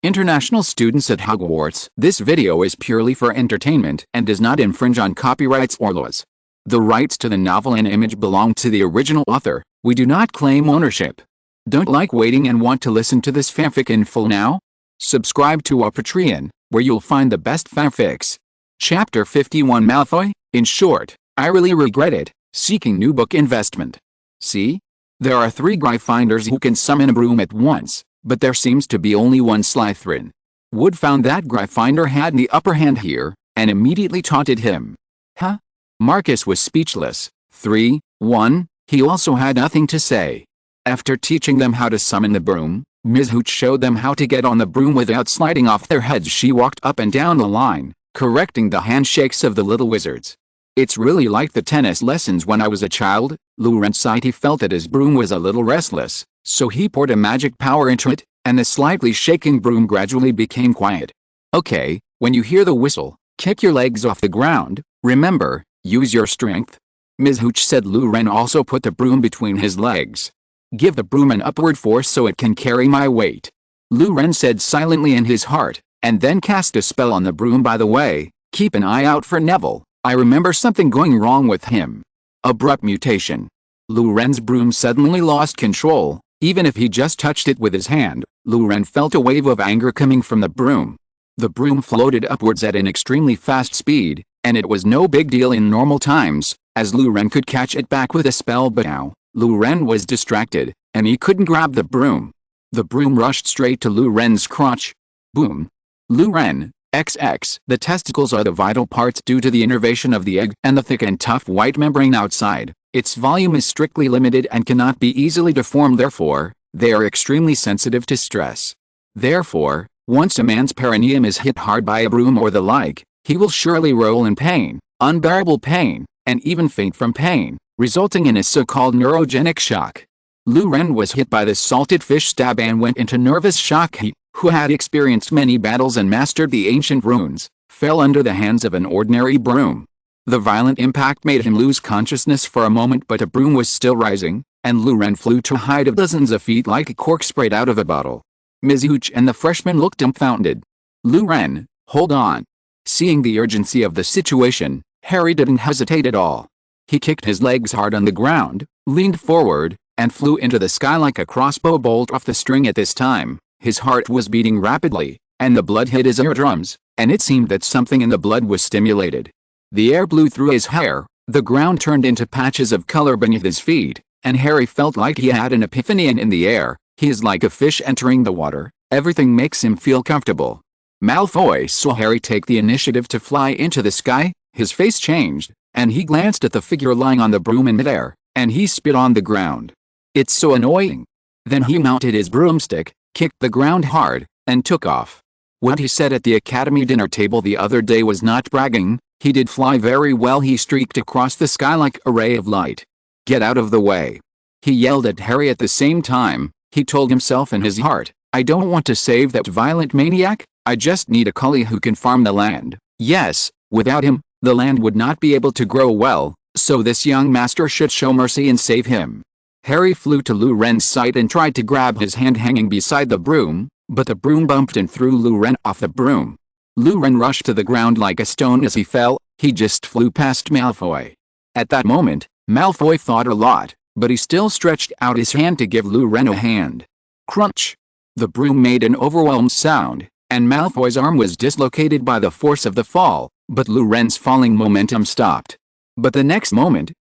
International students at Hogwarts. This video is purely for entertainment and does not infringe on copyrights or laws. The rights to the novel and image belong to the original author. We do not claim ownership. Don't like waiting and want to listen to this fanfic in full now? Subscribe to our Patreon, where you'll find the best fanfics. Chapter 51 Malfoy? In short, I really regret it. Seeking new book investment. See? There are 3 Gryffindors who can summon a broom at once, but there seems to be only one Slytherin. Wood found that Gryffindor had the upper hand here, and immediately taunted him. Huh? Marcus was speechless. 3-1, he also had nothing to say. After teaching them how to summon the broom, Ms. Hooch showed them how to get on the broom without sliding off their heads. She walked up and down the line, correcting the handshakes of the little wizards. It's really like the tennis lessons when I was a child. Loren sighed. He felt that his broom was a little restless, so he poured a magic power into it, and the slightly shaking broom gradually became quiet. Okay, when you hear the whistle, kick your legs off the ground. Remember, use your strength. Ms. Hooch said. Loren also put the broom between his legs. Give the broom an upward force so it can carry my weight. Loren said silently in his heart, and then cast a spell on the broom. By the way, keep an eye out for Neville. I remember something going wrong with him. Abrupt mutation. Loren's broom suddenly lost control. Even if he just touched it with his hand, Loren felt a wave of anger coming from the broom. The broom floated upwards at an extremely fast speed, and it was no big deal in normal times, as Loren could catch it back with a spell. But now, Loren was distracted, and he couldn't grab the broom. The broom rushed straight to Loren's crotch. Boom. Loren. XX. The testicles are the vital parts due to the innervation of the egg and the thick and tough white membrane outside. Its volume is strictly limited and cannot be easily deformed. Therefore, they are extremely sensitive to stress. Therefore, once a man's perineum is hit hard by a broom or the like, he will surely roll in pain, unbearable pain, and even faint from pain, resulting in a so-called neurogenic shock. Loren was hit by the salted fish stab and went into nervous shock. He, who had experienced many battles and mastered the ancient runes, fell under the hands of an ordinary broom. The violent impact made him lose consciousness for a moment, but the broom was still rising, and Loren flew to a height of dozens of feet like a cork sprayed out of a bottle. Ms. Hooch and the freshman looked dumbfounded. Loren, hold on. Seeing the urgency of the situation, Harry didn't hesitate at all. He kicked his legs hard on the ground, leaned forward, and flew into the sky like a crossbow bolt off the string. At this time, his heart was beating rapidly, and the blood hit his eardrums, and it seemed that something in the blood was stimulated. The air blew through his hair, the ground turned into patches of color beneath his feet, and Harry felt like he had an epiphany. And in the air, he is like a fish entering the water. Everything makes him feel comfortable. Malfoy saw Harry take the initiative to fly into the sky. His face changed, and he glanced at the figure lying on the broom in midair, and he spit on the ground. It's so annoying. Then he mounted his broomstick, kicked the ground hard, and took off. What he said at the academy dinner table the other day was not bragging. He did fly very well. He streaked across the sky like a ray of light. Get out of the way. He yelled at Harry at the same time. He told himself in his heart, I don't want to save that violent maniac. I just need a collie who can farm the land. Yes, without him, the land would not be able to grow well, so this young master should show mercy and save him. Harry flew to Loren's side and tried to grab his hand hanging beside the broom, but the broom bumped and threw Loren off the broom. Loren rushed to the ground like a stone as he fell. He just flew past Malfoy. At that moment, Malfoy thought a lot, but he still stretched out his hand to give Loren a hand. Crunch! The broom made an overwhelmed sound, and Malfoy's arm was dislocated by the force of the fall, but Loren's falling momentum stopped. But the next moment,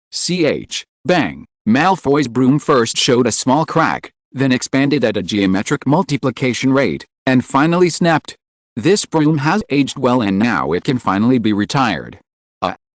bang! Malfoy's broom first showed a small crack, then expanded at a geometric multiplication rate, and finally snapped. This broom has aged well and now it can finally be retired.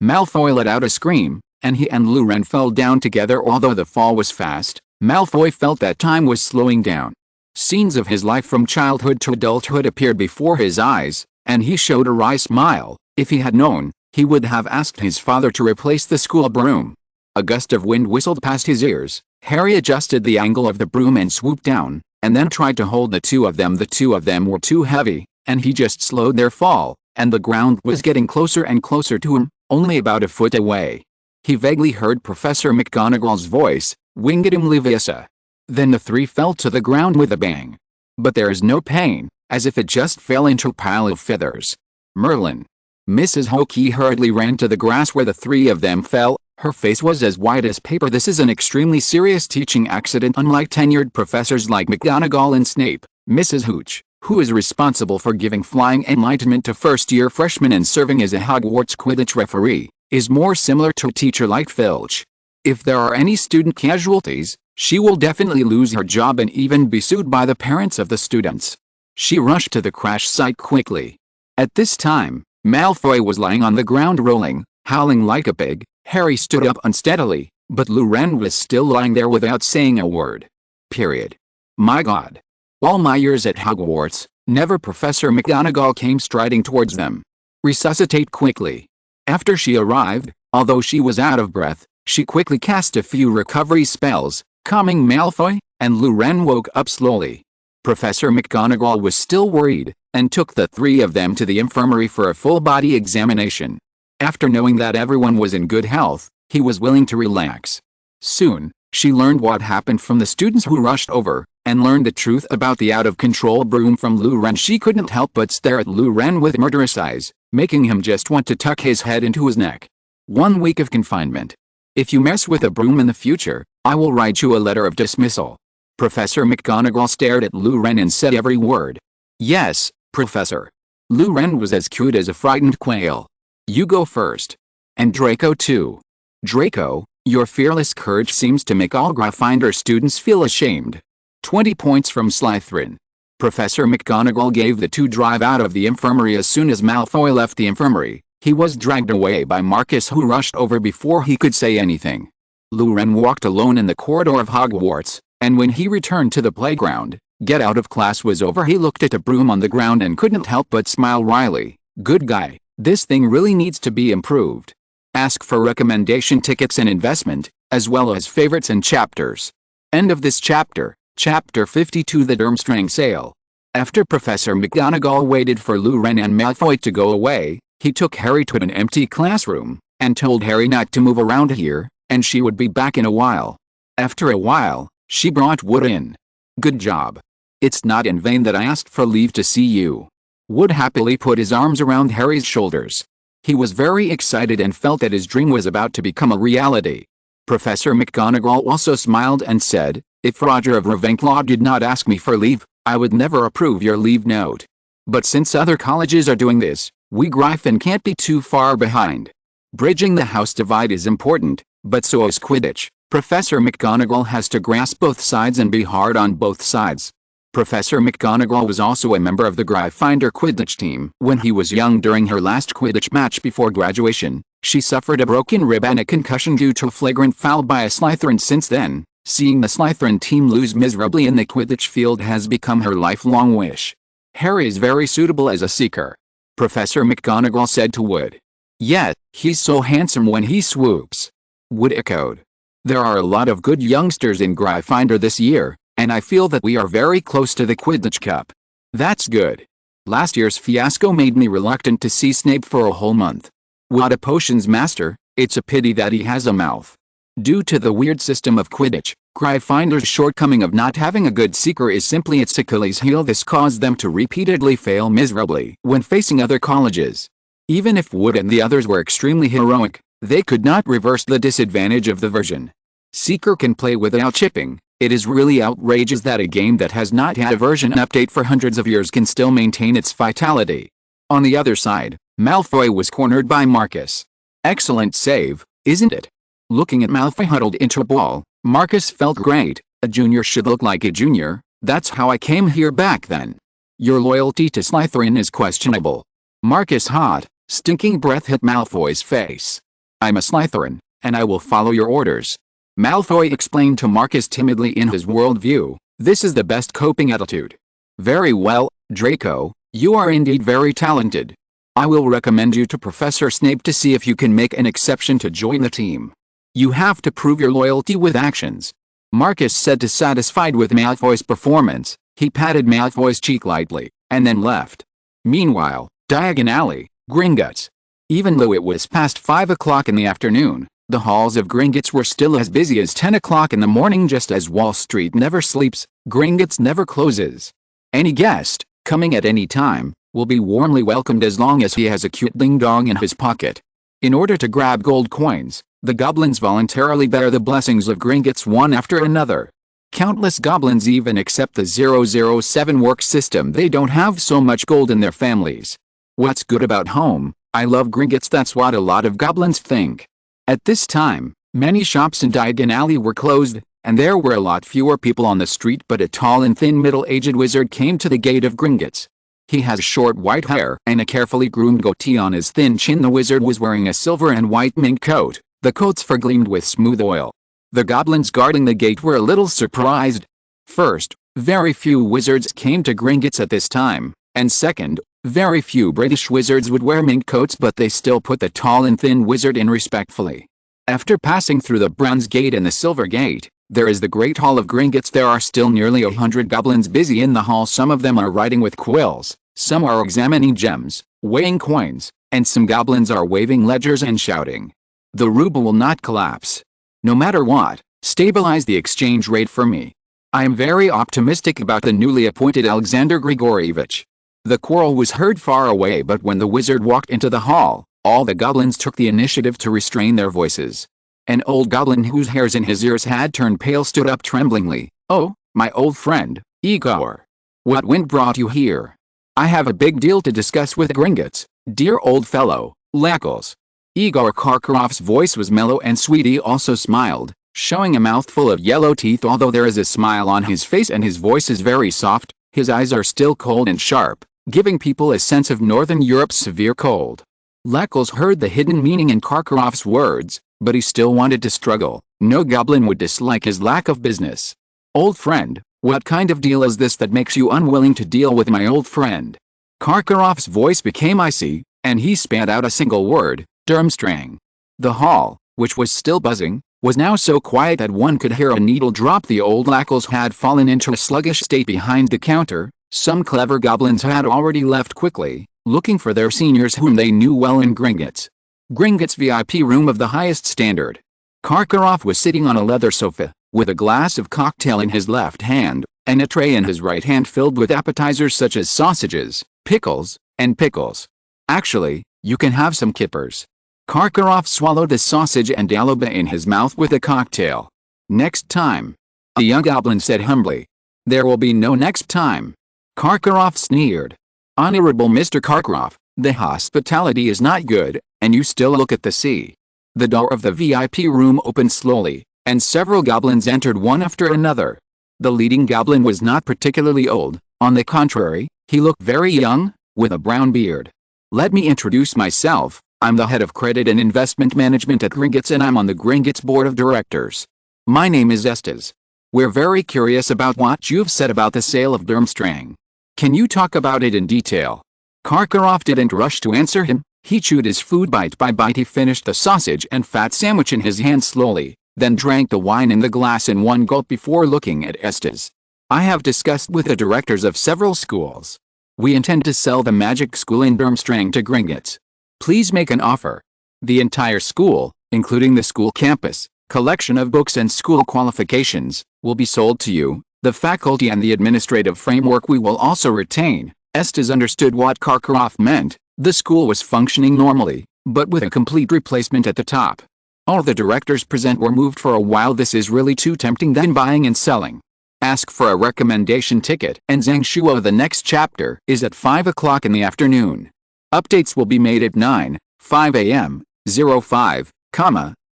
Malfoy let out a scream, and he and Loren fell down together. Although the fall was fast, Malfoy felt that time was slowing down. Scenes of his life from childhood to adulthood appeared before his eyes, and he showed a wry smile. If he had known, he would have asked his father to replace the school broom. A gust of wind whistled past his ears. Harry adjusted the angle of the broom and swooped down, and then tried to hold the two of them. The two of them were too heavy, and he just slowed their fall, and the ground was getting closer and closer to him, only about a foot away. He vaguely heard Professor McGonagall's voice, Wingardium Leviosa. Then the 3 fell to the ground with a bang. But there is no pain, as if it just fell into a pile of feathers. Merlin. Mrs. Hokey hurriedly ran to the grass where the three of them fell. Her face was as white as paper. This is an extremely serious teaching accident. Unlike tenured professors like McGonagall and Snape, Mrs. Hooch, who is responsible for giving flying enlightenment to first-year freshmen and serving as a Hogwarts Quidditch referee, is more similar to a teacher like Filch. If there are any student casualties, she will definitely lose her job and even be sued by the parents of the students. She rushed to the crash site quickly. At this time, Malfoy was lying on the ground rolling, howling like a pig. Harry stood up unsteadily, but Lou Ren was still lying there without saying a word. Period. My God. All my years at Hogwarts, never Professor McGonagall came striding towards them. Resuscitate quickly. After she arrived, although she was out of breath, she quickly cast a few recovery spells, calming Malfoy, and Lou Ren woke up slowly. Professor McGonagall was still worried, and took the three of them to the infirmary for a full-body examination. After knowing that everyone was in good health, he was willing to relax. Soon, she learned what happened from the students who rushed over, and learned the truth about the out-of-control broom from Lou Ren. She couldn't help but stare at Lou Ren with murderous eyes, making him just want to tuck his head into his neck. 1 week of confinement. If you mess with a broom in the future, I will write you a letter of dismissal. Professor McGonagall stared at Lou Ren and said every word. Yes, Professor. Lou Ren was as cute as a frightened quail. You go first. And Draco too. Draco, your fearless courage seems to make all Gryffindor students feel ashamed. 20 points from Slytherin. Professor McGonagall gave the two drive out of the infirmary. As soon as Malfoy left the infirmary, he was dragged away by Marcus, who rushed over before he could say anything. Lou Ren walked alone in the corridor of Hogwarts, and when he returned to the playground, get out of class was over. He looked at a broom on the ground and couldn't help but smile wryly. Good guy, this thing really needs to be improved. Ask for recommendation tickets and investment, as well as favorites and chapters. End of this chapter. Chapter 52, The Durmstrang Sale. After Professor McGonagall waited for Lou Ren and Malfoy to go away, he took Harry to an empty classroom, and told Harry not to move around here, and she would be back in a while. After a while, she brought Wood in. Good job. It's not in vain that I asked for leave to see you. Wood happily put his arms around Harry's shoulders. He was very excited and felt that his dream was about to become a reality. Professor McGonagall also smiled and said, if Roger of Ravenclaw did not ask me for leave, I would never approve your leave note. But since other colleges are doing this, we Gryffindor can't be too far behind. Bridging the house divide is important, but so is Quidditch. Professor McGonagall has to grasp both sides and be hard on both sides. Professor McGonagall was also a member of the Gryffindor Quidditch team. When he was young, during her last Quidditch match before graduation, she suffered a broken rib and a concussion due to a flagrant foul by a Slytherin. Since then, seeing the Slytherin team lose miserably in the Quidditch field has become her lifelong wish. Harry is very suitable as a seeker. Professor McGonagall said to Wood. Yet, he's so handsome when he swoops. Wood echoed. There are a lot of good youngsters in Gryffindor this year, and I feel that we are very close to the Quidditch Cup. That's good. Last year's fiasco made me reluctant to see Snape for a whole month. What a potions master, it's a pity that he has a mouth. Due to the weird system of Quidditch, Gryffindor's shortcoming of not having a good seeker is simply its Achilles heel. This caused them to repeatedly fail miserably when facing other colleges. Even if Wood and the others were extremely heroic, they could not reverse the disadvantage of the version. Seeker can play without chipping. It is really outrageous that a game that has not had a version update for hundreds of years can still maintain its vitality. On the other side, Malfoy was cornered by Marcus. Excellent save, isn't it? Looking at Malfoy huddled into a ball, Marcus felt great. A junior should look like a junior. That's how I came here back then. Your loyalty to Slytherin is questionable. Marcus' hot, stinking breath hit Malfoy's face. I'm a Slytherin, and I will follow your orders. Malfoy explained to Marcus timidly in his worldview. This is the best coping attitude. Very well, Draco, you are indeed very talented. I will recommend you to Professor Snape to see if you can make an exception to join the team. You have to prove your loyalty with actions. Marcus said. Dissatisfied with Malfoy's performance, he patted Malfoy's cheek lightly, and then left. Meanwhile, Diagon Alley, Gringotts. Even though it was past 5 o'clock in the afternoon, the halls of Gringotts were still as busy as 10 o'clock in the morning. Just as Wall Street never sleeps, Gringotts never closes. Any guest, coming at any time, will be warmly welcomed as long as he has a cute ding-dong in his pocket. In order to grab gold coins, the goblins voluntarily bear the blessings of Gringotts one after another. Countless goblins even accept the 007 work system. They don't have so much gold in their families. What's good about home? I love Gringotts. That's what a lot of goblins think. At this time, many shops in Diagon Alley were closed, and there were a lot fewer people on the street, but a tall and thin middle-aged wizard came to the gate of Gringotts. He has short white hair and a carefully groomed goatee on his thin chin. The wizard was wearing a silver and white mink coat. The coat's fur gleamed with smooth oil. The goblins guarding the gate were a little surprised. First, very few wizards came to Gringotts at this time, and second, very few British wizards would wear mink coats, but they still put the tall and thin wizard in respectfully. After passing through the bronze gate and the silver gate, there is the Great Hall of Gringotts. There are still nearly 100 goblins busy in the hall. Some of them are writing with quills, some are examining gems, weighing coins, and some goblins are waving ledgers and shouting. The ruble will not collapse. No matter what, stabilize the exchange rate for me. I am very optimistic about the newly appointed Alexander Grigorievich. The quarrel was heard far away, but when the wizard walked into the hall, all the goblins took the initiative to restrain their voices. An old goblin whose hairs in his ears had turned pale stood up tremblingly. "Oh, my old friend, Igor. What wind brought you here? I have a big deal to discuss with Gringotts, dear old fellow, Lackles." Igor Karkaroff's voice was mellow and sweet. He also smiled, showing a mouthful of yellow teeth. Although there is a smile on his face and his voice is very soft, his eyes are still cold and sharp, giving people a sense of Northern Europe's severe cold. Lackles heard the hidden meaning in Karkaroff's words, but he still wanted to struggle. No goblin would dislike his lack of business. "Old friend, what kind of deal is this that makes you unwilling to deal with my old friend?" Karkaroff's voice became icy, and he spat out a single word: Durmstrang. The hall, which was still buzzing, was now so quiet that one could hear a needle drop. The old Lackles had fallen into a sluggish state behind the counter. Some clever goblins had already left quickly, looking for their seniors whom they knew well in Gringotts. Gringotts' VIP room of the highest standard. Karkaroff was sitting on a leather sofa, with a glass of cocktail in his left hand, and a tray in his right hand filled with appetizers such as sausages, pickles, and pickles. "Actually, you can have some kippers." Karkaroff swallowed the sausage and Dalaba in his mouth with a cocktail. "Next time," a young goblin said humbly. "There will be no next time." Karkaroff sneered. "Honorable Mr. Karkaroff, the hospitality is not good, and you still look at the sea." The door of the VIP room opened slowly, and several goblins entered one after another. The leading goblin was not particularly old. On the contrary, he looked very young, with a brown beard. "Let me introduce myself. I'm the head of credit and investment management at Gringotts, and I'm on the Gringotts board of directors. My name is Estes. We're very curious about what you've said about the sale of Durmstrang. Can you talk about it in detail?" Karkaroff didn't rush to answer him. He chewed his food bite by bite. He finished the sausage and fat sandwich in his hand slowly, then drank the wine in the glass in one gulp before looking at Estes. "I have discussed with the directors of several schools. We intend to sell the magic school in Durmstrang to Gringotts. Please make an offer. The entire school, including the school campus, collection of books and school qualifications, will be sold to you. The faculty and the administrative framework we will also retain." Estes understood what Karkaroff meant. The school was functioning normally, but with a complete replacement at the top. All the directors present were moved for a while. "This is really too tempting than buying and selling. Ask for a recommendation ticket." And Zhang Shuo, the next chapter, is at 5 o'clock in the afternoon. Updates will be made at 9:05 a.m., 05,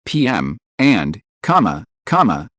p.m., and,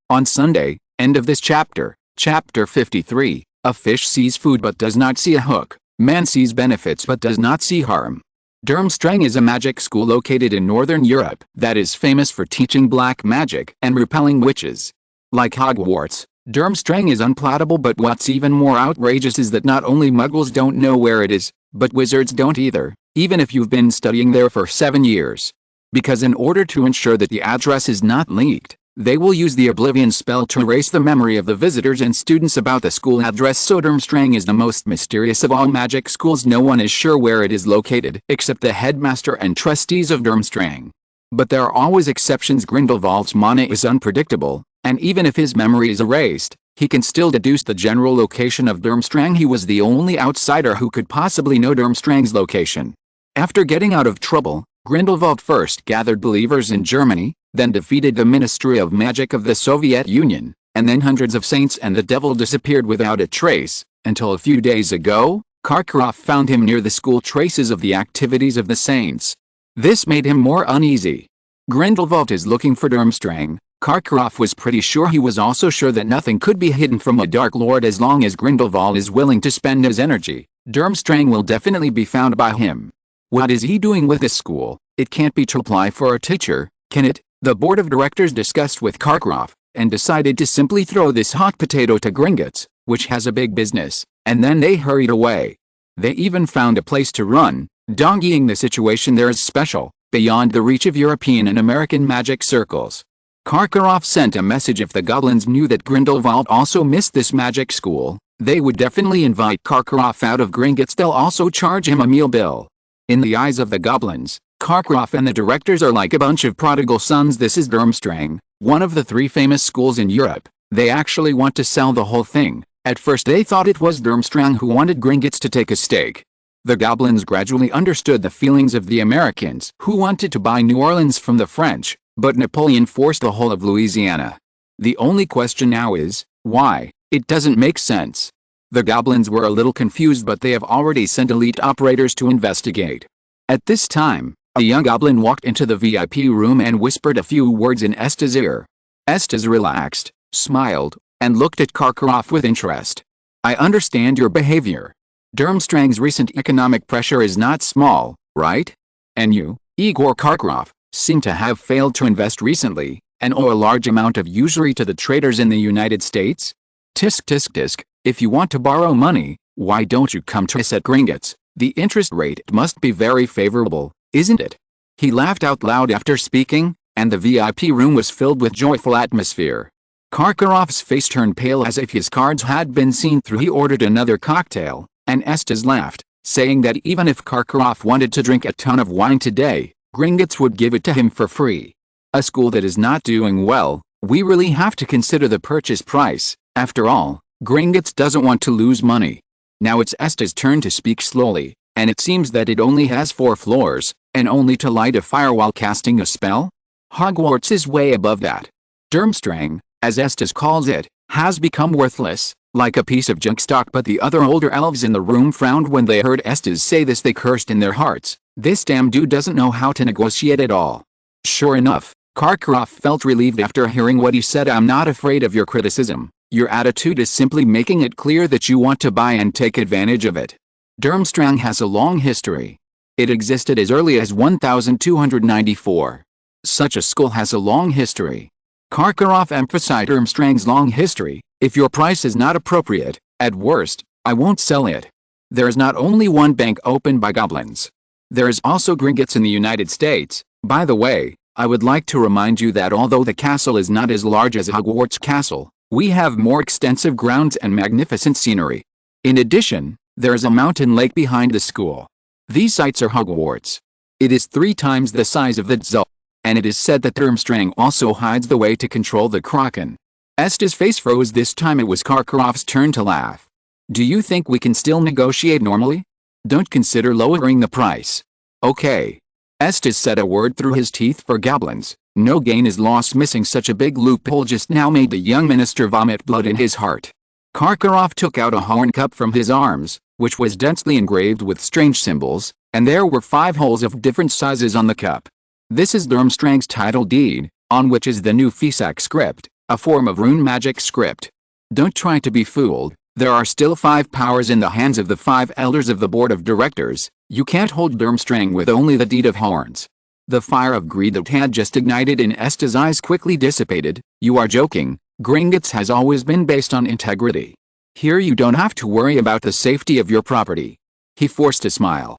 on Sunday. End of this chapter. Chapter 53. A fish sees food but does not see a hook. Man sees benefits but does not see harm. Durmstrang is a magic school located in Northern Europe that is famous for teaching black magic and repelling witches. Like Hogwarts, Durmstrang is unplottable, but what's even more outrageous is that not only muggles don't know where it is, but wizards don't either, even if you've been studying there for 7 years. Because in order to ensure that the address is not leaked, they will use the Oblivion spell to erase the memory of the visitors and students about the school address. So Durmstrang is the most mysterious of all magic schools. No one is sure where it is located, except the headmaster and trustees of Durmstrang. But there are always exceptions. Grindelwald's mana is unpredictable, and even if his memory is erased, He can still deduce the general location of Durmstrang. He was the only outsider who could possibly know Durmstrang's location. After getting out of trouble, Grindelwald first gathered believers in Germany, then defeated the Ministry of Magic of the Soviet Union, and then hundreds of saints and the devil disappeared without a trace, until a few days ago, Karkaroff found him near the school, traces of the activities of the saints. This made him more uneasy. Grindelwald is looking for Durmstrang. Karkaroff was pretty sure. He was also sure that nothing could be hidden from a Dark Lord as long as Grindelwald is willing to spend his energy. Durmstrang will definitely be found by him. What is he doing with this school? It can't be to apply for a teacher, can it? The board of directors discussed with Karkaroff, and decided to simply throw this hot potato to Gringotts, which has a big business, and then they hurried away. They even found a place to run. Donkeying the situation there is special, beyond the reach of European and American magic circles. Karkaroff sent a message: if the goblins knew that Grindelwald also missed this magic school, they would definitely invite Karkaroff out of Gringotts. They'll also charge him a meal bill. In the eyes of the goblins, Karkaroff and the directors are like a bunch of prodigal sons. This is Durmstrang, one of the 3 famous schools in Europe. They actually want to sell the whole thing. At first they thought it was Durmstrang who wanted Gringotts to take a stake. The goblins gradually understood the feelings of the Americans who wanted to buy New Orleans from the French, but Napoleon forced the whole of Louisiana. The only question now is, why? It doesn't make sense. The goblins were a little confused, but they have already sent elite operators to investigate. At this time, a young goblin walked into the VIP room and whispered a few words in Esta's ear. Estes relaxed, smiled, and looked at Karkaroff with interest. I understand your behavior. Durmstrang's recent economic pressure is not small, right? And you, Igor Karkaroff, seem to have failed to invest recently, and owe a large amount of usury to the traders in the United States? Tisk tisk tisk, if you want to borrow money, why don't you come to us at Gringotts? The interest rate must be very favorable, isn't it? He laughed out loud after speaking, and the VIP room was filled with joyful atmosphere. Karkaroff's face turned pale as if his cards had been seen through. He ordered another cocktail, and Estes laughed, saying that even if Karkaroff wanted to drink a ton of wine today, Gringotts would give it to him for free. A school that is not doing well, we really have to consider the purchase price. After all, Gringotts doesn't want to lose money. Now it's Estes' turn to speak slowly, and it seems that it only has 4 floors, and only to light a fire while casting a spell? Hogwarts is way above that. Durmstrang, as Estes calls it, has become worthless, like a piece of junk stock. But the other older elves in the room frowned when they heard Estes say this. They cursed in their hearts. This damn dude doesn't know how to negotiate at all. Sure enough, Karkaroff felt relieved after hearing what he said. I'm not afraid of your criticism. Your attitude is simply making it clear that you want to buy and take advantage of it. Durmstrang has a long history. It existed as early as 1294. Such a school has a long history. Karkaroff emphasized Durmstrang's long history. If your price is not appropriate, at worst, I won't sell it. There is not only one bank opened by goblins. There is also Gringotts in the United States. By the way, I would like to remind you that although the castle is not as large as Hogwarts Castle, we have more extensive grounds and magnificent scenery. In addition, there is a mountain lake behind the school. These sites are Hogwarts. It is 3 times the size of the Zoo, and it is said that Durmstrang also hides the way to control the Kraken. Estes' face froze. This time it was Karkaroff's turn to laugh. Do you think we can still negotiate normally? Don't consider lowering the price. Okay. Estes said a word through his teeth. For goblins, no gain is loss. Missing such a big loophole just now made the young minister vomit blood in his heart. Karkaroff took out a horn cup from his arms, which was densely engraved with strange symbols, and there were 5 holes of different sizes on the cup. This is Durmstrang's title deed, on which is the new Fisak script, a form of rune magic script. Don't try to be fooled. There are still 5 powers in the hands of the 5 elders of the board of directors. You can't hold Durmstrang with only the deed of horns. The fire of greed that had just ignited in Estes' eyes quickly dissipated. You are joking. Gringotts has always been based on integrity. Here you don't have to worry about the safety of your property. He forced a smile.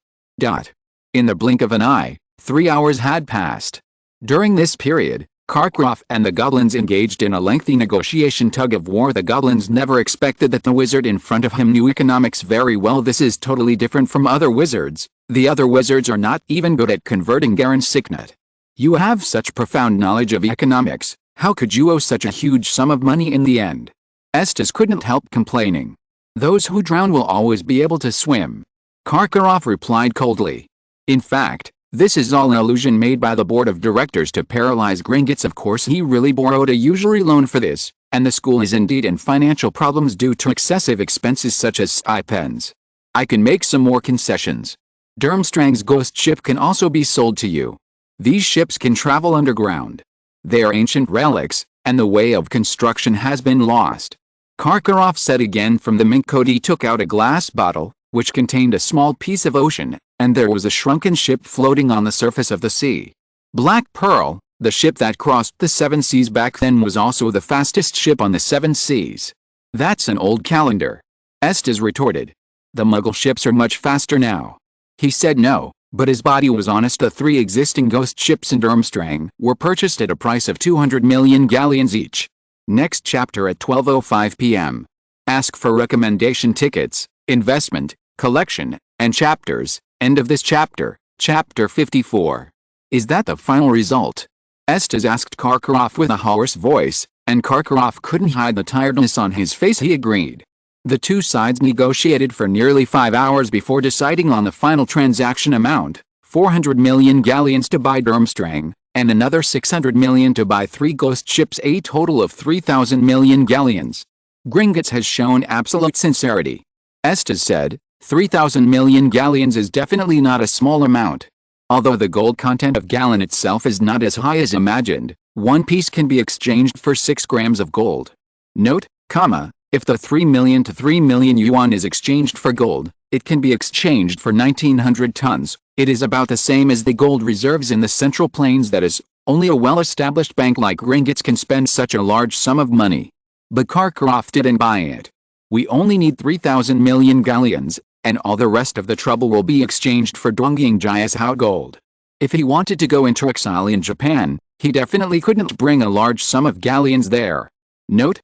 In the blink of an eye, 3 hours had passed. During this period, Karkaroff and the goblins engaged in a lengthy negotiation tug-of-war. The goblins never expected that the wizard in front of him knew economics very well. This is totally different from other wizards. The other wizards are not even good at converting Garin Signet. You have such profound knowledge of economics. How could you owe such a huge sum of money in the end? Estes couldn't help complaining. Those who drown will always be able to swim. Karkaroff replied coldly. In fact, this is all an illusion made by the board of directors to paralyze Gringotts. Of course he really borrowed a usury loan for this, and the school is indeed in financial problems due to excessive expenses such as stipends. I can make some more concessions. Durmstrang's ghost ship can also be sold to you. These ships can travel underground. They are ancient relics, and the way of construction has been lost. Karkaroff said again. From the mink coat he took out a glass bottle, which contained a small piece of ocean, and there was a shrunken ship floating on the surface of the sea. Black Pearl, the ship that crossed the 7 seas back then, was also the fastest ship on the 7 seas. That's an old calendar. Estes retorted. The Muggle ships are much faster now. He said no, but his body was honest. The 3 existing ghost ships in Durmstrang were purchased at a price of 200 million galleons each. Next chapter at 12:05 p.m. Ask for recommendation tickets, investment, collection, and chapters. End of this chapter, chapter 54. Is that the final result? Estes asked Karkaroff with a hoarse voice, and Karkaroff couldn't hide the tiredness on his face. He agreed. The two sides negotiated for nearly 5 hours before deciding on the final transaction amount, 400 million galleons to buy Durmstrang, and another 600 million to buy 3 ghost ships, a total of 3,000 million galleons. Gringotts has shown absolute sincerity. Estes said, 3,000 million galleons is definitely not a small amount. Although the gold content of gallon itself is not as high as imagined, one piece can be exchanged for 6 grams of gold. Note, if the 3 million to 3 million yuan is exchanged for gold, it can be exchanged for 1,900 tons. It is about the same as the gold reserves in the Central Plains. That is, only a well-established bank like Gringotts can spend such a large sum of money. But Karkaroff didn't buy it. We only need 3,000 million galleons, and all the rest of the trouble will be exchanged for Dongyingjia gold. If he wanted to go into exile in Japan, he definitely couldn't bring a large sum of galleons there. Note,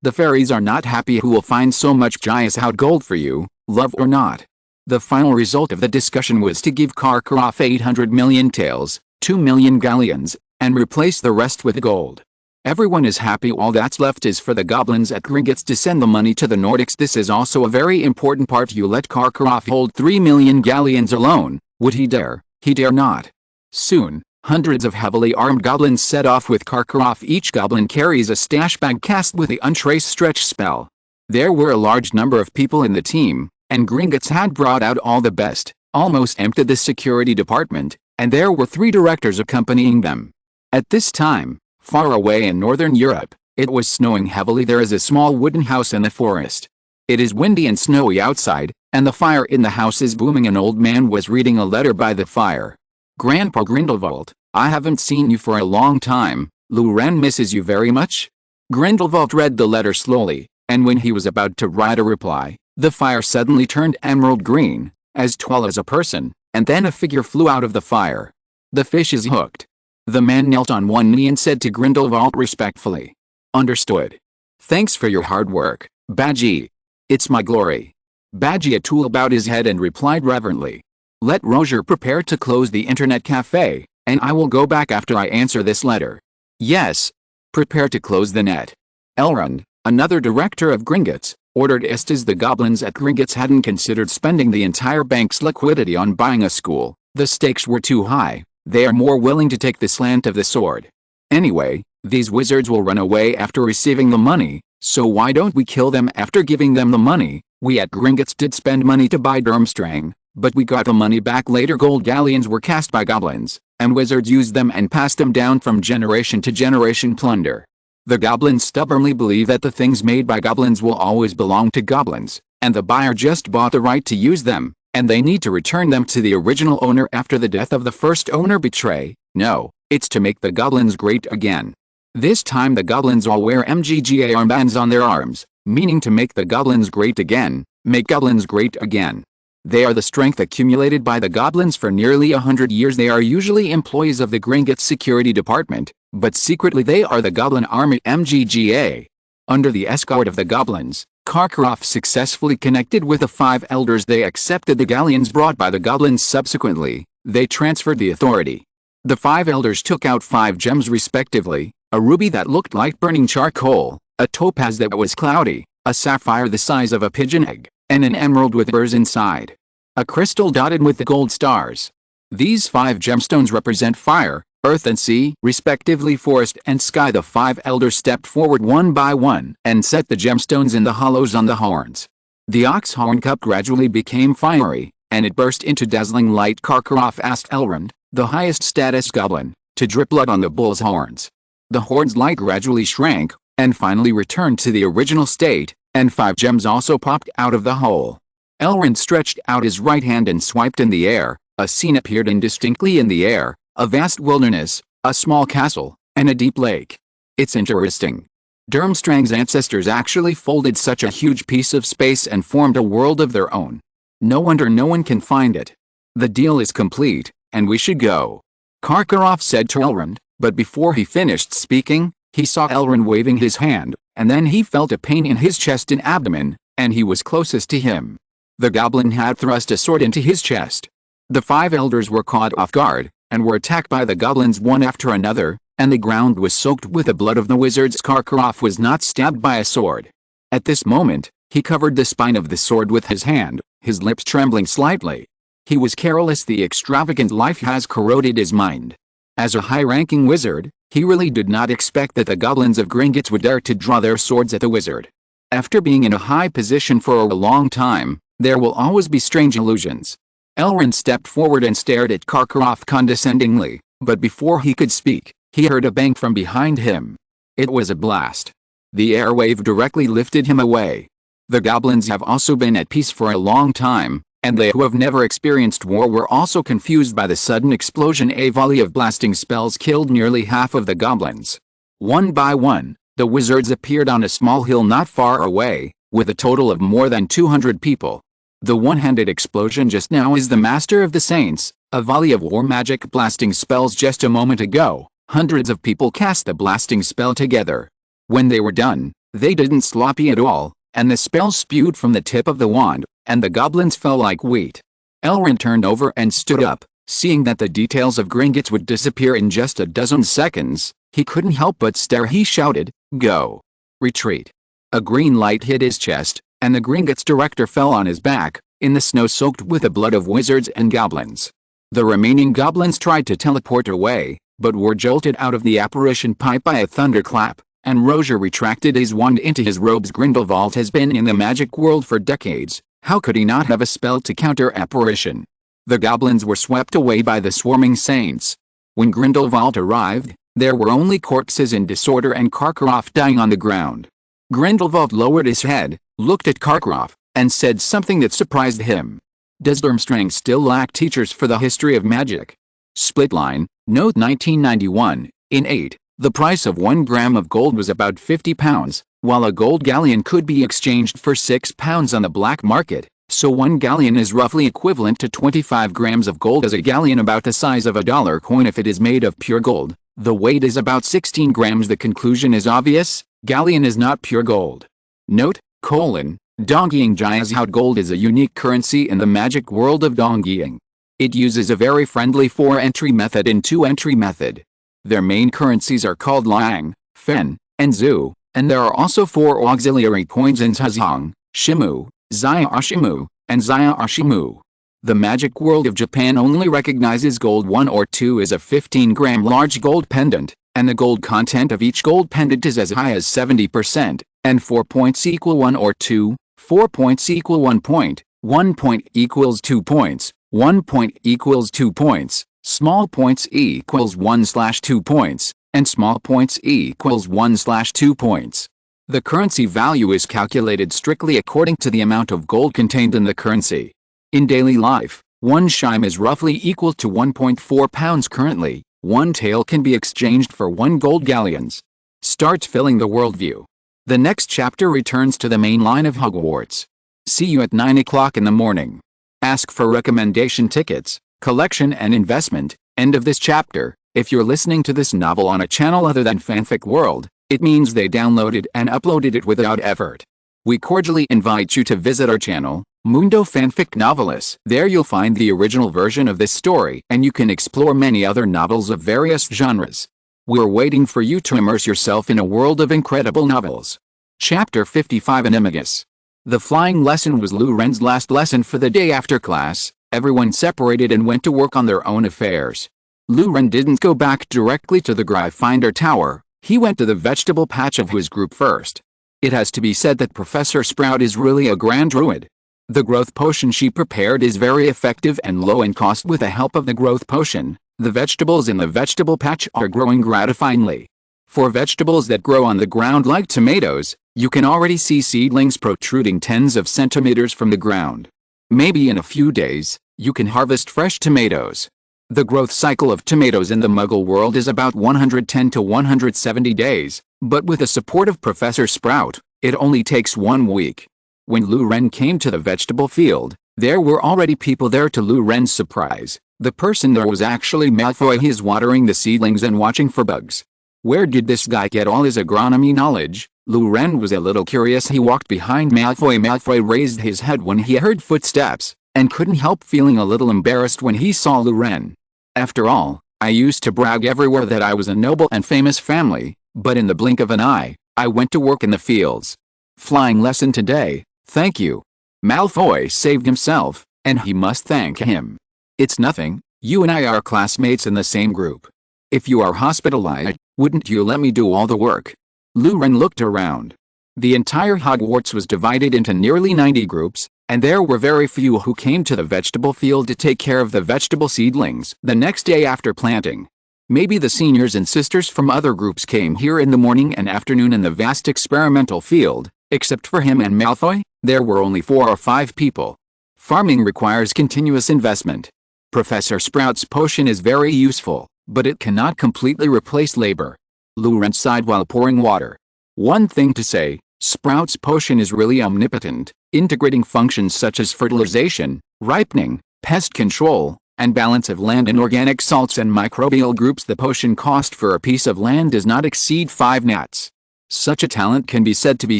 the fairies are not happy. Who will find so much Jiao's gold for you, love or not? The final result of the discussion was to give Karkaroff 800 million taels, 2 million galleons, and replace the rest with gold. Everyone is happy. All that's left is for the goblins at Gringotts to send the money to the Nordics. This is also a very important part. You let Karkaroff hold 3 million galleons alone. Would he dare? He dare not. Soon, hundreds of heavily armed goblins set off with Karkaroff. Each goblin carries a stash bag cast with the Untrace Stretch spell. There were a large number of people in the team, and Gringotts had brought out all the best, almost emptied the security department, and there were 3 directors accompanying them. At this time, far away in northern Europe, it was snowing heavily. There is a small wooden house in the forest. It is windy and snowy outside, and the fire in the house is booming. An old man was reading a letter by the fire. Grandpa Grindelwald, I haven't seen you for a long time. Luren misses you very much. Grindelwald read the letter slowly, and when he was about to write a reply, the fire suddenly turned emerald green, as tall as a person, and then a figure flew out of the fire. The fish is hooked. The man knelt on one knee and said to Grindelwald respectfully. Understood. Thanks for your hard work, Badgie. It's my glory. Badgie tool bowed his head and replied reverently. Let Roger prepare to close the internet cafe, and I will go back after I answer this letter. Yes. Prepare to close the net. Elrond, another director of Gringotts, ordered Estes. The goblins at Gringotts hadn't considered spending the entire bank's liquidity on buying a school. The stakes were too high. They are more willing to take the slant of the sword. Anyway, these wizards will run away after receiving the money, so why don't we kill them after giving them the money? We at Gringotts did spend money to buy Durmstrang, but we got the money back later. Gold galleons were cast by goblins, and wizards used them and passed them down from generation to generation. Plunder. The goblins stubbornly believe that the things made by goblins will always belong to goblins, and the buyer just bought the right to use them, and they need to return them to the original owner after the death of the first owner. Betray? No, it's to make the goblins great again. This time the goblins all wear MGGA armbands on their arms, meaning to make the goblins great again, make goblins great again. They are the strength accumulated by the goblins for nearly 100 years. They are usually employees of the Gringotts security department, but secretly they are the goblin army MGGA. Under the escort of the goblins, Karkaroff successfully connected with the 5 elders. They accepted the galleons brought by the goblins. Subsequently, they transferred the authority. The 5 elders took out 5 gems respectively, a ruby that looked like burning charcoal, a topaz that was cloudy, a sapphire the size of a pigeon egg, and an emerald with burrs inside. A crystal dotted with the gold stars. These 5 gemstones represent fire, earth and sea, respectively forest and sky. The 5 elders stepped forward one by one and set the gemstones in the hollows on the horns. The ox horn cup gradually became fiery, and it burst into dazzling light. Karkaroff asked Elrond, the highest status goblin, to drip blood on the bull's horns. The horn's light gradually shrank, and finally returned to the original state, and 5 gems also popped out of the hole. Elrond stretched out his right hand and swiped in the air. A scene appeared indistinctly in the air, a vast wilderness, a small castle, and a deep lake. It's interesting. Durmstrang's ancestors actually folded such a huge piece of space and formed a world of their own. No wonder no one can find it. The deal is complete, and we should go. Karkaroff said to Elrond, but before he finished speaking, he saw Elrond waving his hand, and then he felt a pain in his chest and abdomen, and he was closest to him. The goblin had thrust a sword into his chest. The 5 elders were caught off guard, and were attacked by the goblins one after another, and the ground was soaked with the blood of the wizards. Karkaroff was not stabbed by a sword. At this moment, he covered the spine of the sword with his hand, his lips trembling slightly. He was careless. The extravagant life has corroded his mind. As a high-ranking wizard, he really did not expect that the goblins of Gringotts would dare to draw their swords at the wizard. After being in a high position for a long time, there will always be strange illusions. Elrond stepped forward and stared at Karkaroff condescendingly, but before he could speak, he heard a bang from behind him. It was a blast. The air wave directly lifted him away. The goblins have also been at peace for a long time, and they who have never experienced war were also confused by the sudden explosion. A volley of blasting spells killed nearly half of the goblins. One by one, the wizards appeared on a small hill not far away, with a total of more than 200 people. The one-handed explosion just now is the master of the saints, a volley of war magic blasting spells. Just a moment ago, hundreds of people cast the blasting spell together. When they were done, they didn't sloppy at all, and the spell spewed from the tip of the wand, and the goblins fell like wheat. Elrond turned over and stood up, seeing that the details of Gringotts would disappear in just a dozen seconds. He couldn't help but stare. He shouted, "Go! Retreat!" A green light hit his chest, and the Gringotts director fell on his back, in the snow soaked with the blood of wizards and goblins. The remaining goblins tried to teleport away, but were jolted out of the apparition pipe by a thunderclap, and Roger retracted his wand into his robes. Grindelwald has been in the magic world for decades. How could he not have a spell to counter apparition? The goblins were swept away by the swarming saints. When Grindelwald arrived, there were only corpses in disorder and Karkaroff dying on the ground. Grindelwald lowered his head, looked at Karkaroff, and said something that surprised him. Does Durmstrang still lack teachers for the history of magic? Splitline, note 1991, in 8, the price of 1 gram of gold was about £50, while a gold galleon could be exchanged for £6 on the black market, so 1 galleon is roughly equivalent to 25 grams of gold. As a galleon about the size of a dollar coin if it is made of pure gold, the weight is about 16 grams. The conclusion is obvious, galleon is not pure gold. Note, Dongeying Jiaout gold is a unique currency in the magic world of Dongeying. It uses a very friendly 4-entry method and 2-entry method. Their main currencies are called Liang, Fen, and Zhu, and there are also 4 auxiliary coins in Zhazong, Shimu, Zaya Ashimu, and Zaya Ashimu. The magic world of Japan only recognizes gold 1 or 2 as a 15-gram large gold pendant, and the gold content of each gold pendant is as high as 70%, and 4 points equal 1 or 2, 4 points equal 1 point, 1 point equals 2 points, 1 point equals 2 points, small points equals 1/2 points, and small points equals 1/2 points. The currency value is calculated strictly according to the amount of gold contained in the currency. In daily life, 1 shime is roughly equal to 1.4 pounds currently. 1 tael can be exchanged for 1 gold galleons. Start filling the worldview. The next chapter returns to the main line of Hogwarts. See you at 9 o'clock in the morning. Ask for recommendation tickets, collection and investment. End of this chapter. If you're listening to this novel on a channel other than Fanfic World, it means they downloaded and uploaded it without effort. We cordially invite you to visit our channel, Mundo Fanfic Novelis. There you'll find the original version of this story and you can explore many other novels of various genres. We're waiting for you to immerse yourself in a world of incredible novels. Chapter 55 Animagus. The flying lesson was Lu Ren's last lesson for the day after class. Everyone separated and went to work on their own affairs. Lu Ren didn't go back directly to the Gryffindor Tower. He went to the vegetable patch of his group first. It has to be said that Professor Sprout is really a grand druid. The growth potion she prepared is very effective and low in cost. With the help of the growth potion, the vegetables in the vegetable patch are growing gratifyingly. For vegetables that grow on the ground like tomatoes, you can already see seedlings protruding tens of centimeters from the ground. Maybe in a few days, you can harvest fresh tomatoes. The growth cycle of tomatoes in the Muggle world is about 110 to 170 days, but with the support of Professor Sprout, it only takes 1 week. When Lu Ren came to the vegetable field, there were already people there. To Lu Ren's surprise, the person there was actually Malfoy. He is watering the seedlings and watching for bugs. Where did this guy get all his agronomy knowledge? Lu Ren was a little curious. He walked behind Malfoy. Malfoy raised his head when he heard footsteps, and couldn't help feeling a little embarrassed when he saw Lu Ren. After all, I used to brag everywhere that I was a noble and famous family, but in the blink of an eye, I went to work in the fields. Flying lesson today, thank you. Malfoy saved himself, and he must thank him. It's nothing, you and I are classmates in the same group. If you are hospitalized, wouldn't you let me do all the work? Lu Ren looked around. The entire Hogwarts was divided into nearly 90 groups, and there were very few who came to the vegetable field to take care of the vegetable seedlings the next day after planting. Maybe the seniors and sisters from other groups came here in the morning and afternoon in the vast experimental field. Except for him and Malfoy, there were only 4 or 5 people. Farming requires continuous investment. Professor Sprout's potion is very useful, but it cannot completely replace labor. Lu Ren sighed while pouring water. One thing to say, Sprout's potion is really omnipotent, integrating functions such as fertilization, ripening, pest control, and balance of land and organic salts and microbial groups. The potion cost for a piece of land does not exceed 5 nats. Such a talent can be said to be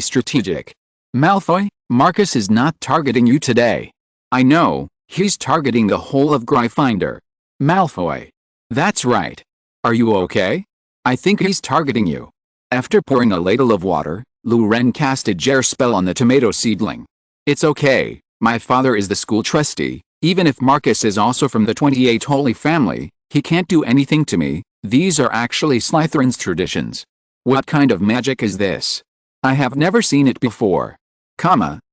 strategic. Malfoy, Marcus is not targeting you today. I know, he's targeting the whole of Gryffindor. Malfoy. That's right. Are you okay? I think he's targeting you. After pouring a ladle of water, Lu Ren cast a jar spell on the tomato seedling. It's okay, my father is the school trustee. Even if Marcus is also from the 28 Holy Family, he can't do anything to me. These are actually Slytherin's traditions. What kind of magic is this? I have never seen it before.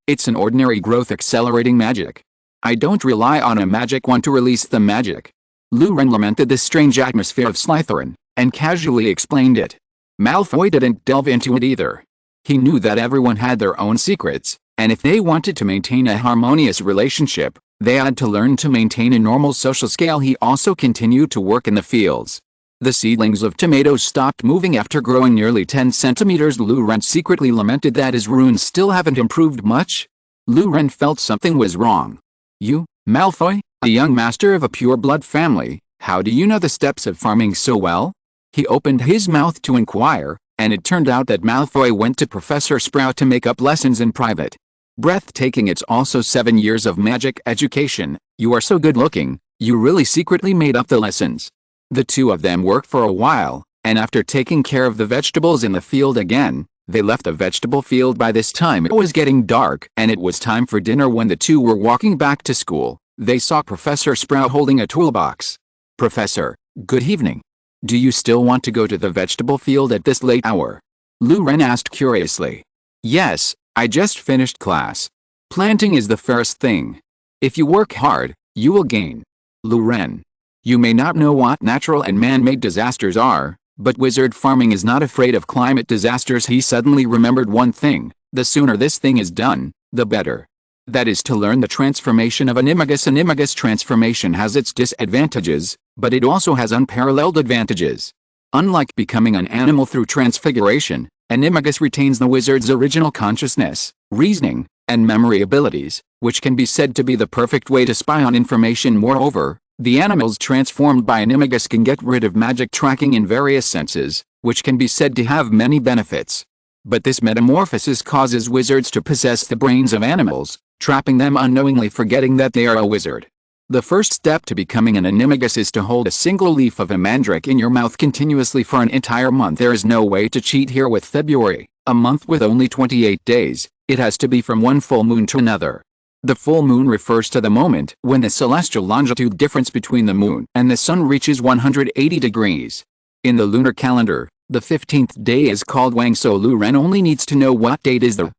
It's an ordinary growth accelerating magic. I don't rely on a magic wand to release the magic. Lu Ren lamented the strange atmosphere of Slytherin, and casually explained it. Malfoy didn't delve into it either. He knew that everyone had their own secrets, and if they wanted to maintain a harmonious relationship, they had to learn to maintain a normal social scale. He also continued to work in the fields. The seedlings of tomatoes stopped moving after growing nearly 10 centimeters. Lu Ren secretly lamented that his runes still haven't improved much. Lu Ren felt something was wrong. You, Malfoy, a young master of a pure-blood family, how do you know the steps of farming so well? He opened his mouth to inquire, and it turned out that Malfoy went to Professor Sprout to make up lessons in private. Breathtaking. It's also 7 years of magic education. You are so good-looking, you really secretly made up the lessons. The two of them worked for a while, and after taking care of the vegetables in the field again, they left the vegetable field. By this time it was getting dark, and it was time for dinner. When the two were walking back to school, they saw Professor Sprout holding a toolbox. Professor, good evening. Do you still want to go to the vegetable field at this late hour? Lu Ren asked curiously. Yes, I just finished class. Planting is the first thing. If you work hard, you will gain. Lu Ren. You may not know what natural and man-made disasters are, but wizard farming is not afraid of climate disasters. He suddenly remembered one thing: the sooner this thing is done, the better. That is to learn the transformation of animagus. Animagus transformation has its disadvantages, but it also has unparalleled advantages. Unlike becoming an animal through transfiguration, animagus retains the wizard's original consciousness, reasoning, and memory abilities, which can be said to be the perfect way to spy on information. Moreover, the animals transformed by animagus can get rid of magic tracking in various senses, which can be said to have many benefits. But this metamorphosis causes wizards to possess the brains of animals, trapping them unknowingly, forgetting that they are a wizard. The first step to becoming an animagus is to hold a single leaf of a mandrake in your mouth continuously for an entire month. There is no way to cheat here with February, A month with only 28 days, it has to be from one full moon to another. The full moon refers to the moment when the celestial longitude difference between the moon and the sun reaches 180 degrees. In the lunar calendar, the 15th day is called Wang, so Lu Ren only needs to know what date is the,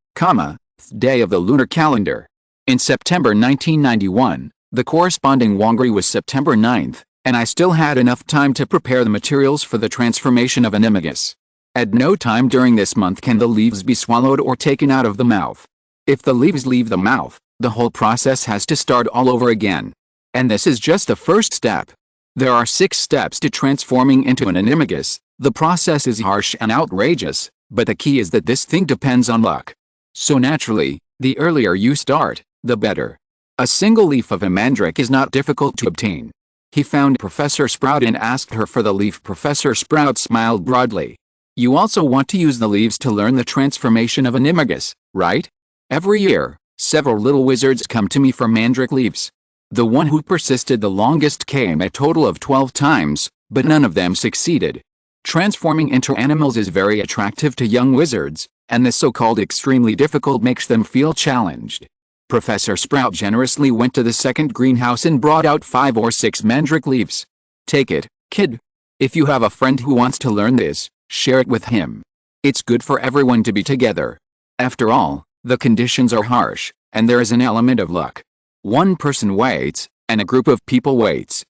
day of the lunar calendar. In September 1991, the corresponding Wangri was September 9th, and I still had enough time to prepare the materials for the transformation of animagus. At no time during this month can the leaves be swallowed or taken out of the mouth. If the leaves leave the mouth, the whole process has to start all over again. And this is just the first step. There are 6 steps to transforming into an animagus. The process is harsh and outrageous, but the key is that this thing depends on luck. So naturally, the earlier you start, the better. A single leaf of a mandrake is not difficult to obtain. He found Professor Sprout and asked her for the leaf. Professor Sprout smiled broadly. You also want to use the leaves to learn the transformation of an animagus, right? Every year, several little wizards come to me for mandrake leaves. The one who persisted the longest came a total of 12 times, but none of them succeeded. Transforming into animals is very attractive to young wizards, and the so-called extremely difficult makes them feel challenged. Professor Sprout generously went to the second greenhouse and brought out 5 or 6 mandrake leaves. Take it, kid. If you have a friend who wants to learn this, share it with him. It's good for everyone to be together. After all, the conditions are harsh, and there is an element of luck. One person waits, and a group of people waits.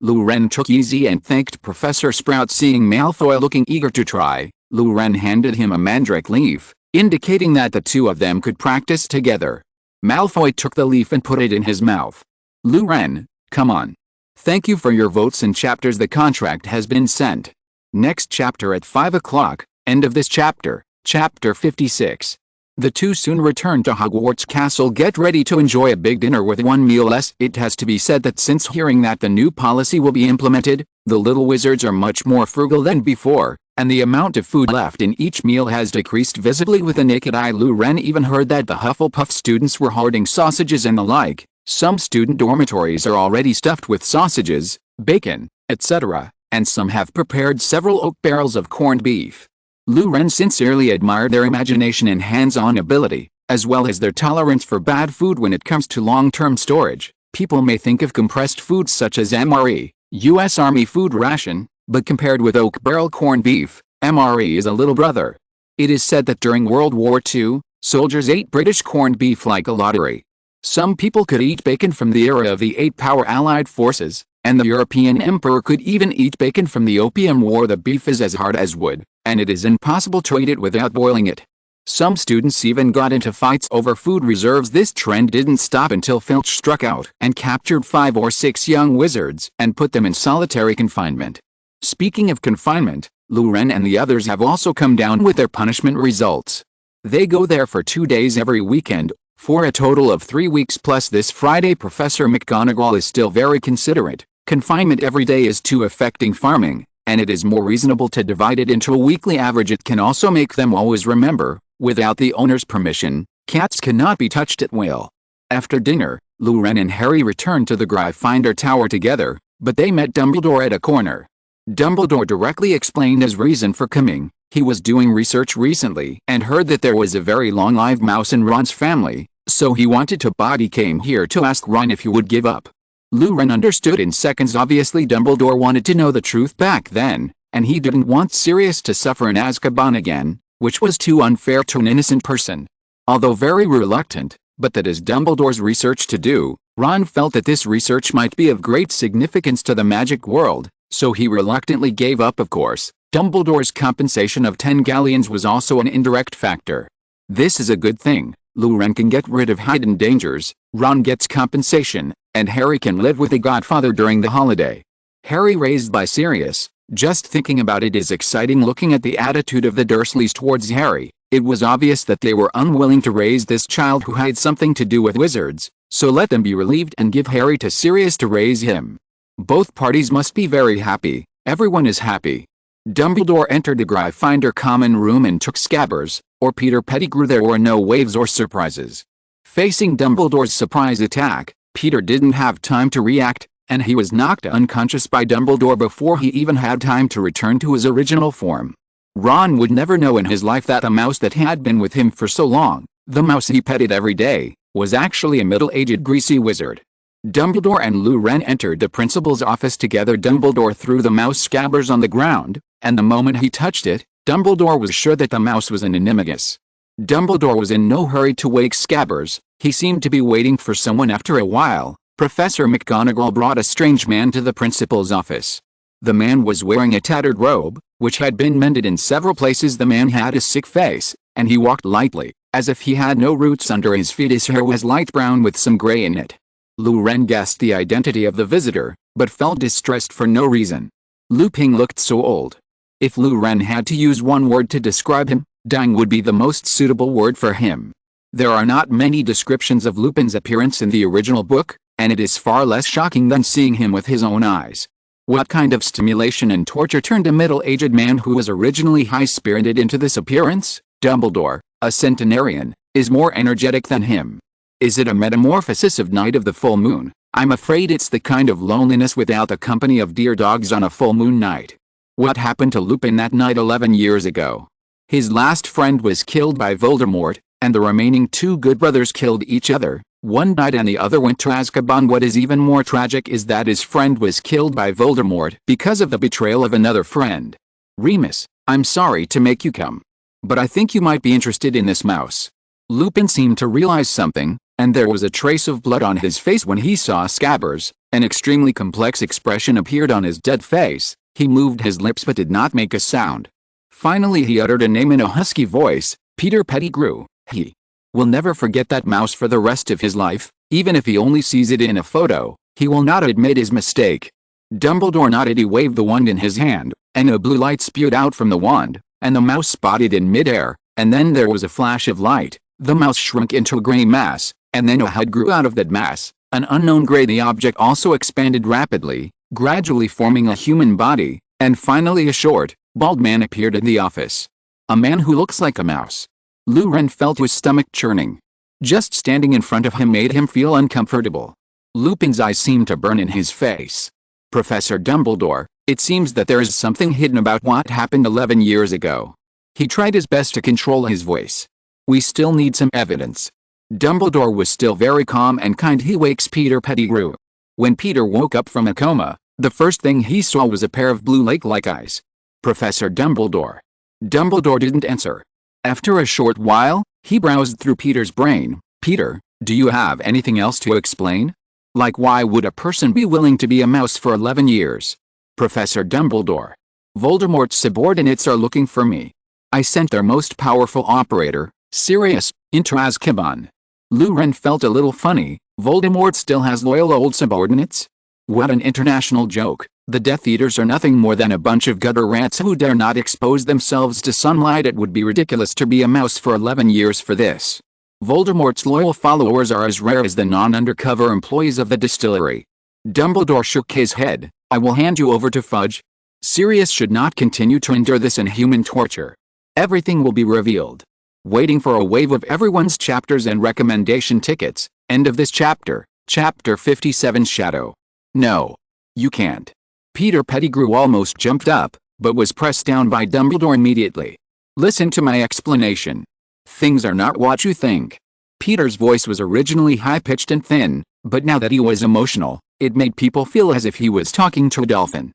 Lu Ren took easy and thanked Professor Sprout. Seeing Malfoy looking eager to try, Lu Ren handed him a mandrake leaf, indicating that the two of them could practice together. Malfoy took the leaf and put it in his mouth. Lu Ren, come on. Thank you for your votes and chapters. The contract has been sent. Next chapter at 5 o'clock, end of this chapter, chapter 56. The two soon return to Hogwarts Castle. Get ready to enjoy a big dinner with one meal less. It has to be said that since hearing that the new policy will be implemented, the little wizards are much more frugal than before, and the amount of food left in each meal has decreased visibly with the naked eye. Lu Ren even heard that the Hufflepuff students were hoarding sausages and the like. Some student dormitories are already stuffed with sausages, bacon, etc., and some have prepared several oak barrels of corned beef. Lu Ren sincerely admired their imagination and hands-on ability, as well as their tolerance for bad food when it comes to long-term storage. People may think of compressed foods such as MRE, U.S. Army food ration, but compared with oak barrel corned beef, MRE is a little brother. It is said that during World War II, soldiers ate British corned beef like a lottery. Some people could eat bacon from the era of the 8-power Allied forces, and the European emperor could even eat bacon from the Opium War. The beef is as hard as wood, and it is impossible to eat it without boiling it. Some students even got into fights over food reserves. This trend didn't stop until Filch struck out and captured 5 or 6 young wizards and put them in solitary confinement. Speaking of confinement, Lu Ren and the others have also come down with their punishment results. They go there for 2 days every weekend, for a total of 3 weeks plus this Friday. Professor McGonagall is still very considerate. Confinement every day is too affecting farming, and it is more reasonable to divide it into a weekly average. It can also make them always remember, without the owner's permission, cats cannot be touched at will. After dinner, Lu Ren and Harry returned to the Gryffindor Tower together, but they met Dumbledore at a corner. Dumbledore directly explained his reason for coming. He was doing research recently and heard that there was a very long-lived mouse in Ron's family, so he wanted to. He came here to ask Ron if he would give up. Lu Ren understood in seconds. Obviously Dumbledore wanted to know the truth back then, and he didn't want Sirius to suffer in Azkaban again, which was too unfair to an innocent person. Although very reluctant, but that is Dumbledore's research to do, Ron felt that this research might be of great significance to the magic world, so he reluctantly gave up. Of course, Dumbledore's compensation of 10 galleons was also an indirect factor. This is a good thing. Lu Ren can get rid of hidden dangers, Ron gets compensation, and Harry can live with the Godfather during the holiday. Harry raised by Sirius. Just thinking about it is exciting. Looking at the attitude of the Dursleys towards Harry, it was obvious that they were unwilling to raise this child who had something to do with wizards, so let them be relieved and give Harry to Sirius to raise him. Both parties must be very happy. Everyone is happy. Dumbledore entered the Gryffindor common room and took Scabbers, or Peter Pettigrew. There were no waves or surprises. Facing Dumbledore's surprise attack, Peter didn't have time to react, and he was knocked unconscious by Dumbledore before he even had time to return to his original form. Ron would never know in his life that the mouse that had been with him for so long, the mouse he petted every day, was actually a middle-aged greasy wizard. Dumbledore and Lou Ren entered the principal's office together. Dumbledore threw the mouse Scabbers on the ground, and the moment he touched it, Dumbledore was sure that the mouse was an animagus. Dumbledore was in no hurry to wake Scabbers. He seemed to be waiting for someone. After a while, Professor McGonagall brought a strange man to the principal's office. The man was wearing a tattered robe, which had been mended in several places. The man had a sick face, and he walked lightly, as if he had no roots under his feet. His hair was light brown with some gray in it. Lou Ren guessed the identity of the visitor, but felt distressed for no reason. Lupin looked so old. If Lou Ren had to use one word to describe him, dying would be the most suitable word for him. There are not many descriptions of Lupin's appearance in the original book, and it is far less shocking than seeing him with his own eyes. What kind of stimulation and torture turned a middle-aged man who was originally high-spirited into this appearance? Dumbledore, a centenarian, is more energetic than him. Is it a metamorphosis of Night of the Full Moon? I'm afraid it's the kind of loneliness without the company of dear dogs on a full moon night. What happened to Lupin that night 11 years ago? His last friend was killed by Voldemort, and the remaining two good brothers killed each other. One died and the other went to Azkaban. What is even more tragic is that his friend was killed by Voldemort because of the betrayal of another friend. Remus, I'm sorry to make you come, but I think you might be interested in this mouse. Lupin seemed to realize something, and there was a trace of blood on his face when he saw Scabbers. An extremely complex expression appeared on his dead face. He moved his lips but did not make a sound. Finally he uttered a name in a husky voice, Peter Pettigrew. He will never forget that mouse for the rest of his life. Even if he only sees it in a photo, he will not admit his mistake. Dumbledore nodded. He waved the wand in his hand, and a blue light spewed out from the wand, and the mouse spotted in midair, and then there was a flash of light. The mouse shrunk into a gray mass, and then a head grew out of that mass, an unknown gray. The object also expanded rapidly, gradually forming a human body, and finally a short, bald man appeared in the office. A man who looks like a mouse. Lou Ren felt his stomach churning. Just standing in front of him made him feel uncomfortable. Lupin's eyes seemed to burn in his face. Professor Dumbledore, it seems that there is something hidden about what happened 11 years ago. He tried his best to control his voice. We still need some evidence. Dumbledore was still very calm and kind. He wakes Peter Pettigrew. When Peter woke up from a coma, the first thing he saw was a pair of blue lake-like eyes. Professor Dumbledore. Dumbledore didn't answer. After a short while, he browsed through Peter's brain. Peter, do you have anything else to explain? Like why would a person be willing to be a mouse for 11 years? Professor Dumbledore. Voldemort's subordinates are looking for me. I sent their most powerful operator, Sirius, into Azkaban. Lou Ren felt a little funny. Voldemort still has loyal old subordinates? What an international joke. The Death Eaters are nothing more than a bunch of gutter rats who dare not expose themselves to sunlight. It would be ridiculous to be a mouse for 11 years for this. Voldemort's loyal followers are as rare as the non-undercover employees of the distillery. Dumbledore shook his head. I will hand you over to Fudge. Sirius should not continue to endure this inhuman torture. Everything will be revealed. Waiting for a wave of everyone's chapters and recommendation tickets. End of this chapter. Chapter 57 Shadow. No. You can't. Peter Pettigrew almost jumped up, but was pressed down by Dumbledore immediately. Listen to my explanation. Things are not what you think. Peter's voice was originally high-pitched and thin, but now that he was emotional, it made people feel as if he was talking to a dolphin.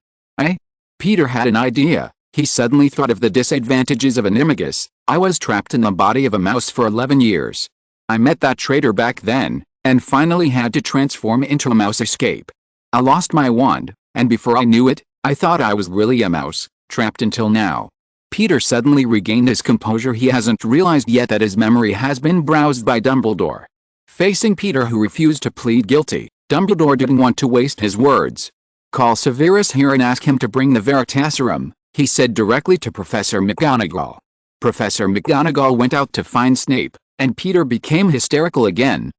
Peter had an idea. He suddenly thought of the disadvantages of an animagus. I was trapped in the body of a mouse for 11 years. I met that traitor back then, and finally had to transform into a mouse escape. I lost my wand, and before I knew it, I thought I was really a mouse, trapped until now. Peter suddenly regained his composure. He hasn't realized yet that his memory has been browsed by Dumbledore. Facing Peter, who refused to plead guilty, Dumbledore didn't want to waste his words. Call Severus here and ask him to bring the Veritaserum, he said directly to Professor McGonagall. Professor McGonagall went out to find Snape, and Peter became hysterical again.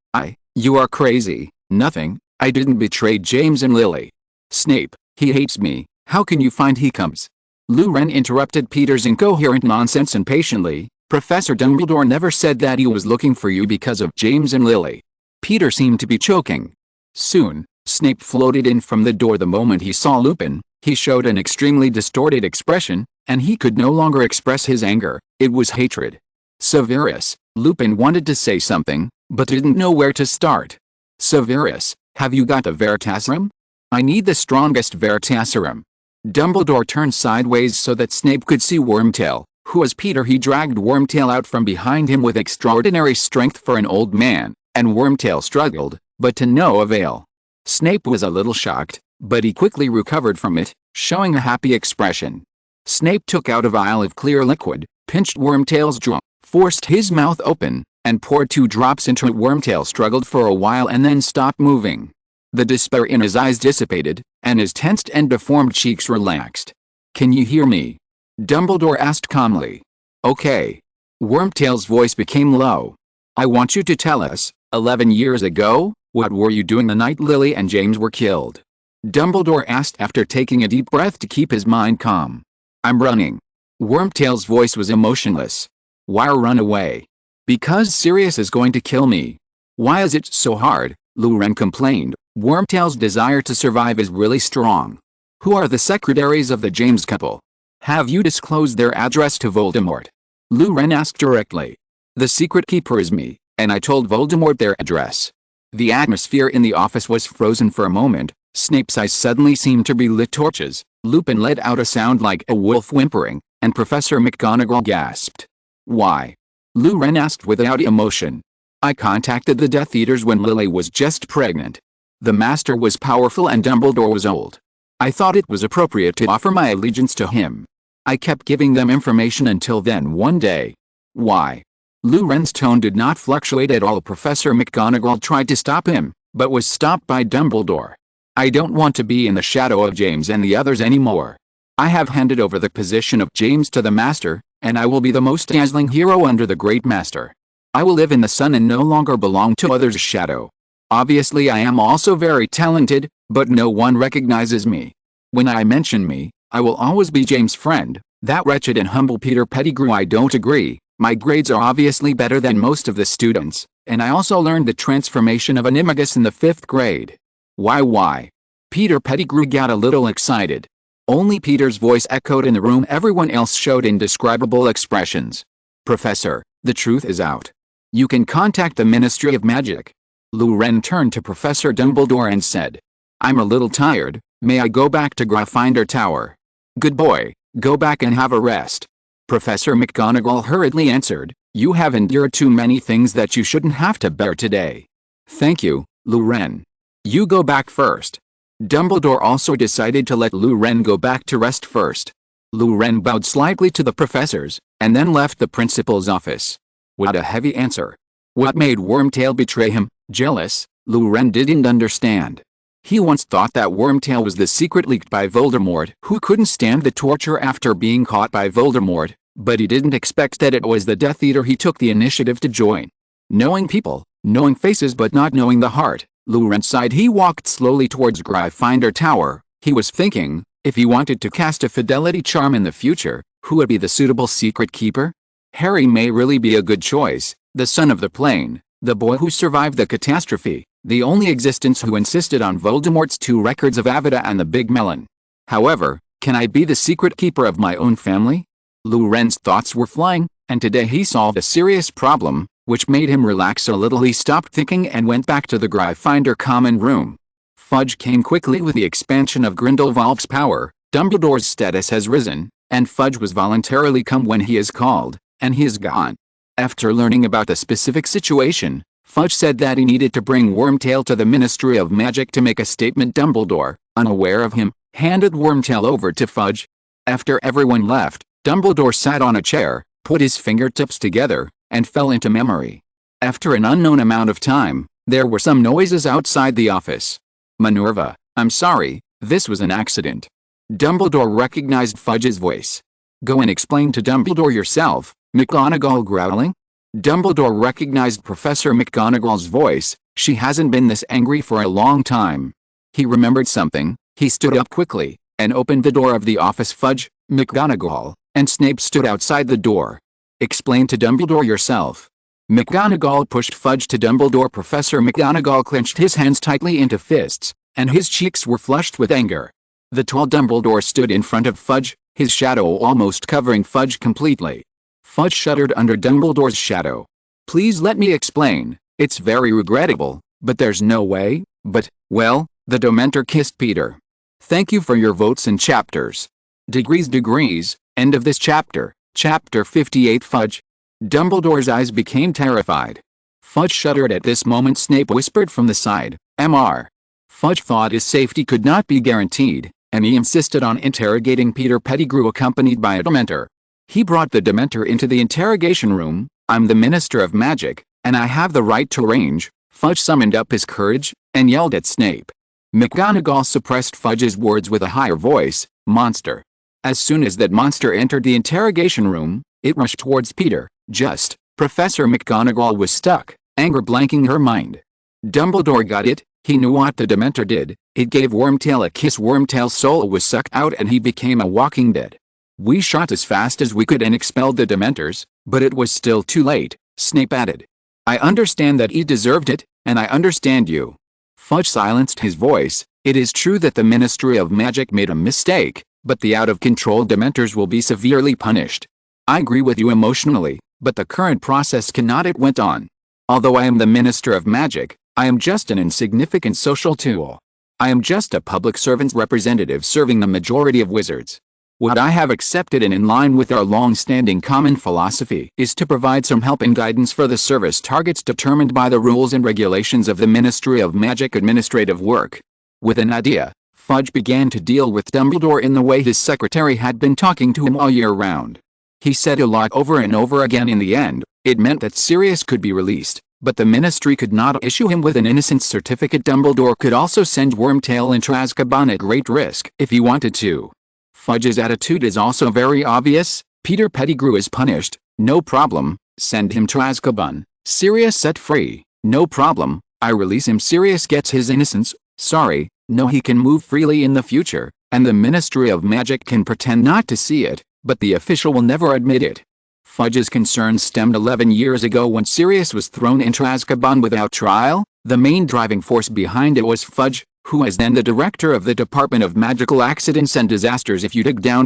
You are crazy. Nothing. I didn't betray James and Lily. Snape, he hates me. How can you find he comes? Lou Ren interrupted Peter's incoherent nonsense impatiently. Professor Dumbledore never said that he was looking for you because of James and Lily. Peter seemed to be choking. Soon, Snape floated in from the door. The moment he saw Lupin, He showed an extremely distorted expression, and he could no longer express his anger. It was hatred. Severus, Lupin wanted to say something, but didn't know where to start. Severus, have you got a Veritaserum? I need the strongest Veritaserum. Dumbledore turned sideways so that Snape could see Wormtail, who as Peter he dragged Wormtail out from behind him with extraordinary strength for an old man, and Wormtail struggled, but to no avail. Snape was a little shocked, but he quickly recovered from it, showing a happy expression. Snape took out a vial of clear liquid, pinched Wormtail's jaw, forced his mouth open, and poured 2 drops into it. Wormtail struggled for a while and then stopped moving. The despair in his eyes dissipated, and his tensed and deformed cheeks relaxed. "Can you hear me?" Dumbledore asked calmly. "Okay." Wormtail's voice became low. "I want you to tell us, 11 years ago, what were you doing the night Lily and James were killed?" Dumbledore asked after taking a deep breath to keep his mind calm. "I'm running." Wormtail's voice was emotionless. "Why run away?" "Because Sirius is going to kill me." "Why is it so hard?" Luren complained. "Wormtail's desire to survive is really strong." "Who are the secretaries of the James couple? Have you disclosed their address to Voldemort?" Luren asked directly. "The secret keeper is me, and I told Voldemort their address." The atmosphere in the office was frozen for a moment. Snape's eyes suddenly seemed to be lit torches. Lupin let out a sound like a wolf whimpering, and Professor McGonagall gasped. "Why?" Luren asked without emotion. "I contacted the Death Eaters when Lily was just pregnant. The Master was powerful and Dumbledore was old. I thought it was appropriate to offer my allegiance to him. I kept giving them information until then one day." "Why?" Luren's tone did not fluctuate at all. Professor McGonagall tried to stop him, but was stopped by Dumbledore. "I don't want to be in the shadow of James and the others anymore. I have handed over the position of James to the Master, and I will be the most dazzling hero under the Great Master. I will live in the sun and no longer belong to others' shadow. Obviously I am also very talented, but no one recognizes me. When I mention me, I will always be James' friend, that wretched and humble Peter Pettigrew. I don't agree. My grades are obviously better than most of the students, and I also learned the transformation of animagus in the 5th grade." Why? Peter Pettigrew got a little excited. Only Peter's voice echoed in the room. Everyone else showed indescribable expressions. "Professor, the truth is out. You can contact the Ministry of Magic." Luren turned to Professor Dumbledore and said, "I'm a little tired. May I go back to Gryffindor Tower?" "Good boy, go back and have a rest." Professor McGonagall hurriedly answered, "You have endured too many things that you shouldn't have to bear today." "Thank you, Luren. You go back first." Dumbledore also decided to let Luren go back to rest first. Luren bowed slightly to the professors, and then left the principal's office. What a heavy answer. What made Wormtail betray him? Jealous? Luren didn't understand. He once thought that Wormtail was the secret leaked by Voldemort, who couldn't stand the torture after being caught by Voldemort, but he didn't expect that it was the Death Eater he took the initiative to join. Knowing people, knowing faces but not knowing the heart, Luren sighed. He walked slowly towards Gryffindor Tower. He was thinking, if he wanted to cast a fidelity charm in the future, who would be the suitable secret keeper? Harry may really be a good choice, the son of the plane, the boy who survived the catastrophe, the only existence who insisted on Voldemort's 2 records of Avada and the Big Melon. However, can I be the secret keeper of my own family? Luren's thoughts were flying, and today he solved a serious problem, which made him relax a little. He stopped thinking and went back to the Gryffindor common room. Fudge came quickly with the expansion of Grindelwald's power. Dumbledore's status has risen, and Fudge was voluntarily come when he is called, and he is gone. After learning about the specific situation, Fudge said that he needed to bring Wormtail to the Ministry of Magic to make a statement. Dumbledore, unaware of him, handed Wormtail over to Fudge. After everyone left, Dumbledore sat on a chair, put his fingertips together, and fell into memory. After an unknown amount of time, there were some noises outside the office. "Minerva, I'm sorry, this was an accident." Dumbledore recognized Fudge's voice. "Go and explain to Dumbledore yourself," McGonagall growling. Dumbledore recognized Professor McGonagall's voice. She hasn't been this angry for a long time. He remembered something. He stood up quickly, and opened the door of the office. Fudge, McGonagall, and Snape stood outside the door. "Explain to Dumbledore yourself." McGonagall pushed Fudge to Dumbledore. Professor McGonagall clenched his hands tightly into fists, and his cheeks were flushed with anger. The tall Dumbledore stood in front of Fudge, his shadow almost covering Fudge completely. Fudge shuddered under Dumbledore's shadow. "Please let me explain. It's very regrettable, but there's no way, but, well," the Dementor kissed Peter. "Thank you for your votes and chapters. Degrees, end of this chapter." Chapter 58 Fudge. Dumbledore's eyes became terrified. Fudge shuddered at this moment. Snape whispered from the side, "Mr." Fudge thought his safety could not be guaranteed, and he insisted on interrogating Peter Pettigrew accompanied by a Dementor. He brought the Dementor into the interrogation room. "I'm the Minister of Magic, and I have the right to arrange." Fudge summoned up his courage, and yelled at Snape. McGonagall suppressed Fudge's words with a higher voice, "Monster." As soon as that monster entered the interrogation room, it rushed towards Peter. Professor McGonagall was stuck, anger blanking her mind. Dumbledore got it. He knew what the Dementor did. It gave Wormtail a kiss. Wormtail's soul was sucked out and he became a walking dead. "We shot as fast as we could and expelled the Dementors, but it was still too late," Snape added. "I understand that he deserved it, and I understand you." Fudge silenced his voice. "It is true that the Ministry of Magic made a mistake, but the out-of-control Dementors will be severely punished. I agree with you emotionally, but the current process cannot." It went on. "Although I am the Minister of Magic, I am just an insignificant social tool. I am just a public servant's representative serving the majority of wizards. What I have accepted and in line with our long-standing common philosophy is to provide some help and guidance for the service targets determined by the rules and regulations of the Ministry of Magic administrative work." With an idea, Fudge began to deal with Dumbledore in the way his secretary had been talking to him all year round. He said a lot over and over again. In the end, it meant that Sirius could be released, but the Ministry could not issue him with an innocence certificate. Dumbledore could also send Wormtail into Azkaban at great risk if he wanted to. Fudge's attitude is also very obvious. "Peter Pettigrew is punished, no problem, send him to Azkaban. Sirius set free, no problem, I release him. Sirius gets his innocence, sorry, no, he can move freely in the future, and the Ministry of Magic can pretend not to see it, but the official will never admit it." Fudge's concerns stemmed 11 years ago when Sirius was thrown into Azkaban without trial. The main driving force behind it was Fudge, who was then the director of the Department of Magical Accidents and Disasters. If you dig down,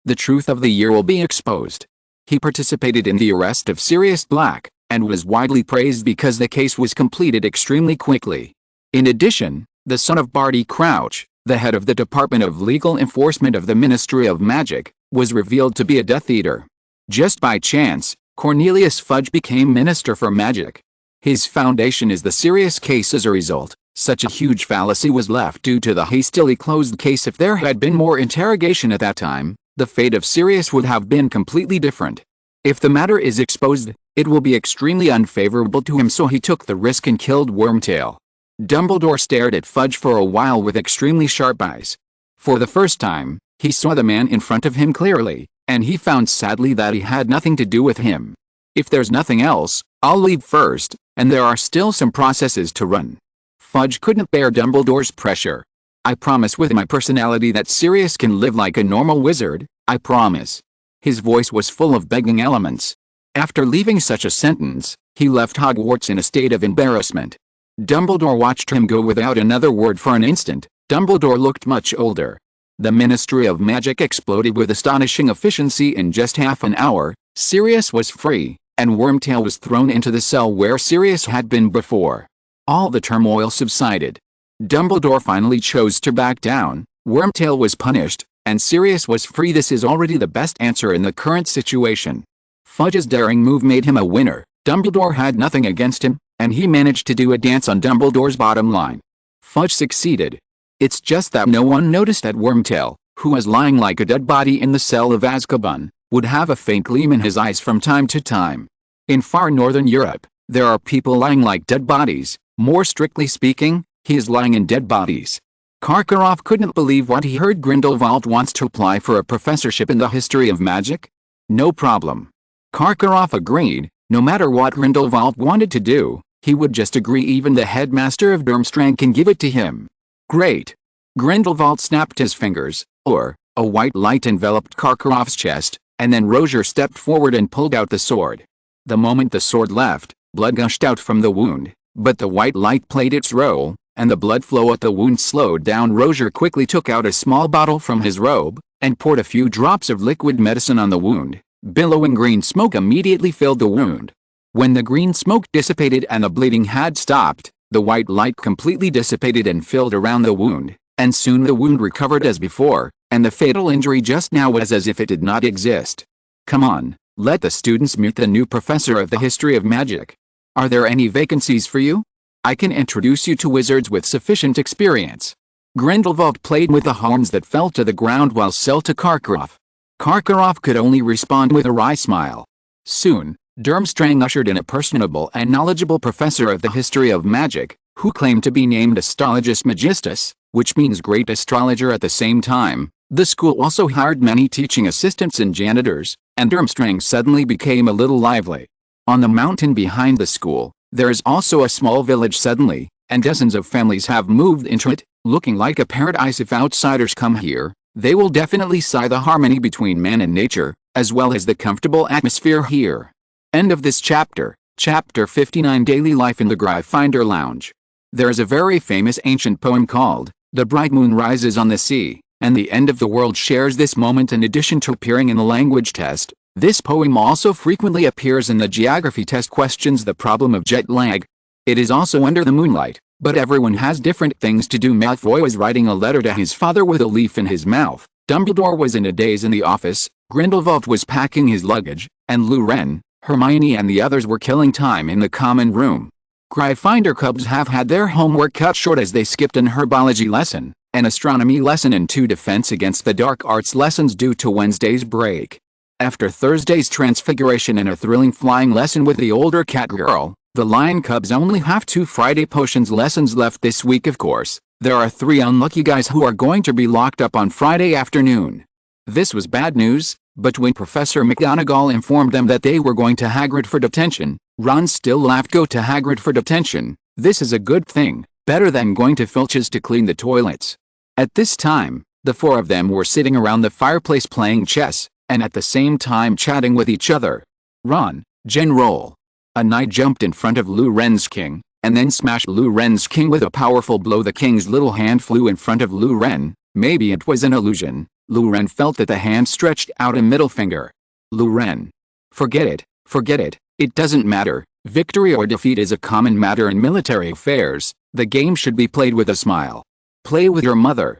the truth of the year will be exposed. He participated in the arrest of Sirius Black, and was widely praised because the case was completed extremely quickly. In addition, the son of Barty Crouch, the head of the Department of Legal Enforcement of the Ministry of Magic, was revealed to be a Death Eater. Just by chance, Cornelius Fudge became Minister for Magic. His foundation is the Sirius case. As a result, such a huge fallacy was left due to the hastily closed case. If there had been more interrogation at that time, the fate of Sirius would have been completely different. If the matter is exposed, it will be extremely unfavorable to him, so he took the risk and killed Wormtail. Dumbledore stared at Fudge for a while with extremely sharp eyes. For the first time, he saw the man in front of him clearly, and he found sadly that he had nothing to do with him. "If there's nothing else, I'll leave first, and there are still some processes to run." Fudge couldn't bear Dumbledore's pressure. "I promise with my personality that Sirius can live like a normal wizard, I promise." His voice was full of begging elements. After leaving such a sentence, he left Hogwarts in a state of embarrassment. Dumbledore watched him go without another word for an instant. Dumbledore looked much older. The Ministry of Magic exploded with astonishing efficiency in just half an hour. Sirius was free, and Wormtail was thrown into the cell where Sirius had been before. All the turmoil subsided. Dumbledore finally chose to back down. Wormtail was punished, and Sirius was free. This is already the best answer in the current situation. Fudge's daring move made him a winner. Dumbledore had nothing against him, and he managed to do a dance on Dumbledore's bottom line. Fudge succeeded. It's just that no one noticed that Wormtail, who was lying like a dead body in the cell of Azkaban, would have a faint gleam in his eyes from time to time. In far northern Europe, there are people lying like dead bodies. More strictly speaking, he is lying in dead bodies. Karkaroff couldn't believe what he heard. "Grindelwald wants to apply for a professorship in the history of magic?" "No problem." Karkaroff agreed. No matter what Grindelwald wanted to do, he would just agree. Even the headmaster of Durmstrang can give it to him. "Great." Grindelwald snapped his fingers, a white light enveloped Karkaroff's chest, and then Roger stepped forward and pulled out the sword. The moment the sword left, blood gushed out from the wound, but the white light played its role. and the blood flow at the wound slowed down. Roger quickly took out a small bottle from his robe, and poured a few drops of liquid medicine on the wound. Billowing green smoke immediately filled the wound. When the green smoke dissipated and the bleeding had stopped, the white light completely dissipated and filled around the wound, and soon the wound recovered as before, and the fatal injury just now was as if it did not exist. Come on, let the students meet the new professor of the history of magic. Are there any vacancies for you? I can introduce you to wizards with sufficient experience. Grindelwald played with the horns that fell to the ground while sell to Karkaroff. Karkaroff could only respond with a wry smile. Soon, Durmstrang ushered in a personable and knowledgeable professor of the history of magic, who claimed to be named Astrologus Magistus, which means great astrologer at the same time. The school also hired many teaching assistants and janitors, and Durmstrang suddenly became a little lively. On the mountain behind the school, there is also a small village suddenly, and dozens of families have moved into it, looking like a paradise. If outsiders come here, they will definitely see the harmony between man and nature, as well as the comfortable atmosphere here. End of this chapter. Chapter 59, Daily Life in the Gryffindor Lounge. There is a very famous ancient poem called, "The Bright Moon Rises on the Sea," and the end of the world shares this moment. In addition to appearing in the language test, this poem also frequently appears in the geography test questions. The problem of jet lag. It is also under the moonlight, but everyone has different things to do. Malfoy was writing a letter to his father with a leaf in his mouth. Dumbledore was in a daze in the office. Grindelwald was packing his luggage, and Lupin, Hermione and the others were killing time in the common room. Gryffindor cubs have had their homework cut short as they skipped an herbology lesson, an astronomy lesson and 2 defense against the dark arts lessons due to Wednesday's break. After Thursday's transfiguration and a thrilling flying lesson with the older cat girl, the Lion Cubs only have 2 Friday potions lessons left this week. Of course, there are 3 unlucky guys who are going to be locked up on Friday afternoon. This was bad news, but when Professor McGonagall informed them that they were going to Hagrid for detention, Ron still laughed. Go to Hagrid for detention? This is a good thing, better than going to Filch's to clean the toilets. At this time, the 4 of them were sitting around the fireplace playing chess, and at the same time chatting with each other. Ron, Jen roll. A knight jumped in front of Luren's king, and then smashed Luren's king with a powerful blow. The king's little hand flew in front of Luren. Maybe it was an illusion. Luren felt that the hand stretched out a middle finger. Luren. Forget it, it doesn't matter. Victory or defeat is a common matter in military affairs. The game should be played with a smile. Play with your mother.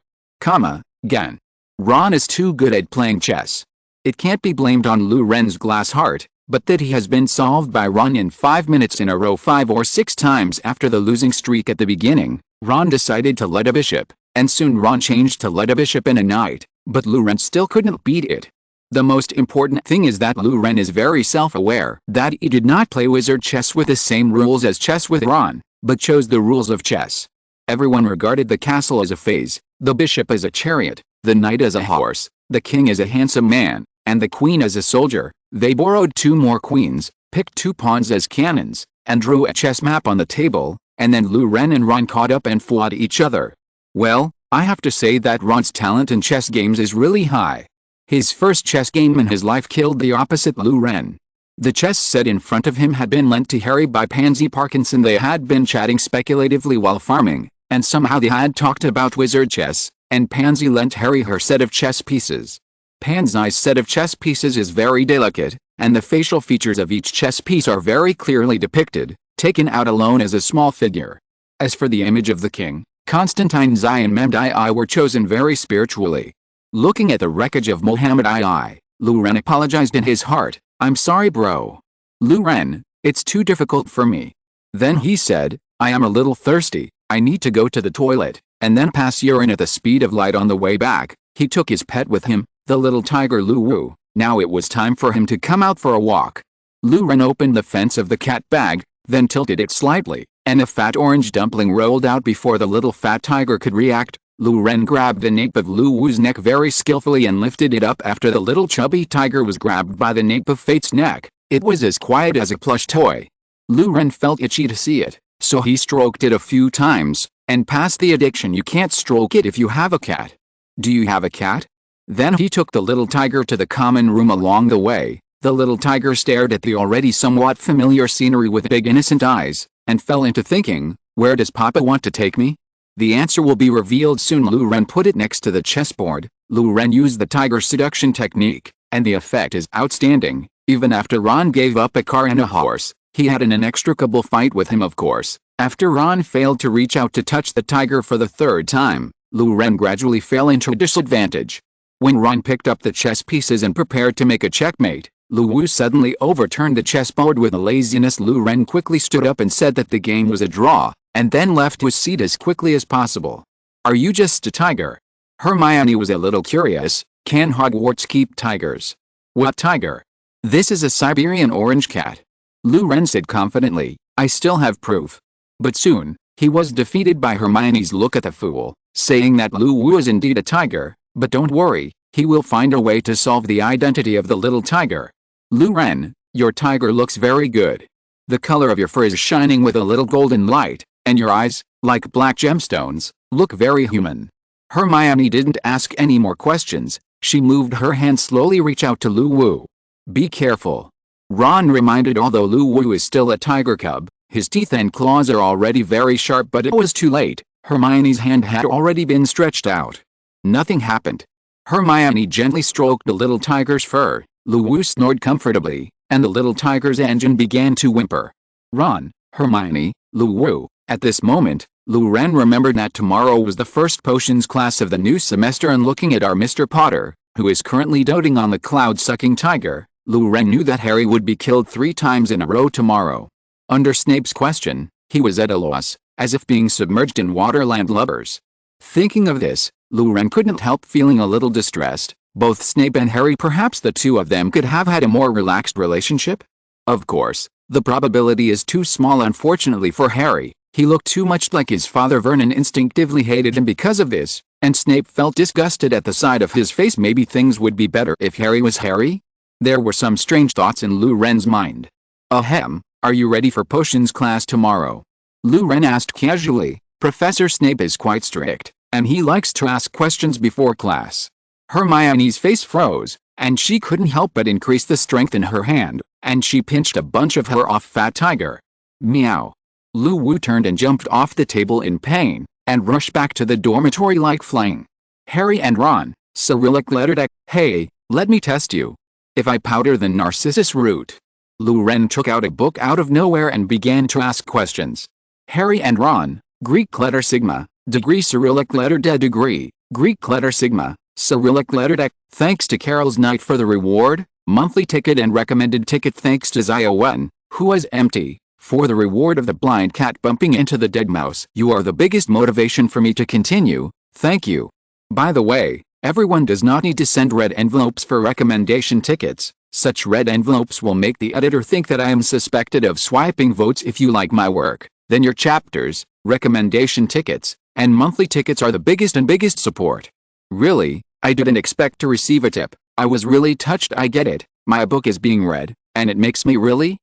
Gan. Ron is too good at playing chess. It can't be blamed on Luren's glass heart, but that he has been solved by Ron in 5 minutes in a row 5 or 6 times after the losing streak at the beginning. Ron decided to let a bishop, and soon Ron changed to let a bishop and a knight, but Luren still couldn't beat it. The most important thing is that Luren is very self-aware that he did not play wizard chess with the same rules as chess with Ron, but chose the rules of chess. Everyone regarded the castle as a phase, the bishop as a chariot, the knight as a horse, the king as a handsome man, and the queen as a soldier. They borrowed 2 more queens, picked 2 pawns as cannons, and drew a chess map on the table, and then Luren and Ron caught up and fought each other. Well, I have to say that Ron's talent in chess games is really high. His first chess game in his life killed the opposite Luren. The chess set in front of him had been lent to Harry by Pansy Parkinson. They had been chatting speculatively while farming, and somehow they had talked about wizard chess, and Pansy lent Harry her set of chess pieces. Pansy's set of chess pieces is very delicate, and the facial features of each chess piece are very clearly depicted, taken out alone as a small figure. As for the image of the king, Constantine Xi and Mehmed II were chosen very spiritually. Looking at the wreckage of Mohammed II, Luren apologized in his heart. "I'm sorry bro. Luren, it's too difficult for me." Then he said, "I am a little thirsty, I need to go to the toilet," and then pass urine at the speed of light on the way back. He took his pet with him, the little tiger Luwu. Now it was time for him to come out for a walk. Luren opened the fence of the cat bag, then tilted it slightly, and a fat orange dumpling rolled out before the little fat tiger could react. Luren grabbed the nape of Luwu's neck very skillfully and lifted it up after the little chubby tiger was grabbed by the nape of Fate's neck. It was as quiet as a plush toy. Luren felt itchy to see it, so he stroked it a few times, and passed the addiction. You can't stroke it if you have a cat. Do you have a cat? Then he took the little tiger to the common room. Along the way, the little tiger stared at the already somewhat familiar scenery with big innocent eyes, and fell into thinking, where does Papa want to take me? The answer will be revealed soon. Lu Ren put it next to the chessboard. Lu Ren used the tiger seduction technique, and the effect is outstanding. Even after Ron gave up a car and a horse, he had an inextricable fight with him, of course. After Ron failed to reach out to touch the tiger for the third time, Lu Ren gradually fell into disadvantage. When Ron picked up the chess pieces and prepared to make a checkmate, Lu Wu suddenly overturned the chessboard with a laziness. Lu Ren quickly stood up and said that the game was a draw, and then left his seat as quickly as possible. Are you just a tiger? Hermione was a little curious. Can Hogwarts keep tigers? What tiger? This is a Siberian orange cat. Lu Ren said confidently. I still have proof. But soon, he was defeated by Hermione's look at the fool, saying that Lu Wu is indeed a tiger, but don't worry, he will find a way to solve the identity of the little tiger. Lu Ren, your tiger looks very good. The color of your fur is shining with a little golden light, and your eyes, like black gemstones, look very human. Hermione didn't ask any more questions. She moved her hand slowly reach out to Lu Wu. Be careful. Ron reminded. Although Lu Wu is still a tiger cub, his teeth and claws are already very sharp, but it was too late. Hermione's hand had already been stretched out. Nothing happened. Hermione gently stroked the little tiger's fur. Lu Wu snored comfortably, and the little tiger's engine began to whimper. Ron, Hermione, Lu Wu. At this moment, Lu Ren remembered that tomorrow was the first potions class of the new semester, and looking at our Mr. Potter, who is currently doting on the cloud-sucking tiger, Lu Ren knew that Harry would be killed 3 times in a row tomorrow. Under Snape's question, he was at a loss, as if being submerged in waterland lovers. Thinking of this, Lu Ren couldn't help feeling a little distressed. Both Snape and Harry, perhaps the two of them could have had a more relaxed relationship? Of course, the probability is too small. Unfortunately for Harry, he looked too much like his father. Vernon instinctively hated him because of this, and Snape felt disgusted at the sight of his face. Maybe things would be better if Harry was Harry? There were some strange thoughts in Lu Ren's mind. Ahem, are you ready for potions class tomorrow? Lu Ren asked casually. Professor Snape is quite strict, and he likes to ask questions before class. Hermione's face froze, and she couldn't help but increase the strength in her hand, and she pinched a bunch of hair off Fat Tiger. Meow. Lu Wu turned and jumped off the table in pain, and rushed back to the dormitory like flying. Harry and Ron, Cyrillic letter deck. Hey, let me test you. If I powder the narcissus root. Lu Ren took out a book out of nowhere and began to ask questions. Harry and Ron, Greek letter sigma, degree Cyrillic letter de degree, Greek letter sigma, Cyrillic letter deck. Thanks to Carol's Night for the reward, monthly ticket and recommended ticket. Thanks to Zaya 1, who was empty, for the reward of the blind cat bumping into the dead mouse. You are the biggest motivation for me to continue, thank you. By the way, everyone does not need to send red envelopes for recommendation tickets. Such red envelopes will make the editor think that I am suspected of swiping votes. If you like my work, then your chapters, recommendation tickets, and monthly tickets are the biggest support. Really, I didn't expect to receive a tip. I was really touched. I get it. My book is being read, and it makes me really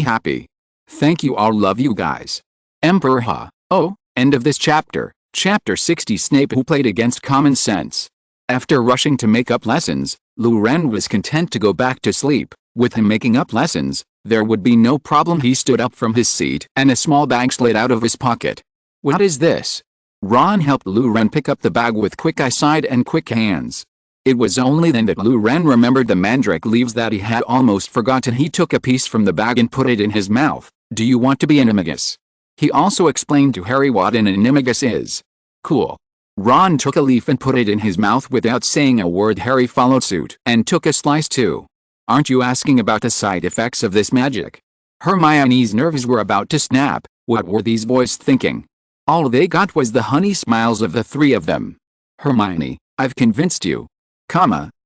happy. Thank you all. Love you guys. Emperor Ha. Oh, end of this chapter. Chapter 60. Snape who played against common sense. After rushing to make up lessons, Lu Ren was content to go back to sleep. With him making up lessons, there would be no problem. He stood up from his seat, and a small bag slid out of his pocket. What is this? Ron helped Lu Ren pick up the bag with quick eyesight and quick hands. It was only then that Lu Ren remembered the mandrake leaves that he had almost forgotten. He took a piece from the bag and put it in his mouth. Do you want to be an animagus? He also explained to Harry what an animagus is. Cool. Ron took a leaf and put it in his mouth without saying a word. Harry followed suit and took a slice too. Aren't you asking about the side effects of this magic? Hermione's nerves were about to snap. What were these boys thinking? All they got was the honey smiles of the three of them. Hermione, I've convinced you.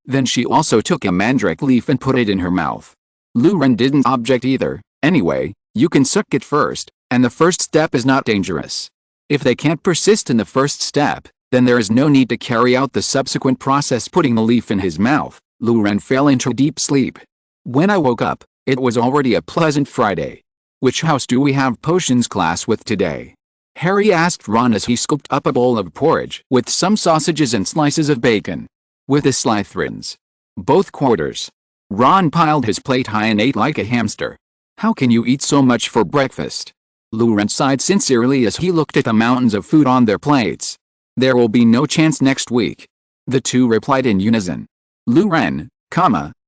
Then she also took a mandrake leaf and put it in her mouth. Lu Ren didn't object either. Anyway, you can suck it first, and the first step is not dangerous. If they can't persist in the first step, then there is no need to carry out the subsequent process. Putting the leaf in his mouth, Lu Ren fell into deep sleep. When I woke up, it was already a pleasant Friday. Which house do we have potions class with today? Harry asked Ron as he scooped up a bowl of porridge with some sausages and slices of bacon. With the Slytherins. Both quarters. Ron piled his plate high and ate like a hamster. How can you eat so much for breakfast? Luren sighed sincerely as he looked at the mountains of food on their plates. There will be no chance next week. The two replied in unison. Luren,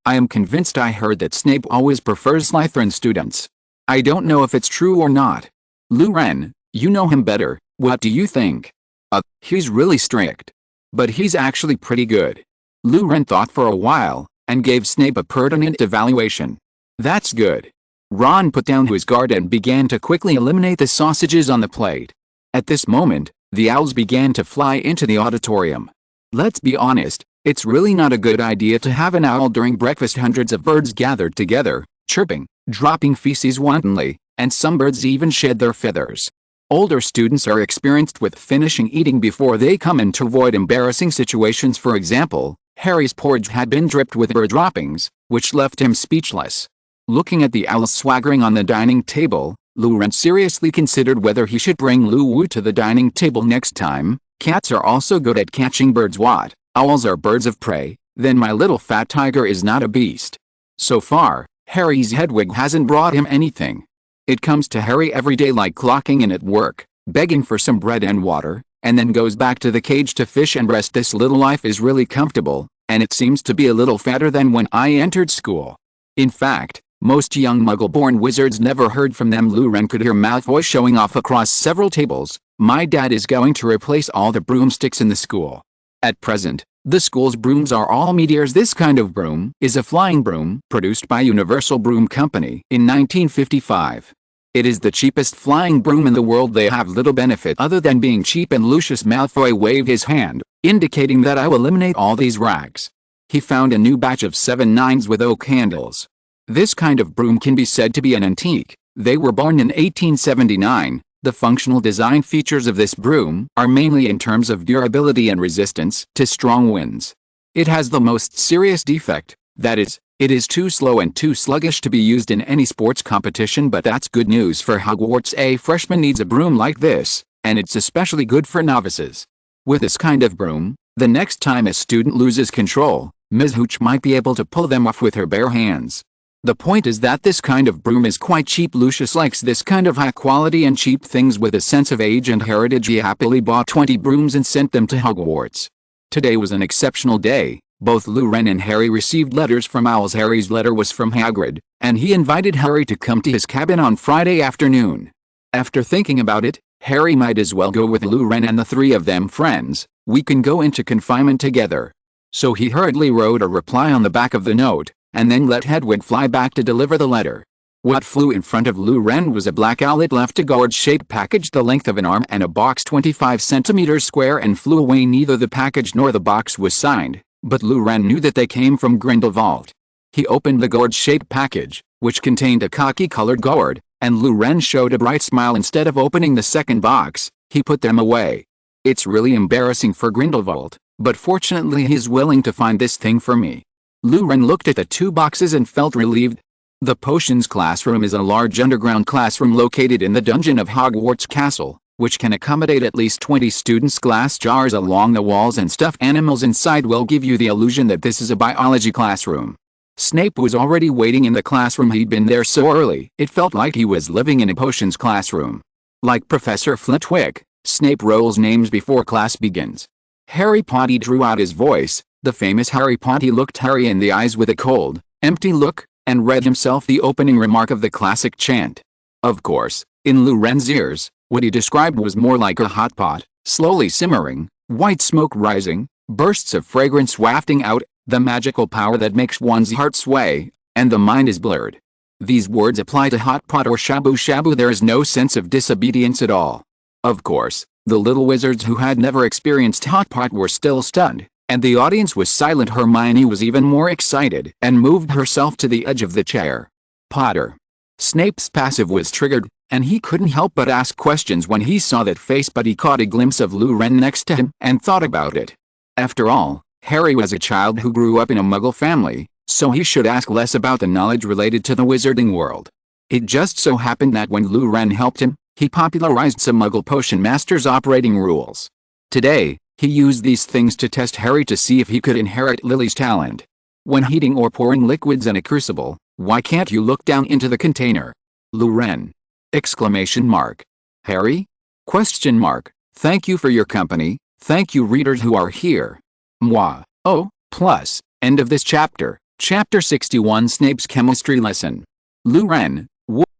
I am convinced I heard that Snape always prefers Slytherin students. I don't know if it's true or not. Luren, you know him better, what do you think? He's really strict. But he's actually pretty good. Luren thought for a while, and gave Snape a pertinent evaluation. That's good. Ron put down his guard and began to quickly eliminate the sausages on the plate. At this moment, the owls began to fly into the auditorium. Let's be honest, it's really not a good idea to have an owl during breakfast. Hundreds of birds gathered together, chirping, dropping feces wantonly, and some birds even shed their feathers. Older students are experienced with finishing eating before they come in to avoid embarrassing situations. For example, Harry's porridge had been dripped with bird droppings, which left him speechless. Looking at the owls swaggering on the dining table, Luren seriously considered whether he should bring Lu-Wu to the dining table next time. Cats are also good at catching birds. What? Owls are birds of prey, then my little fat tiger is not a beast. So far, Harry's Hedwig hasn't brought him anything. It comes to Harry every day like clocking in at work, begging for some bread and water, and then goes back to the cage to fish and rest. This little life is really comfortable, and it seems to be a little fatter than when I entered school. In fact, most young Muggle-born wizards never heard from them. Luren could hear Malfoy showing off across several tables. My dad is going to replace all the broomsticks in the school. At present, the school's brooms are all meteors. This kind of broom is a flying broom produced by Universal Broom Company in 1955. It is the cheapest flying broom in the world. They have little benefit other than being cheap, and Lucius Malfoy waved his hand, indicating that I will eliminate all these rags. He found a new batch of 7 nines with oak handles. This kind of broom can be said to be an antique. They were born in 1879. The functional design features of this broom are mainly in terms of durability and resistance to strong winds. It has the most serious defect, that is, it is too slow and too sluggish to be used in any sports competition. But that's good news for Hogwarts. A freshman needs a broom like this, and it's especially good for novices. With this kind of broom, the next time a student loses control, Ms. Hooch might be able to pull them off with her bare hands. The point is that this kind of broom is quite cheap. Lucius likes this kind of high quality and cheap things with a sense of age and heritage. He happily bought 20 brooms and sent them to Hogwarts. Today was an exceptional day. Both Luren and Harry received letters from owls. Harry's letter was from Hagrid, and he invited Harry to come to his cabin on Friday afternoon. After thinking about it, Harry might as well go with Luren and the three of them friends. We can go into confinement together. So he hurriedly wrote a reply on the back of the note, and then let Hedwig fly back to deliver the letter. What flew in front of Luren was a black owl. It left a gourd-shaped package the length of an arm and a box 25 centimeters square and flew away. Neither the package nor the box was signed, but Luren knew that they came from Grindelwald. He opened the gourd-shaped package, which contained a khaki-colored gourd, and Luren showed a bright smile. Instead of opening the second box, he put them away. It's really embarrassing for Grindelwald, but fortunately he's willing to find this thing for me. Luren looked at the 2 boxes and felt relieved. The potions classroom is a large underground classroom located in the dungeon of Hogwarts Castle, which can accommodate at least 20 students. Glass jars along the walls and stuffed animals inside will give you the illusion that this is a biology classroom. Snape was already waiting in the classroom. He'd been there so early, it felt like he was living in a potions classroom. Like Professor Flitwick, Snape rolls names before class begins. Harry Potter drew out his voice. The famous Harry Potter looked Harry in the eyes with a cold, empty look, and read himself the opening remark of the classic chant. Of course, in Luren's ears, what he described was more like a hot pot, slowly simmering, white smoke rising, bursts of fragrance wafting out, the magical power that makes one's heart sway, and the mind is blurred. These words apply to hot pot or shabu shabu. There is no sense of disobedience at all. Of course, the little wizards who had never experienced hot pot were still stunned, and the audience was silent. Hermione was even more excited and moved herself to the edge of the chair. Potter. Snape's passive was triggered, and he couldn't help but ask questions when he saw that face. But he caught a glimpse of Luren next to him and thought about it. After all, Harry was a child who grew up in a Muggle family, so he should ask less about the knowledge related to the wizarding world. It just so happened that when Luren helped him, he popularized some Muggle potion masters' operating rules. Today, he used these things to test Harry to see if he could inherit Lily's talent. When heating or pouring liquids in a crucible, why can't you look down into the container? Luren. Exclamation mark. Harry? Question mark. Thank you for your company. Thank you readers who are here. Moi. Oh, plus. End of this chapter. Chapter 61 Snape's Chemistry Lesson. Luren.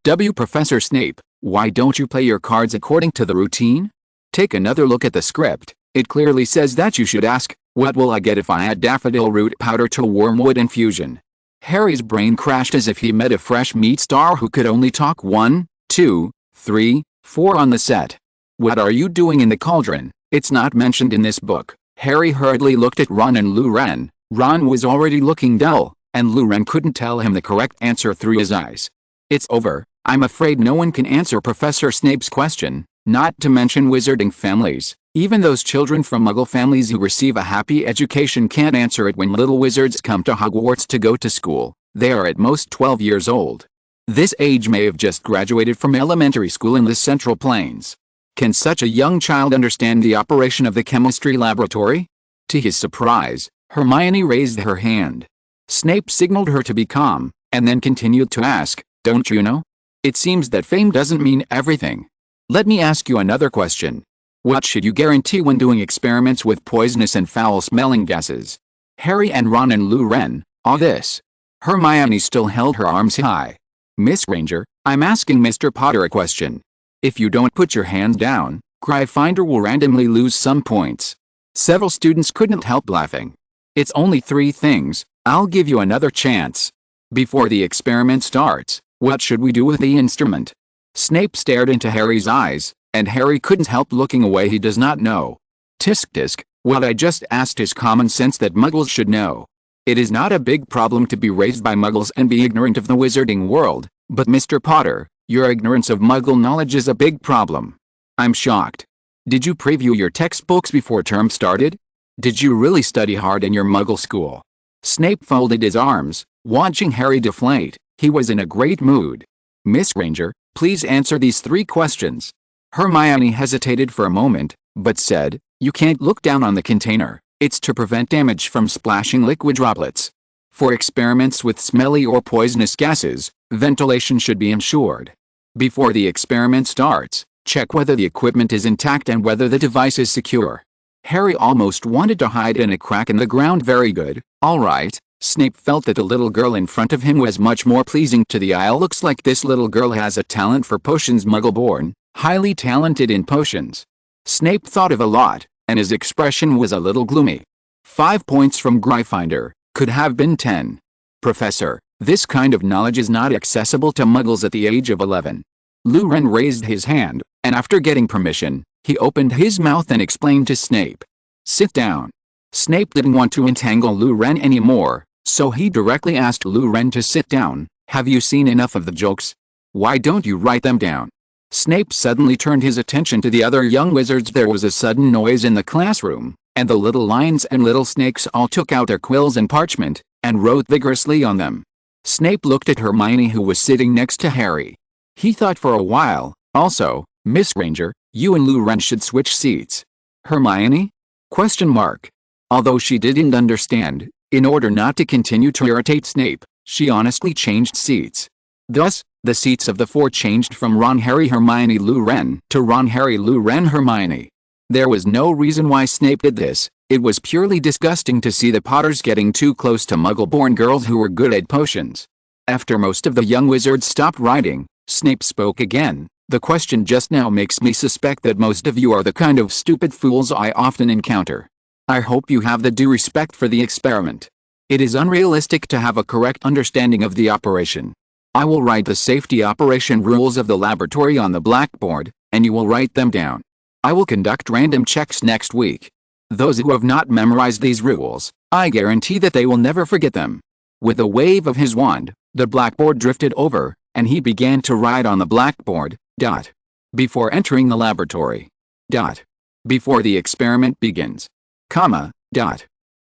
W. Professor Snape, why don't you play your cards according to the routine? Take another look at the script. It clearly says that you should ask, what will I get if I add daffodil root powder to wormwood infusion? Harry's brain crashed as if he met a fresh meat star who could only talk 1, 2, 3, 4 on the set. What are you doing in the cauldron? It's not mentioned in this book. Harry hurriedly looked at Ron and Luren. Ron was already looking dull, and Luren couldn't tell him the correct answer through his eyes. It's over. I'm afraid no one can answer Professor Snape's question, not to mention wizarding families. Even those children from Muggle families who receive a happy education can't answer it when little wizards come to Hogwarts to go to school. They are at most 12 years old. This age may have just graduated from elementary school in the Central Plains. Can such a young child understand the operation of the chemistry laboratory? To his surprise, Hermione raised her hand. Snape signaled her to be calm, and then continued to ask, don't you know? It seems that fame doesn't mean everything. Let me ask you another question. What should you guarantee when doing experiments with poisonous and foul-smelling gases? Harry and Ron and Luren, all this. Hermione still held her arms high. Miss Granger, I'm asking Mr. Potter a question. If you don't put your hands down, Gryffindor will randomly lose some points. Several students couldn't help laughing. It's only 3 things. I'll give you another chance. Before the experiment starts, what should we do with the instrument? Snape stared into Harry's eyes, and Harry couldn't help looking away. He does not know. Tisk tisk, what I just asked is common sense that Muggles should know. It is not a big problem to be raised by Muggles and be ignorant of the wizarding world, but Mr. Potter, your ignorance of Muggle knowledge is a big problem. I'm shocked. Did you preview your textbooks before term started? Did you really study hard in your Muggle school? Snape folded his arms, watching Harry deflate. He was in a great mood. Miss Granger, please answer these 3 questions. Hermione hesitated for a moment, but said, you can't look down on the container. It's to prevent damage from splashing liquid droplets. For experiments with smelly or poisonous gases, ventilation should be ensured. Before the experiment starts, check whether the equipment is intact and whether the device is secure. Harry almost wanted to hide in a crack in the ground. Very good, all right. Snape felt that the little girl in front of him was much more pleasing to the eye. Looks like this little girl has a talent for potions. Muggle-born, highly talented in potions. Snape thought of a lot, and his expression was a little gloomy. 5 points from Gryffindor, could have been 10. Professor, this kind of knowledge is not accessible to Muggles at the age of 11. Luren raised his hand, and after getting permission, he opened his mouth and explained to Snape. Sit down. Snape didn't want to entangle Luren anymore, so he directly asked Luren to sit down. Have you seen enough of the jokes? Why don't you write them down? Snape suddenly turned his attention to the other young wizards. There was a sudden noise in the classroom, and the little lions and little snakes all took out their quills and parchment, and wrote vigorously on them. Snape looked at Hermione, who was sitting next to Harry. He thought for a while. Also, Miss Granger, you and Luren should switch seats. Hermione? Question mark. Although she didn't understand, in order not to continue to irritate Snape, she honestly changed seats. Thus, the seats of the 4 changed from Ron, Harry, Hermione, Luren to Ron, Harry, Luren, Hermione. There was no reason why Snape did this. It was purely disgusting to see the Potters getting too close to Muggle-born girls who were good at potions. After most of the young wizards stopped writing, Snape spoke again. The question just now makes me suspect that most of you are the kind of stupid fools I often encounter. I hope you have the due respect for the experiment. It is unrealistic to have a correct understanding of the operation. I will write the safety operation rules of the laboratory on the blackboard, and you will write them down. I will conduct random checks next week. Those who have not memorized these rules, I guarantee that they will never forget them. With a wave of his wand, the blackboard drifted over, and he began to write on the blackboard, before entering the laboratory, before the experiment begins,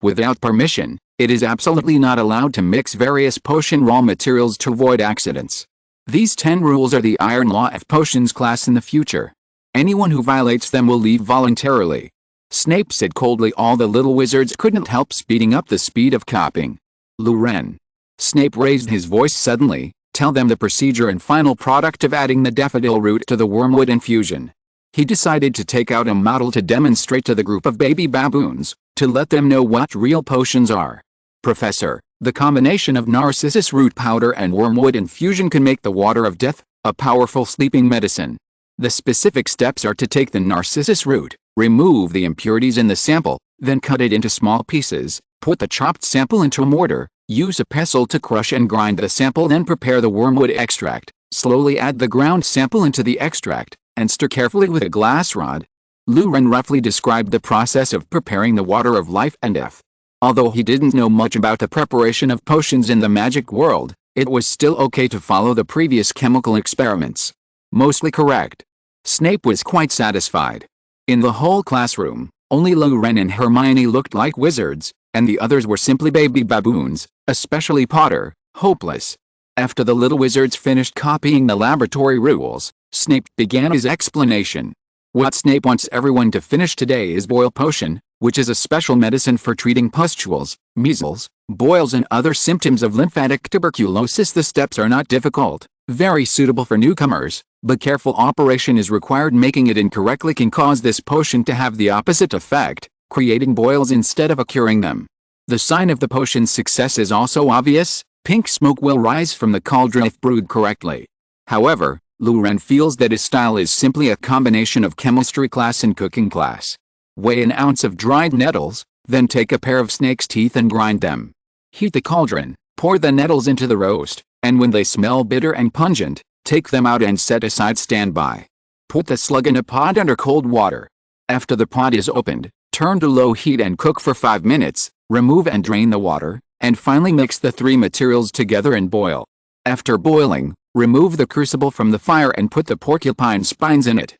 without permission, it is absolutely not allowed to mix various potion raw materials to avoid accidents. These 10 rules are the Iron Law of Potions class in the future. Anyone who violates them will leave voluntarily. Snape said coldly. All the little wizards couldn't help speeding up the speed of copying. Luren. Snape raised his voice suddenly. tell them the procedure and final product of adding the daffodil root to the wormwood infusion. He decided to take out a model to demonstrate to the group of baby baboons, to let them know what real potions are. Professor, the combination of narcissus root powder and wormwood infusion can make the water of death, a powerful sleeping medicine. The specific steps are to take the narcissus root, remove the impurities in the sample, then cut it into small pieces, put the chopped sample into a mortar, use a pestle to crush and grind the sample, then prepare the wormwood extract, slowly add the ground sample into the extract, and stir carefully with a glass rod. Luren roughly described the process of preparing the water of life and death. Although he didn't know much about the preparation of potions in the magic world, it was still okay to follow the previous chemical experiments. Mostly correct. Snape was quite satisfied. In the whole classroom, only Luren and Hermione looked like wizards, and the others were simply baby baboons, especially Potter, hopeless. After the little wizards finished copying the laboratory rules, Snape began his explanation. What Snape wants everyone to finish today is Boil Potion, which is a special medicine for treating pustules, measles, boils and other symptoms of lymphatic tuberculosis. The steps are not difficult, very suitable for newcomers, but careful operation is required. Making it incorrectly can cause this potion to have the opposite effect, creating boils instead of curing them. The sign of the potion's success is also obvious: pink smoke will rise from the cauldron if brewed correctly. However, Luren feels that his style is simply a combination of chemistry class and cooking class. Weigh an ounce of dried nettles, then take a pair of snake's teeth and grind them. Heat the cauldron, pour the nettles into the roast, and when they smell bitter and pungent, take them out and set aside. Standby. Put the slug in a pot under cold water. After the pot is opened, turn to low heat and cook for 5 minutes, remove and drain the water, and finally mix the 3 materials together and boil. After boiling, remove the crucible from the fire and put the porcupine spines in it.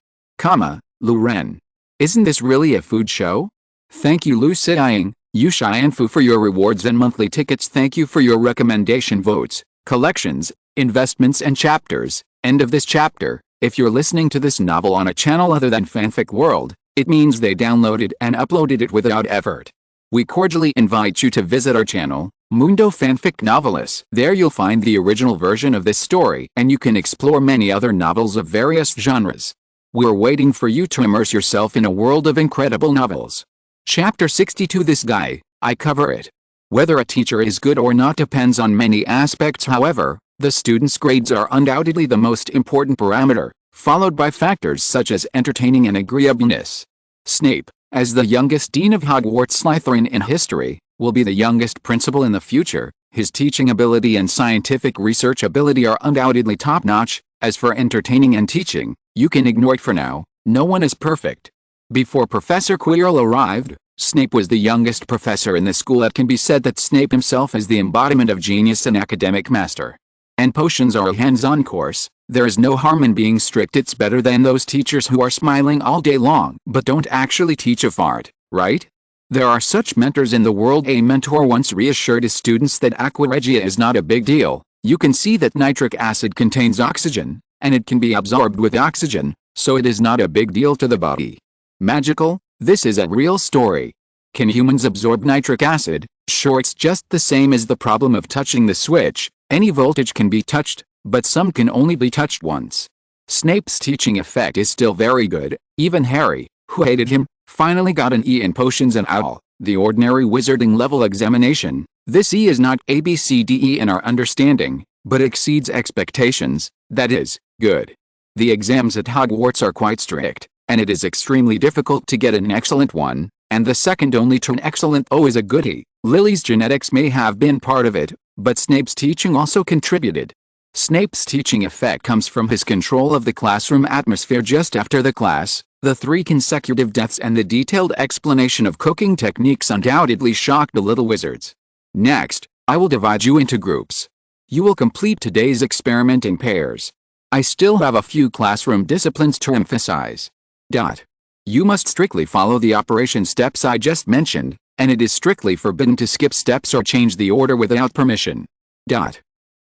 Luren. Isn't this really a food show? Thank you Lu Siang, Yu Xianfu for your rewards and monthly tickets. Thank you for your recommendation votes, collections, investments and chapters. End of this chapter. If you're listening to this novel on a channel other than Fanfic World, it means they downloaded and uploaded it without effort. We cordially invite you to visit our channel, Mundo Fanfic Novelis. There you'll find the original version of this story and you can explore many other novels of various genres. We're waiting for you to immerse yourself in a world of incredible novels. Chapter 62. This guy, I cover it. Whether a teacher is good or not depends on many aspects. However, the student's grades are undoubtedly the most important parameter, followed by factors such as entertaining and agreeableness. Snape, as the youngest dean of Hogwarts Slytherin in history, will be the youngest principal in the future. His teaching ability and scientific research ability are undoubtedly top-notch. As for entertaining and teaching, you can ignore it for now. No one is perfect. Before Professor Quirrell arrived, Snape was the youngest professor in the school. It can be said that Snape himself is the embodiment of genius and academic master. And potions are a hands-on course. There is no harm in being strict. It's better than those teachers who are smiling all day long but don't actually teach a fart, right? There are such mentors in the world. A mentor once reassured his students that aqua regia is not a big deal. You can see that nitric acid contains oxygen, and it can be absorbed with oxygen, so it is not a big deal to the body. Magical? This is a real story. Can humans absorb nitric acid? Sure, it's just the same as the problem of touching the switch. Any voltage can be touched, but some can only be touched once. Snape's teaching effect is still very good. Even Harry, who hated him, finally got an E in potions and OWL, the ordinary wizarding level examination. This E is not ABCDE in our understanding, but exceeds expectations, that is, good. The exams at Hogwarts are quite strict, and it is extremely difficult to get an excellent one, and the second only to an excellent O is a good E. Lily's genetics may have been part of it, but Snape's teaching also contributed. Snape's teaching effect comes from his control of the classroom atmosphere just after the class. The 3 consecutive deaths and the detailed explanation of cooking techniques undoubtedly shocked the little wizards. Next, I will divide you into groups. You will complete today's experiment in pairs. I still have a few classroom disciplines to emphasize. You must strictly follow the operation steps I just mentioned, and it is strictly forbidden to skip steps or change the order without permission.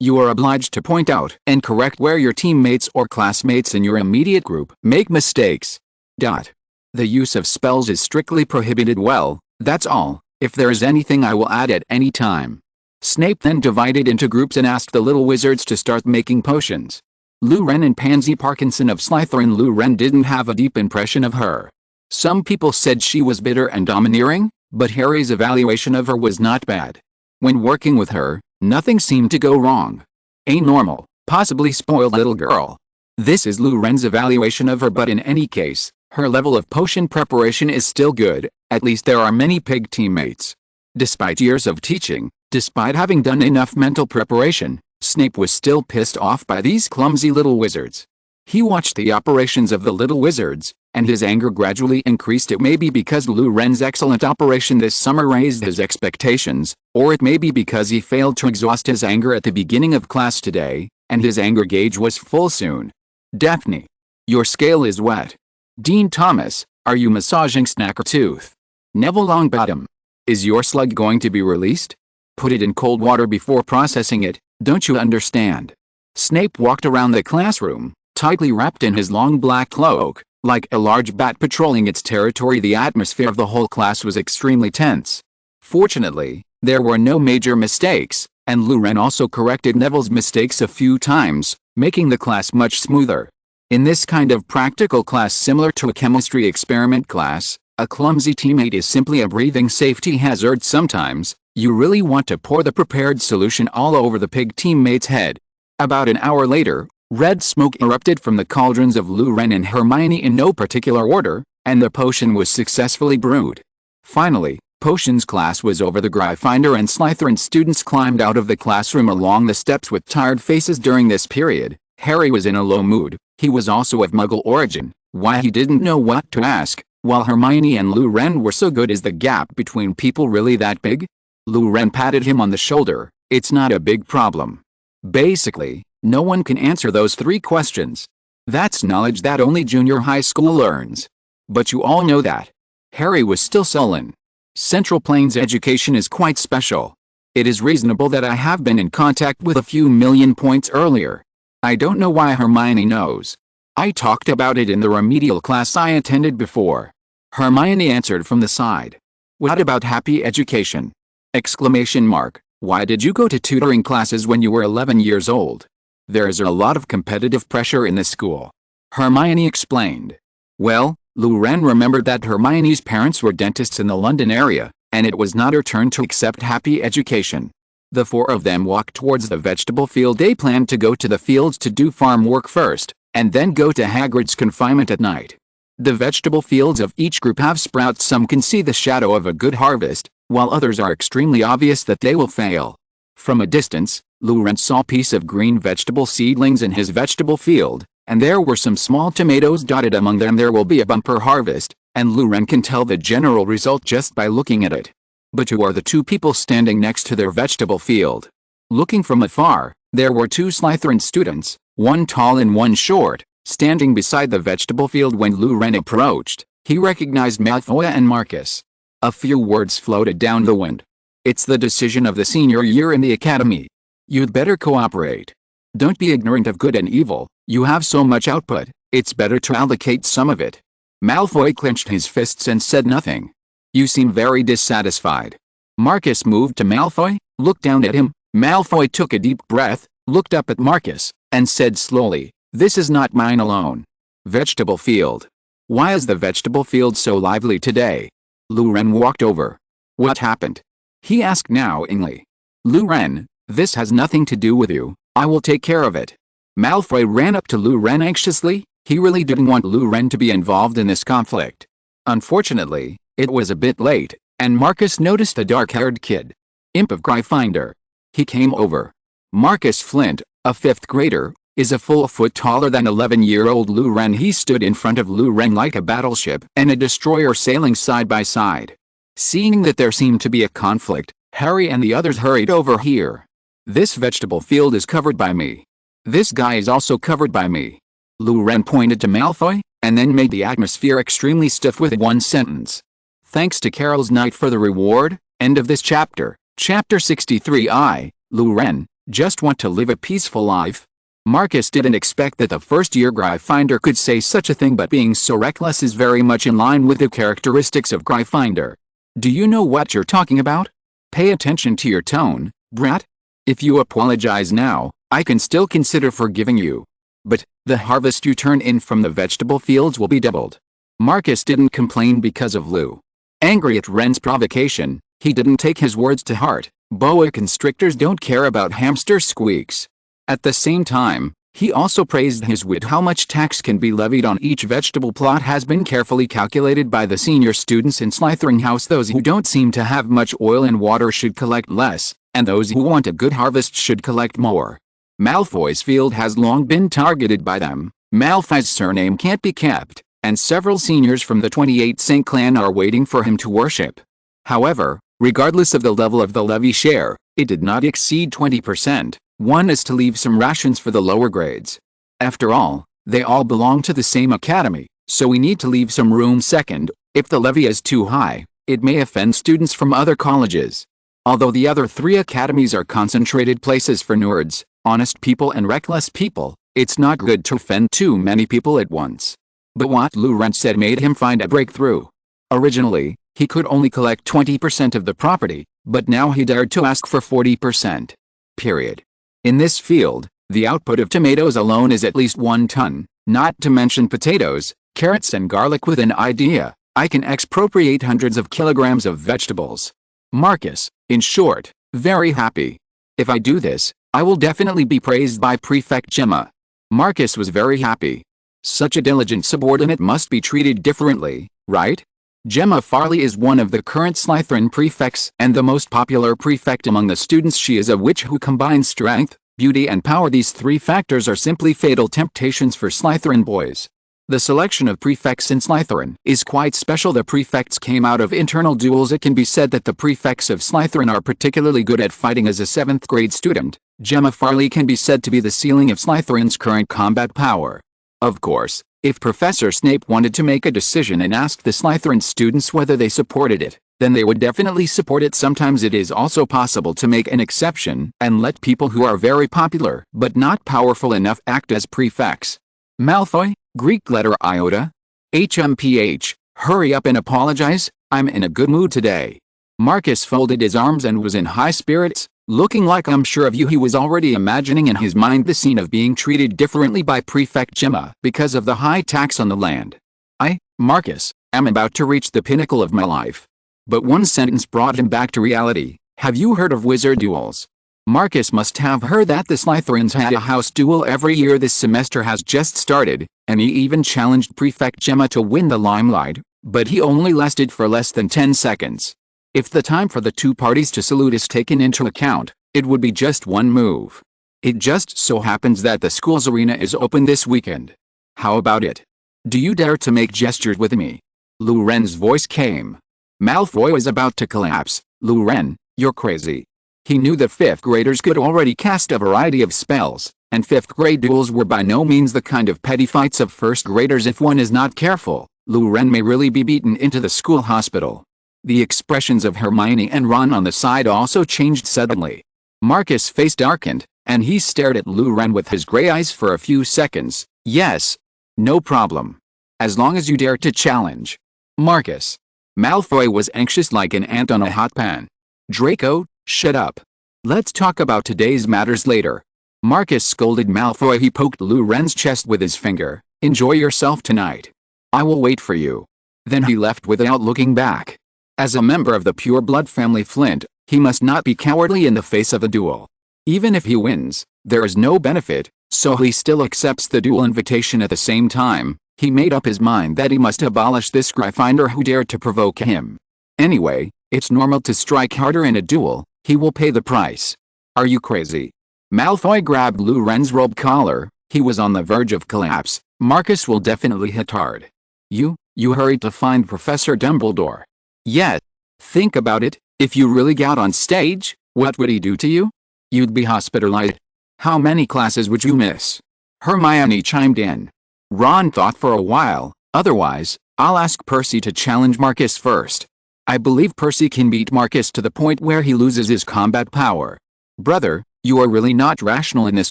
You are obliged to point out and correct where your teammates or classmates in your immediate group make mistakes. The use of spells is strictly prohibited. Well, that's all. If there is anything I will add at any time. Snape then divided into groups and asked the little wizards to start making potions. Lou Ren and Pansy Parkinson of Slytherin. Lou Ren didn't have a deep impression of her. Some people said she was bitter and domineering, but Harry's evaluation of her was not bad. When working with her, nothing seemed to go wrong. A normal, possibly spoiled little girl. This is Lou Ren's evaluation of her, but in any case, her level of potion preparation is still good. At least there are many pig teammates. Despite years of teaching, despite having done enough mental preparation, Snape was still pissed off by these clumsy little wizards. He watched the operations of the little wizards, and his anger gradually increased. It may be because Lou Ren's excellent operation this summer raised his expectations, or it may be because he failed to exhaust his anger at the beginning of class today, and his anger gauge was full soon. Daphne. Your scale is wet. Dean Thomas, are you massaging Snackertooth? Neville Longbottom. Is your slug going to be released? Put it in cold water before processing it, don't you understand? Snape walked around the classroom, tightly wrapped in his long black cloak, like a large bat patrolling its territory. The atmosphere of the whole class was extremely tense. Fortunately, there were no major mistakes, and Lou Ren also corrected Neville's mistakes a few times, making the class much smoother. In this kind of practical class similar to a chemistry experiment class, a clumsy teammate is simply a breathing safety hazard. Sometimes, you really want to pour the prepared solution all over the pig teammate's head. About an hour later, red smoke erupted from the cauldrons of Lou Ren and Hermione in no particular order, and the potion was successfully brewed. Finally, potions class was over. The Gryffindor and Slytherin students climbed out of the classroom along the steps with tired faces. During this period, Harry was in a low mood. He was also of Muggle origin. Why, he didn't know what to ask. While Hermione and Lou Ren were so good, is the gap between people really that big? Lou Ren patted him on the shoulder. It's not a big problem. Basically, no one can answer those 3 questions. That's knowledge that only junior high school learns. But you all know that. Harry was still sullen. Central Plains education is quite special. It is reasonable that I have been in contact with a few million points earlier. I don't know why Hermione knows. I talked about it in the remedial class I attended before. Hermione answered from the side. What about happy education? Exclamation mark. Why did you go to tutoring classes when you were 11 years old? There's a lot of competitive pressure in the school. Hermione explained. Well, Lou Ren remembered that Hermione's parents were dentists in the London area, and it was not her turn to accept happy education. The 4 of them walked towards the vegetable field. They planned to go to the fields to do farm work first, and then go to Hagrid's confinement at night. The vegetable fields of each group have sprouts. Some can see the shadow of a good harvest, while others are extremely obvious that they will fail. From a distance, Lou Ren saw a piece of green vegetable seedlings in his vegetable field, and there were some small tomatoes dotted among them. There will be a bumper harvest, and Lou Ren can tell the general result just by looking at it. But who are the 2 people standing next to their vegetable field? Looking from afar, there were 2 Slytherin students, one tall and one short, standing beside the vegetable field. When Lou Ren approached, he recognized Malfoy and Marcus. A few words floated down the wind. It's the decision of the senior year in the academy. You'd better cooperate. Don't be ignorant of good and evil. You have so much output, it's better to allocate some of it. Malfoy clenched his fists and said nothing. You seem very dissatisfied. Marcus moved to Malfoy, looked down at him. Malfoy took a deep breath, looked up at Marcus, and said slowly, this is not mine alone. Vegetable field. Why is the vegetable field so lively today? Lou Ren walked over. What happened? He asked knowingly. Lou Ren, this has nothing to do with you. I will take care of it. Malfoy ran up to Lou Ren anxiously. He really didn't want Lou Ren to be involved in this conflict. Unfortunately, it was a bit late, and Marcus noticed a dark-haired kid. Imp of Gryffindor. He came over. Marcus Flint, a 5th grader, is a full foot taller than 11-year-old Lou Ren. He stood in front of Lou Ren like a battleship and a destroyer sailing side by side. Seeing that there seemed to be a conflict, Harry and the others hurried over here. This vegetable field is covered by me. This guy is also covered by me. Lou Ren pointed to Malfoy, and then made the atmosphere extremely stiff with one sentence. Thanks to Carol's Knight for the reward. End of this chapter. Chapter 63. Lou Ren, just want to live a peaceful life. Marcus didn't expect that the first-year Gryffindor could say such a thing, but being so reckless is very much in line with the characteristics of Gryffindor. Do you know what you're talking about? Pay attention to your tone. Brat? If you apologize now, I can still consider forgiving you. But, the harvest you turn in from the vegetable fields will be doubled. Marcus didn't complain because of Lou. Angry at Ren's provocation, he didn't take his words to heart. Boa constrictors don't care about hamster squeaks. At the same time, he also praised his wit. How much tax can be levied on each vegetable plot has been carefully calculated by the senior students in Slytherin House. Those who don't seem to have much oil and water should collect less, and those who want a good harvest should collect more. Malfoy's field has long been targeted by them. Malfoy's surname can't be kept, and several seniors from the 28 St. clan are waiting for him to worship. However, regardless of the level of the levy share, it did not exceed 20%. One is to leave some rations for the lower grades. After all, they all belong to the same academy, so we need to leave some room. Second, if the levy is too high, it may offend students from other colleges. Although the other 3 academies are concentrated places for nerds, honest people and reckless people, it's not good to offend too many people at once. But what Lou Ren said made him find a breakthrough. Originally, he could only collect 20% of the property, but now he dared to ask for 40%. Period. In this field, the output of tomatoes alone is at least 1 ton, not to mention potatoes, carrots and garlic. With an idea, I can expropriate hundreds of kilograms of vegetables. Marcus, in short, very happy. If I do this, I will definitely be praised by Prefect Gemma. Marcus was very happy. Such a diligent subordinate must be treated differently, right? Gemma Farley is one of the current Slytherin prefects and the most popular prefect among the students. She is a witch who combines strength, beauty and power. These 3 factors are simply fatal temptations for Slytherin boys. The selection of prefects in Slytherin is quite special. The prefects came out of internal duels. It can be said that the prefects of Slytherin are particularly good at fighting. As a 7th grade student, Gemma Farley can be said to be the ceiling of Slytherin's current combat power. Of course, if Professor Snape wanted to make a decision and asked the Slytherin students whether they supported it, then they would definitely support it. Sometimes it is also possible to make an exception and let people who are very popular but not powerful enough act as prefects. Malfoy, Greek letter iota. HMPH, hurry up and apologize, I'm in a good mood today. Marcus folded his arms and was in high spirits, looking like I'm sure of you. He was already imagining in his mind the scene of being treated differently by Prefect Gemma because of the high tax on the land. I, Marcus, am about to reach the pinnacle of my life. But one sentence brought him back to reality. Have you heard of wizard duels? Marcus must have heard that the Slytherins had a house duel every year. This semester has just started, and he even challenged Prefect Gemma to win the limelight, but he only lasted for less than 10 seconds. If the time for the 2 parties to salute is taken into account, it would be just 1 move. It just so happens that the school's arena is open this weekend. How about it? Do you dare to make gestures with me? Lou Ren's voice came. Malfoy was about to collapse. Lou Ren, you're crazy. He knew that 5th graders could already cast a variety of spells, and 5th grade duels were by no means the kind of petty fights of 1st graders. If one is not careful, Lou Ren may really be beaten into the school hospital. The expressions of Hermione and Ron on the side also changed suddenly. Marcus' face darkened, and he stared at Lou Ren with his gray eyes for a few seconds. Yes. No problem. As long as you dare to challenge. Marcus. Malfoy was anxious like an ant on a hot pan. Draco, shut up. Let's talk about today's matters later. Marcus scolded Malfoy. He poked Lou Ren's chest with his finger. Enjoy yourself tonight. I will wait for you. Then he left without looking back. As a member of the pure blood family Flint, he must not be cowardly in the face of a duel. Even if he wins, there is no benefit, so he still accepts the duel invitation. At the same time, he made up his mind that he must abolish this Gryffindor who dared to provoke him. Anyway, it's normal to strike harder in a duel. He will pay the price. Are you crazy? Malfoy grabbed Lou Ren's robe collar. He was on the verge of collapse. Marcus will definitely hit hard. You hurried to find Professor Dumbledore. Yes. Think about it, if you really got on stage, what would he do to you? You'd be hospitalized. How many classes would you miss? Hermione chimed in. Ron thought for a while. Otherwise, I'll ask Percy to challenge Marcus first. I believe Percy can beat Marcus to the point where he loses his combat power. Brother, you are really not rational in this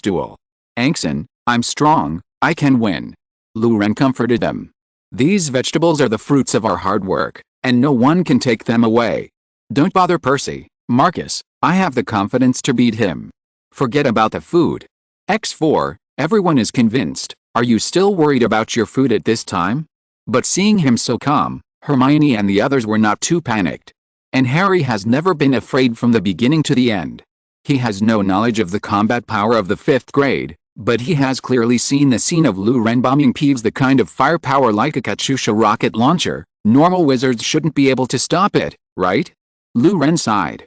duel. Angson, I'm strong, I can win. Lou Ren comforted them. These vegetables are the fruits of our hard work, and no one can take them away. Don't bother Percy, Marcus, I have the confidence to beat him. Forget about the food. X4, everyone is convinced. Are you still worried about your food at this time? But seeing him so calm, Hermione and the others were not too panicked. And Harry has never been afraid from the beginning to the end. He has no knowledge of the combat power of the 5th grade, but he has clearly seen the scene of Lou Ren bombing Peeves, the kind of firepower like a Katyusha rocket launcher. Normal wizards shouldn't be able to stop it, right? Lou Ren sighed.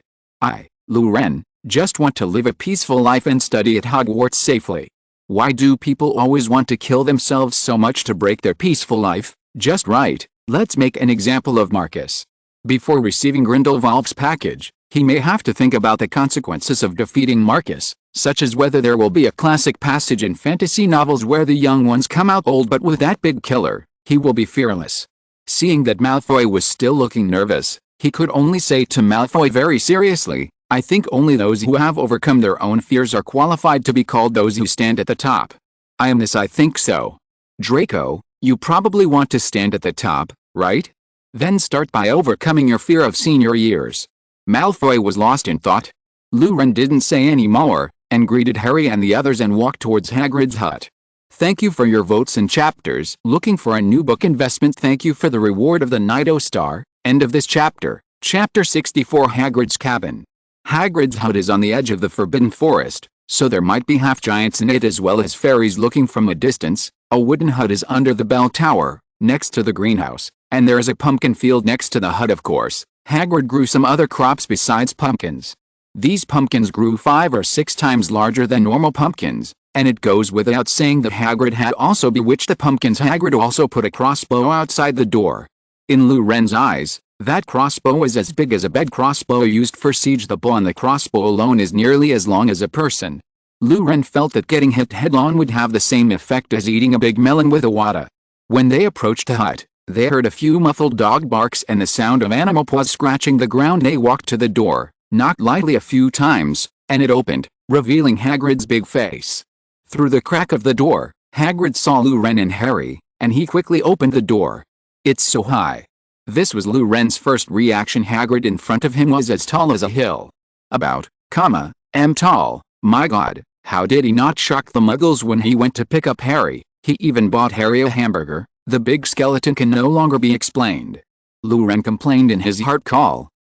Lou Ren, just want to live a peaceful life and study at Hogwarts safely. Why do people always want to kill themselves so much to break their peaceful life? Just right, let's make an example of Marcus. Before receiving Grindelwald's package, he may have to think about the consequences of defeating Marcus, such as whether there will be a classic passage in fantasy novels where the young ones come out old, but with that big killer, he will be fearless. Seeing that Malfoy was still looking nervous, he could only say to Malfoy very seriously, I think only those who have overcome their own fears are qualified to be called those who stand at the top. I think so. Draco, you probably want to stand at the top, right? Then start by overcoming your fear of senior years. Malfoy was lost in thought. Lou Ren didn't say any more, and greeted Harry and the others and walked towards Hagrid's hut. Thank you for your votes and chapters. Looking for a new book investment? Thank you for the reward of the Nido Star. End of this chapter. Chapter 64, Hagrid's Cabin. Hagrid's hut is on the edge of the Forbidden Forest, so there might be half-giants in it as well as fairies looking from a distance. A wooden hut is under the bell tower, next to the greenhouse, and there is a pumpkin field next to the hut. Of course, Hagrid grew some other crops besides pumpkins. These pumpkins grew 5 or 6 times larger than normal pumpkins, and it goes without saying that Hagrid had also bewitched the pumpkins. Hagrid also put a crossbow outside the door. In Lou Ren's eyes, that crossbow is as big as a bed crossbow used for siege. The bow on the crossbow alone is nearly as long as a person. Lou Ren felt that getting hit head-on would have the same effect as eating a big melon with a wada. When they approached the hut, they heard a few muffled dog barks and the sound of animal paws scratching the ground. They walked to the door, knocked lightly a few times, and it opened, revealing Hagrid's big face. Through the crack of the door, Hagrid saw Lou Ren and Harry, and he quickly opened the door. It's so high. This was Lou Ren's first reaction. Hagrid in front of him was as tall as a hill. M tall. My God, how did he not shock the muggles when he went to pick up Harry? He even bought Harry a hamburger. The big skeleton can no longer be explained. Lou Ren complained in his heart.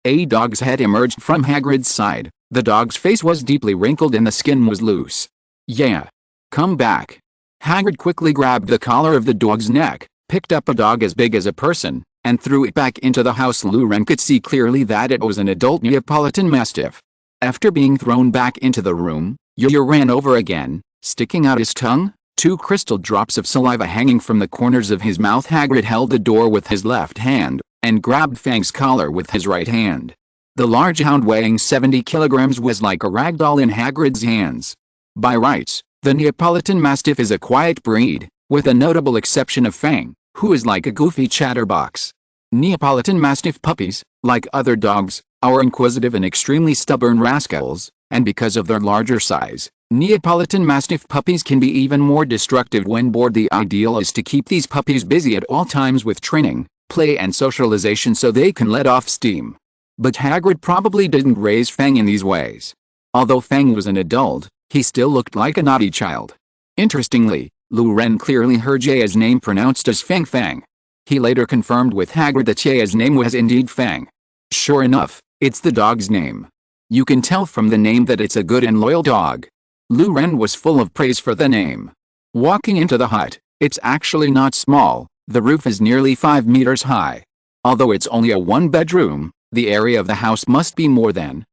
A dog's head emerged from Hagrid's side. The dog's face was deeply wrinkled and the skin was loose. Yeah. Come back. Hagrid quickly grabbed the collar of the dog's neck, picked up a dog as big as a person, and threw it back into the house. Lou Ren could see clearly that it was an adult Neapolitan Mastiff. After being thrown back into the room, Yo-Yo ran over again, sticking out his tongue, 2 crystal drops of saliva hanging from the corners of his mouth. Hagrid held the door with his left hand, and grabbed Fang's collar with his right hand. The large hound weighing 70 kilograms was like a rag doll in Hagrid's hands. By rights, the Neapolitan Mastiff is a quiet breed, with a notable exception of Fang, who is like a goofy chatterbox. Neapolitan Mastiff puppies, like other dogs, are inquisitive and extremely stubborn rascals, and because of their larger size, Neapolitan Mastiff puppies can be even more destructive when bored. The ideal is to keep these puppies busy at all times with training, play and socialization so they can let off steam. But Hagrid probably didn't raise Fang in these ways. Although Fang was an adult, he still looked like a naughty child. Interestingly, Lou Ren clearly heard Jaya's name pronounced as Fang Fang. He later confirmed with Hagrid that Jaya's name was indeed Fang. Sure enough, it's the dog's name. You can tell from the name that it's a good and loyal dog. Lou Ren was full of praise for the name. Walking into the hut, it's actually not small. The roof is nearly 5 meters high. Although it's only a 1-bedroom, the area of the house must be more than,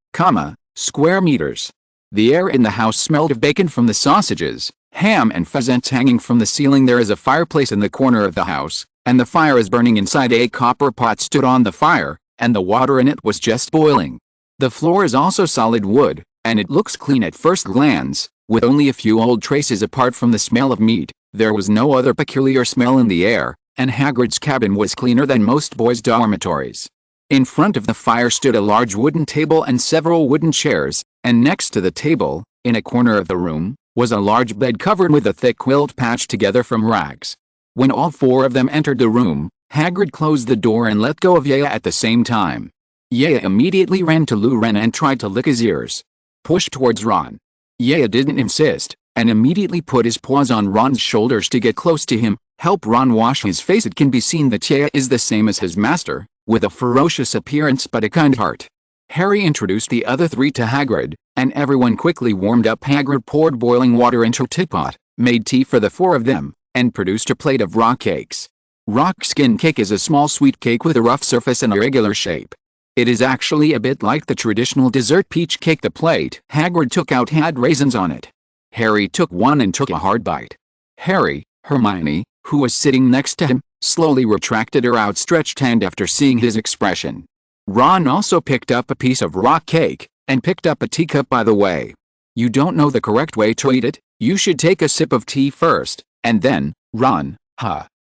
square meters. The air in the house smelled of bacon from the sausages, ham and pheasants hanging from the ceiling. There is a fireplace in the corner of the house, and the fire is burning inside. A copper pot stood on the fire, and the water in it was just boiling. The floor is also solid wood, and it looks clean at first glance, with only a few old traces apart from the smell of meat. There was no other peculiar smell in the air, and Hagrid's cabin was cleaner than most boys' dormitories. In front of the fire stood a large wooden table and several wooden chairs, and next to the table, in a corner of the room, was a large bed covered with a thick quilt patched together from rags. When all 4 of them entered the room, Hagrid closed the door and let go of Yaya at the same time. Yaya immediately ran to Luren and tried to lick his ears. Push towards Ron. Yaya didn't insist, and immediately put his paws on Ron's shoulders to get close to him, help Ron wash his face. It can be seen that Yaya is the same as his master, with a ferocious appearance but a kind heart. Harry introduced the other three to Hagrid, and everyone quickly warmed up. Hagrid poured boiling water into a teapot, made tea for the four of them, and produced a plate of rock cakes. Rock skin cake is a small sweet cake with a rough surface and irregular shape. It is actually a bit like the traditional dessert peach cake. The plate Hagrid took out had raisins on it. Harry took one and took a hard bite. Hermione, who was sitting next to him, slowly retracted her outstretched hand after seeing his expression. Ron also picked up a piece of rock cake, and picked up a teacup. By the way, you don't know the correct way to eat it. You should take a sip of tea first, and then, Ron,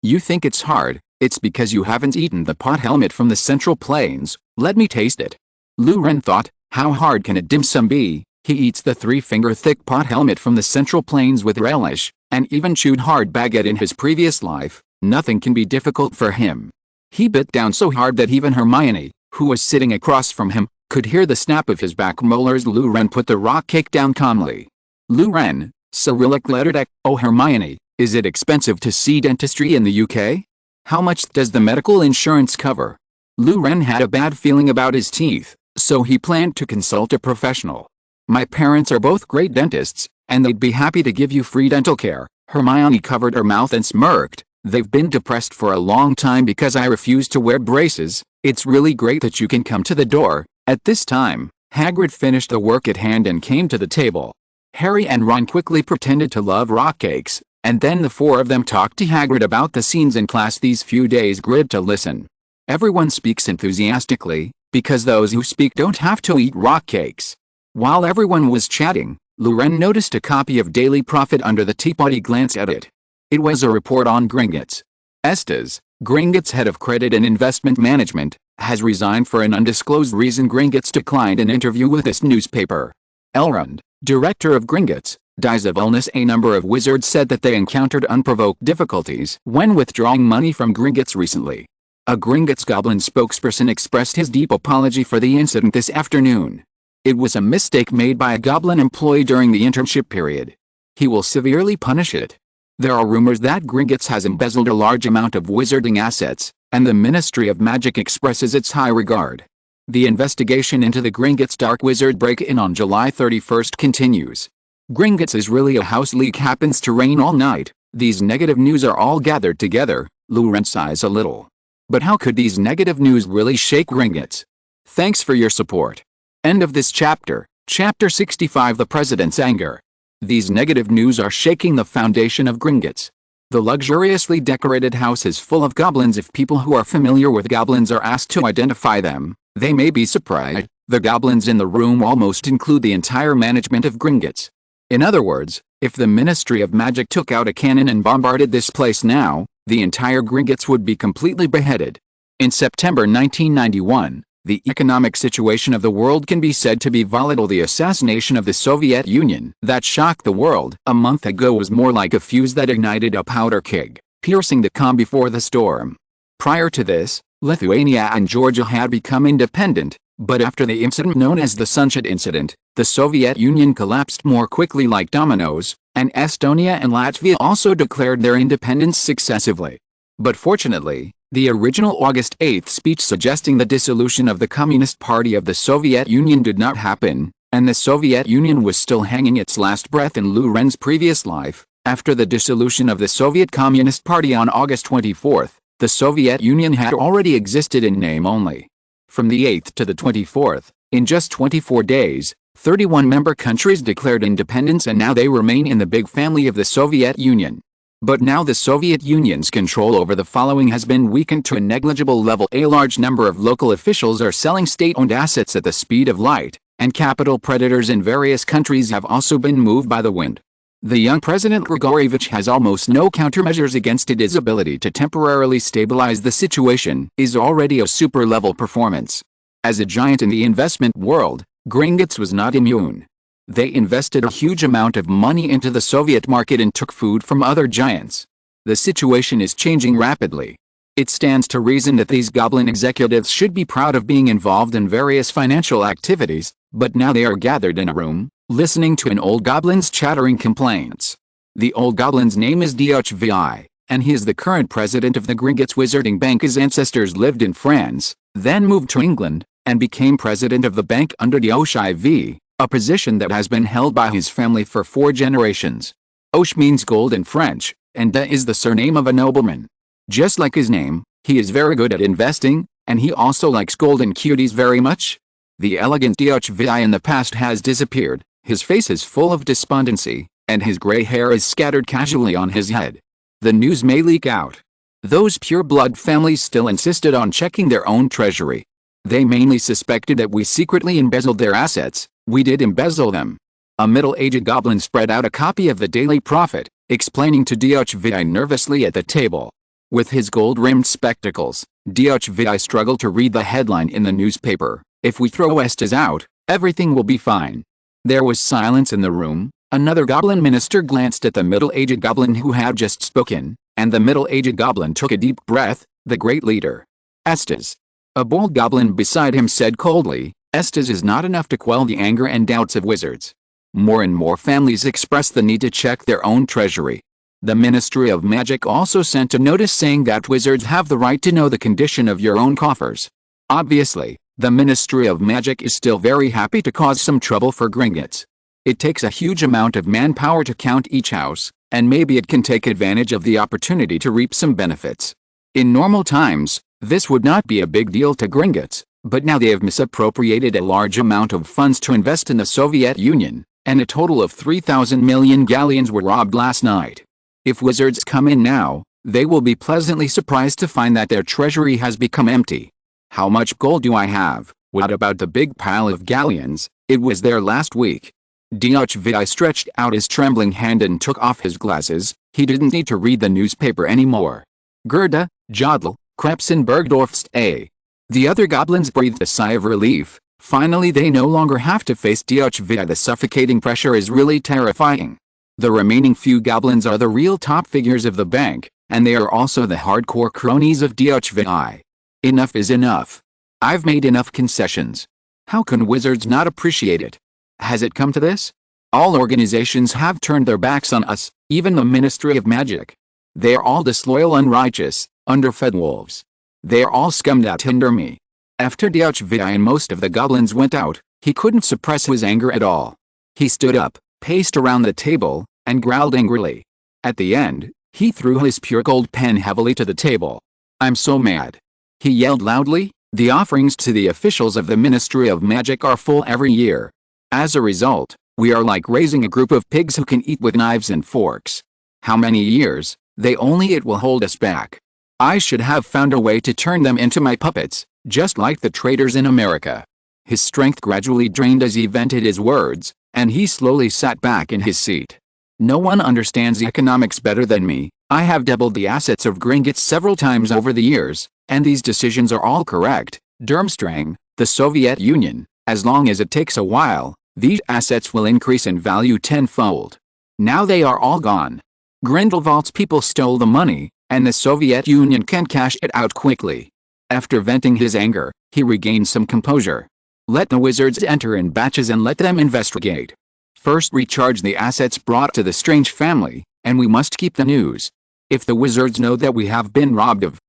you think it's hard. It's because you haven't eaten the pot helmet from the Central Plains. Let me taste it. Luren thought, how hard can a dim sum be? He eats the 3-finger-thick pot helmet from the Central Plains with relish, and even chewed hard baguette in his previous life. Nothing can be difficult for him. He bit down so hard that even Hermione, who was sitting across from him, could hear the snap of his back molars. Luren put the rock cake down calmly. Luren, Cyrillic lettered X. Oh Hermione, is it expensive to see dentistry in the UK? How much does the medical insurance cover? Luren had a bad feeling about his teeth, so he planned to consult a professional. My parents are both great dentists, and they'd be happy to give you free dental care. Hermione covered her mouth and smirked. They've been depressed for a long time because I refuse to wear braces. It's really great that you can come to the door. At this time, Hagrid finished the work at hand and came to the table. Harry and Ron quickly pretended to love rock cakes, and then the four of them talked to Hagrid about the scenes in class these few days. Grid to listen. Everyone speaks enthusiastically, because those who speak don't have to eat rock cakes. While everyone was chatting, Luren noticed a copy of Daily Prophet under the teapot. He glanced at it. It was a report on Gringotts. Estes, Gringotts' head of credit and investment management, has resigned for an undisclosed reason. Gringotts declined an interview with this newspaper. Elrond, director of Gringotts, dies of illness. A number of wizards said that they encountered unprovoked difficulties when withdrawing money from Gringotts recently. A Gringotts goblin spokesperson expressed his deep apology for the incident this afternoon. It was a mistake made by a goblin employee during the internship period. He will severely punish it. There are rumors that Gringotts has embezzled a large amount of wizarding assets, and the Ministry of Magic expresses its high regard. The investigation into the Gringotts Dark Wizard break-in on July 31st continues. Gringotts is really a house leak. Happens to rain all night. These negative news are all gathered together. Luren sighs a little. But how could these negative news really shake Gringotts? Thanks for your support. End of this chapter. Chapter 65. The President's Anger. These negative news are shaking the foundation of Gringotts. The luxuriously decorated house is full of goblins. If people who are familiar with goblins are asked to identify them, they may be surprised. The goblins in the room almost include the entire management of Gringotts. In other words, if the Ministry of Magic took out a cannon and bombarded this place now, the entire Gringotts would be completely beheaded. In September 1991, the economic situation of the world can be said to be volatile. The assassination of the Soviet Union that shocked the world a month ago was more like a fuse that ignited a powder keg, piercing the calm before the storm. Prior to this, Lithuania and Georgia had become independent, but after the incident known as the Sunset Incident, the Soviet Union collapsed more quickly like dominoes, and Estonia and Latvia also declared their independence successively. But fortunately, the original August 8 speech suggesting the dissolution of the Communist Party of the Soviet Union did not happen, and the Soviet Union was still hanging its last breath in Luren's previous life. After the dissolution of the Soviet Communist Party on August 24, the Soviet Union had already existed in name only. From the 8th to the 24th, in just 24 days, 31 member countries declared independence, and now they remain in the big family of the Soviet Union. But now the Soviet Union's control over the following has been weakened to a negligible level. A large number of local officials are selling state-owned assets at the speed of light, and capital predators in various countries have also been moved by the wind. The young President Grigorievich has almost no countermeasures against it. His ability to temporarily stabilize the situation is already a super-level performance. As a giant in the investment world, Gringotts was not immune. They invested a huge amount of money into the Soviet market and took food from other giants. The situation is changing rapidly. It stands to reason that these goblin executives should be proud of being involved in various financial activities, but now they are gathered in a room, listening to an old goblin's chattering complaints. The old goblin's name is Dhvi, and he is the current president of the Gringotts Wizarding Bank. His ancestors lived in France, then moved to England, and became president of the bank under Dhvi, a position that has been held by his family for 4 generations. Osh means gold in French, and Da is the surname of a nobleman. Just like his name, he is very good at investing, and he also likes golden cuties very much. The elegant Dhvi in the past has disappeared, his face is full of despondency, and his gray hair is scattered casually on his head. The news may leak out. Those pure-blood families still insisted on checking their own treasury. They mainly suspected that we secretly embezzled their assets. We did embezzle them. A middle-aged goblin spread out a copy of the Daily Prophet, explaining to Dhvi nervously at the table. With his gold-rimmed spectacles, Dhvi struggled to read the headline in the newspaper: "If we throw Estes out, everything will be fine." There was silence in the room. Another goblin minister glanced at the middle-aged goblin who had just spoken, and the middle-aged goblin took a deep breath. The great leader, Estes. A bold goblin beside him said coldly, "Estes is not enough to quell the anger and doubts of wizards." More and more families expressed the need to check their own treasury. The Ministry of Magic also sent a notice saying that wizards have the right to know the condition of your own coffers. Obviously, the Ministry of Magic is still very happy to cause some trouble for Gringotts. It takes a huge amount of manpower to count each house, and maybe it can take advantage of the opportunity to reap some benefits. In normal times, this would not be a big deal to Gringotts, but now they have misappropriated a large amount of funds to invest in the Soviet Union, and a total of 3,000 million galleons were robbed last night. If wizards come in now, they will be pleasantly surprised to find that their treasury has become empty. How much gold do I have? What about the big pile of galleons? It was there last week. Dhvi stretched out his trembling hand and took off his glasses. He didn't need to read the newspaper anymore. Gerda, Jodl, Krebs and Bergdorf's A. The other goblins breathed a sigh of relief. Finally they no longer have to face Dhvi. The suffocating pressure is really terrifying. The remaining few goblins are the real top figures of the bank, and they are also the hardcore cronies of Dhvi. Enough is enough. I've made enough concessions. How can wizards not appreciate it? Has it come to this? All organizations have turned their backs on us, even the Ministry of Magic. They are all disloyal, unrighteous, underfed wolves. They are all scum that hinder me. After Dhvi and most of the goblins went out, he couldn't suppress his anger at all. He stood up, paced around the table, and growled angrily. At the end, he threw his pure gold pen heavily to the table. "I'm so mad," he yelled loudly. "The offerings to the officials of the Ministry of Magic are full every year. As a result, we are like raising a group of pigs who can eat with knives and forks. How many years? It will hold us back. I should have found a way to turn them into my puppets, just like the traitors in America." His strength gradually drained as he vented his words, and he slowly sat back in his seat. "No one understands economics better than me. I have doubled the assets of Gringotts several times over the years, and these decisions are all correct. Durmstrang, the Soviet Union, as long as it takes a while, these assets will increase in value tenfold. Now they are all gone. Grindelwald's people stole the money, and the Soviet Union can cash it out quickly." After venting his anger, he regained some composure. "Let the wizards enter in batches and let them investigate. First recharge the assets brought to the strange family, and we must keep the news. If the wizards know that we have been robbed of,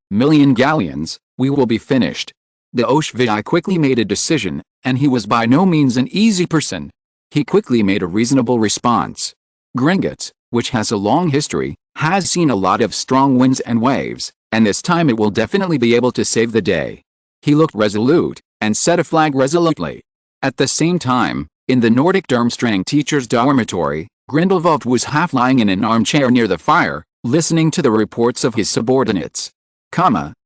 million galleons, we will be finished." The Dhvi quickly made a decision, and he was by no means an easy person. He quickly made a reasonable response. Gringotts, which has a long history, has seen a lot of strong winds and waves, and this time it will definitely be able to save the day. He looked resolute, and set a flag resolutely. At the same time, in the Nordic Durmstrang teacher's dormitory, Grindelwald was half lying in an armchair near the fire, listening to the reports of his subordinates.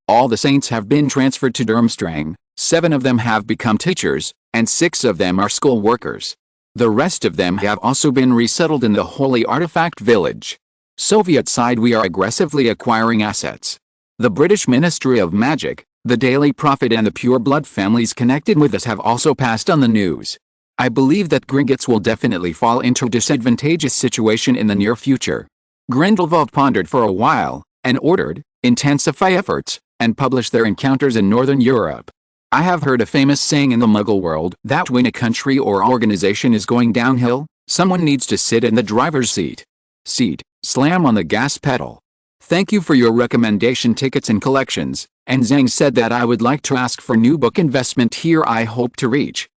All the saints have been transferred to Durmstrang, 7 of them have become teachers, and 6 of them are school workers. The rest of them have also been resettled in the Holy Artifact Village. Soviet side, we are aggressively acquiring assets. The British Ministry of Magic, the Daily Prophet and the Pure Blood families connected with us have also passed on the news. I believe that Gringotts will definitely fall into a disadvantageous situation in the near future." Grindelwald pondered for a while, and ordered, intensify efforts, and publish their encounters in Northern Europe. I have heard a famous saying in the Muggle world that when a country or organization is going downhill, someone needs to sit in the driver's seat. Slam on the gas pedal. Thank you for your recommendation tickets and collections, and Zhang said that I would like to ask for new book investment here. I hope to reach,